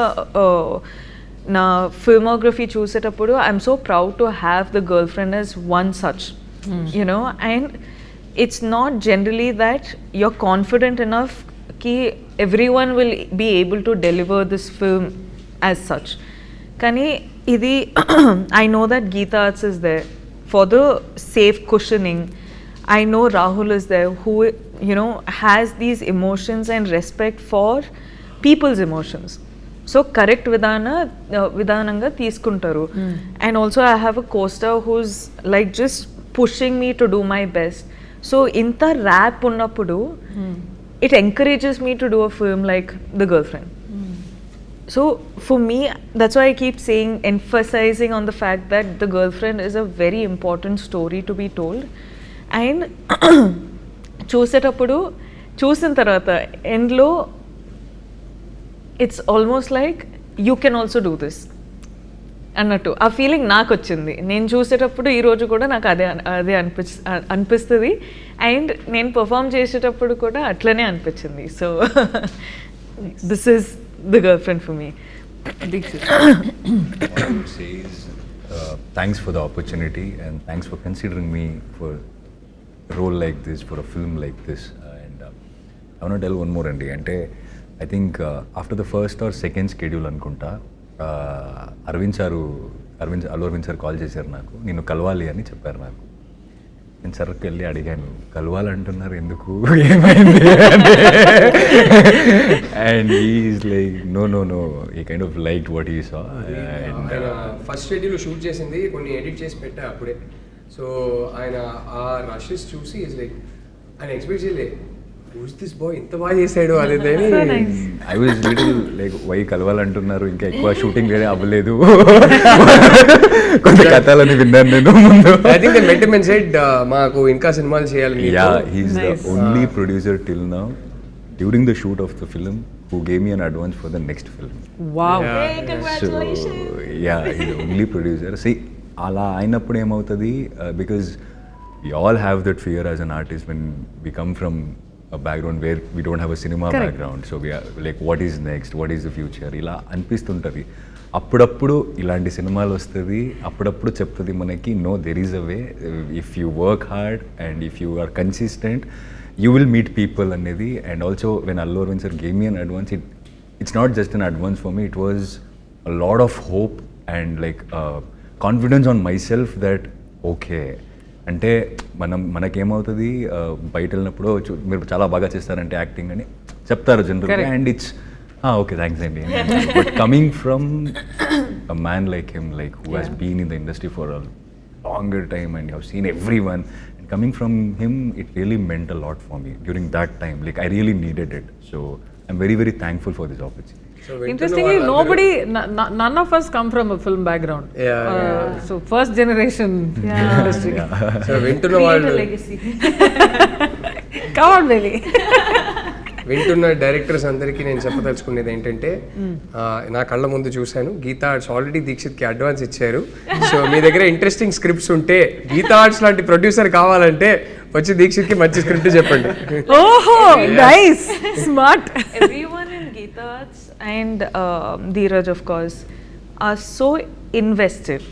నా ఫిల్మోగ్రఫీ చూసేటప్పుడు I'm so proud to have the girlfriend as one such, you know. And it's not generally that you're confident enough కి everyone will be able to deliver this film as such. కానీ ఇది I know that Geetha Arts is there for the safe cushioning. I know Rahul is there who, you know, has these emotions and respect for people's emotions. So correct vidananga తీసుకుంటారు. And also I have a co-star who's like just pushing me to do my best. So inta rap ఉన్నప్పుడు it encourages me to do a film like The Girlfriend. So for me, that's why I keep saying, emphasizing on the fact that The Girlfriend is a very important story to be told. And చూసిన తర్వాత ఎండ్లో it's almost like you can also do this అన్నట్టు ఆ feeling నాకు వచ్చింది. నేను చూసేటప్పుడు ఈరోజు కూడా నాకు అదే అనిపిస్తుంది. అండ్ నేను పర్ఫామ్ చేసేటప్పుడు కూడా అట్లనే అనిపించింది. So this is the girl friend for me. Dheekshith. What I would say is thanks for the opportunity and thanks for considering me for a role like this, for a film like this. And I want to tell one more andi ante I think after the first or second schedule anukunta Arvind saru Allu Aravind sir call చేశారు నాకు, నిన్ను కలవాలి అని చెప్పారు నాకు. నేను సర్కి వెళ్ళి అడిగాను, కలవాలంటున్నారు ఎందుకు, ఏమైంది and is like no no no, ఈ kind of like what he saw. First schedule shoot చేసింది, కొన్ని ఎడిట్ చేసి పెట్టా అప్పుడే. సో ఆయన ఆ రషెస్ చూసి ఈజ్ లైక్, ఆయన ఎక్స్పెక్ట్ చేయలే, హూస్ దిస్ బాయ్ ఇంత బాగా చేశాడు అనేది. I was little like why కలవాలంటున్నారు, ఇంకా ఎక్కువ షూటింగ్ వేరే అవ్వలేదు, కొంత కథలని విన్నాను నేను ముందు. I think they met him and said మాకు ఇంకా సినిమాలు చేయాలి. Yeah, he is the only producer till now during the shoot of the film who gave me an advance for the next film. Wow. Hey, congratulations. So, yeah, he's the only producer. See, అలా అయినప్పుడు ఏమవుతుంది, because we all have that fear as an artist when we come from a background where we don't have a cinema background. So we are like, what is next, what is the future, ఇలా అనిపిస్తుంటుంది. అప్పుడప్పుడు ఇలాంటి సినిమాలు వస్తుంది, అప్పుడప్పుడు చెప్తుంది మనకి, no there is a way, if you work hard and if you are consistent you will meet people అనేది. And also when Allu Arvind sir gave me an advance, it's not just an advance for me, it was a lot of hope and like confidence on myself that okay, అంటే మనకేమవుతుంది, బయట వెళ్ళినప్పుడు మీరు చాలా బాగా చేస్తారంటే acting అని చెప్తారు జనరల్గా, అండ్ ఇట్స్ ఓకే థ్యాంక్స్ అండి. But coming from a man like him, like who has been in the industry for a longer time and you have seen everyone, and coming from him, it really meant a lot for me during that time. Like I really needed it, so I'm very very thankful for this opportunity. Interestingly, nobody, none of us come from a film background. So first generation industry. So వింటున్న వాళ్ళు, come on baby. వింటున్న directors అందరికీ నేను చెప్పదలుచుకునేది ఏంటంటే, నా కళ్ళ ముందు చూశాను, గీతా ఆర్ట్స్ ఆల్రెడీ దీక్షిత్కి అడ్వాన్స్ ఇచ్చారు. సో మీ దగ్గర ఇంట్రెస్టింగ్ స్క్రిప్ట్స్ ఉంటే, గీతా ఆర్ట్స్ లాంటి ప్రొడ్యూసర్ కావాలంటే వచ్చి దీక్షిత్కి మంచి స్క్రిప్ట్ చెప్పండి. ఓహో nice, smart. Everyone in Geeta Arts and Dheeraj of course are so invested,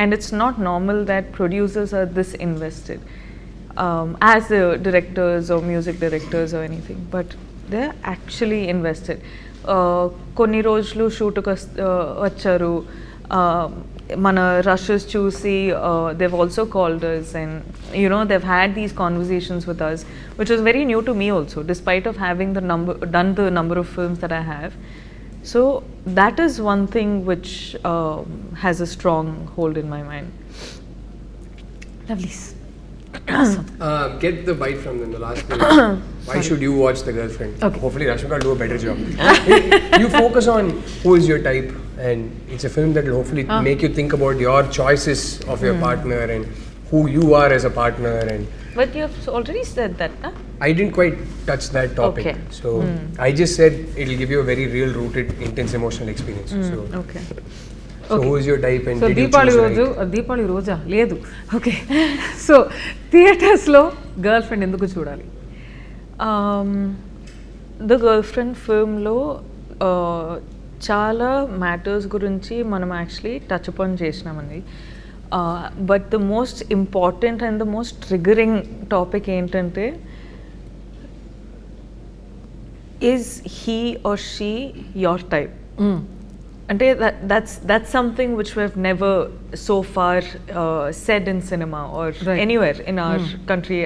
and it's not normal that producers are this invested. As the directors or music directors or anything, but they're actually invested. Konni rojulu shoot ku vacharu, mana rushes choose, they've also called us, and you know they've had these conversations with us, which is very new to me also, despite of having done the number of films that I have. So that is one thing which has a strong hold in my mind. Lovely. Get the bite from them, the last thing. Why should you watch TheGirlFriend? Okay. Hopefully Rashmika will do a better job. You focus on who is your type, and it's a film that will hopefully make you think about your choices of your partner and who you are as a partner. And But you have already said that, huh? I didn't quite touch that topic. Okay. So I just said it'll give you a very real rooted, intense emotional experience. So Okay. So who is your type and so did you Deepavali choose రోజు, right? Deepavali రోజా లేదు, okay. So థియేటర్స్లో girl friend ఎందుకు చూడాలి? The girl friend ఫిల్మ్లో చాలా matters గురించి మనం actually touch upon చేసినామండి. But the most important and the most triggering topic ఏంటంటే, is he or she your type? అంటే that's something which we have never so far said in cinema or anywhere in our country.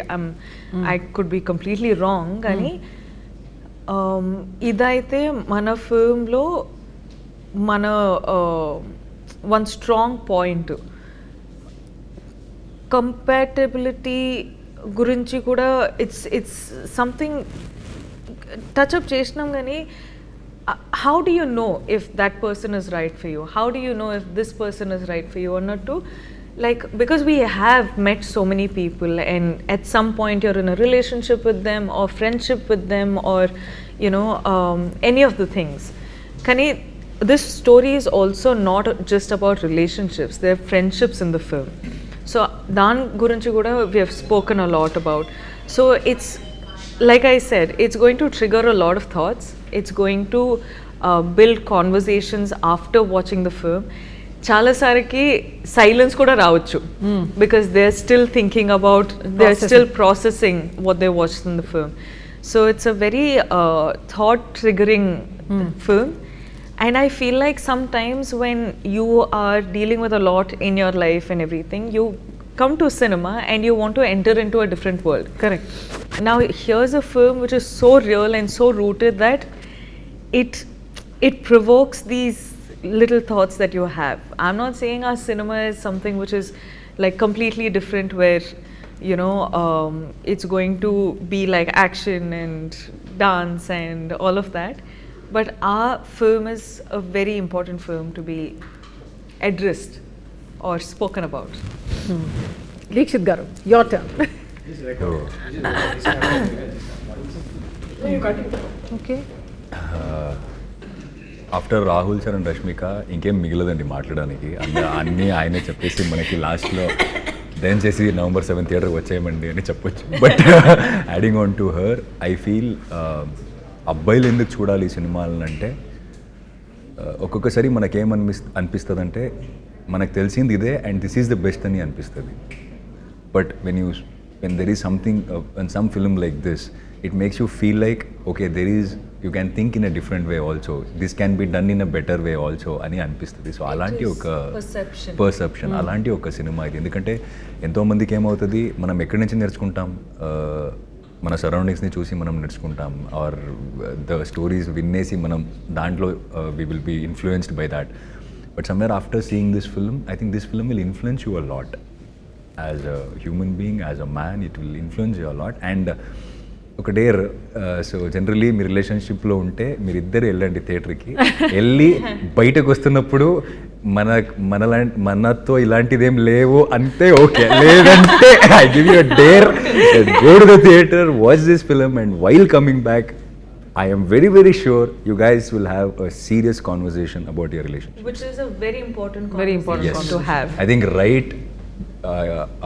I could be completely wrong, కానీ ఇదైతే మన ఫిల్మ్లో మన one strong point. Compatibility గురించి కూడా it's something touch up చేసినాం, కానీ how do you know if that person is right for you? How do you know if this person is right for you or not? To like, because we have met so many people, and at some point you're in a relationship with them or friendship with them, or you know, any of the things. Kani, this story is also not just about relationships, there are friendships in the film. So dan gurinchi kuda we have spoken a lot about. So it's like I said, it's going to trigger a lot of thoughts. It's going to build conversations after watching the film. Chala sariki silence kuda raavachu, because they're still thinking about, they're still processing what they watched in the film. So it's a very thought triggering film, And I feel like sometimes when you are dealing with a lot in your life and everything, you come to cinema and you want to enter into a different world. Correct. Now here's a film which is so real and so rooted that it provokes these little thoughts that you have. I'm not saying our cinema is something which is like completely different, where you know it's going to be like action and dance and all of that, but our film is a very important film to be addressed or spoken about. Dheekshith garu, your turn. Okay. After Rahul sir and Rashmika ఇంకేం మిగలదండి మాట్లాడడానికి. అన్నీ ఆయనే చెప్పేసి మనకి లాస్ట్లో దయచేసి November 7 థియేటర్కి వచ్చేయమండి అని చెప్పొచ్చు. But adding on to her, I feel అబ్బాయిలు ఎందుకు చూడాలి ఈ సినిమాలను అంటే, ఒక్కొక్కసారి మనకేమనిపిస్తుంది అంటే మనకు తెలిసింది ఇదే and this is the best అని అనిపిస్తుంది. But when there is something in some film like this, it makes you feel like, okay, you can think in a different way also, this can be done in a better way also అని అనిపిస్తుంది. So అలాంటి ఒక perception, అలాంటి ఒక cinema ఇది. ఎందుకంటే ఎంతోమందికి ఏమవుతుంది, మనం ఎక్కడి నుంచి నేర్చుకుంటాం, మన సరౌండింగ్స్ని చూసి మనం నేర్చుకుంటాం, ఆర్ ద స్టోరీస్ విన్నేసి మనం దాంట్లో we will be influenced by that. But somewhere after seeing this film, I think this film will influence you a lot as a human being, as a man, it will influence you a lot. And ఒక డేర్, so generally మీ రిలేషన్షిప్లో ఉంటే మీరిద్దరు వెళ్ళండి థియేటర్కి, వెళ్ళి బయటకు వస్తున్నప్పుడు మనతో ఇలాంటిదేం లేవు అంటే ఓకే, లేదంటే I give you a dare, go to the theatre, watch this film, and while coming back I am very, very sure you guys will have a serious conversation about your relationship. Which is a very important conversation to have. I think right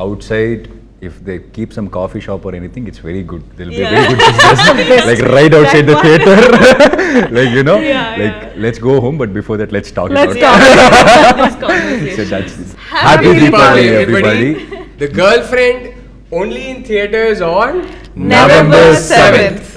outside, if they keep some coffee shop or anything, it's very good. There'll be a very good business. Like right outside the theater. Like, you know, let's go home, but before that, let's talk about this conversation. So that's Happy Deepavali, everybody. The Girlfriend, only in theaters on November 7th.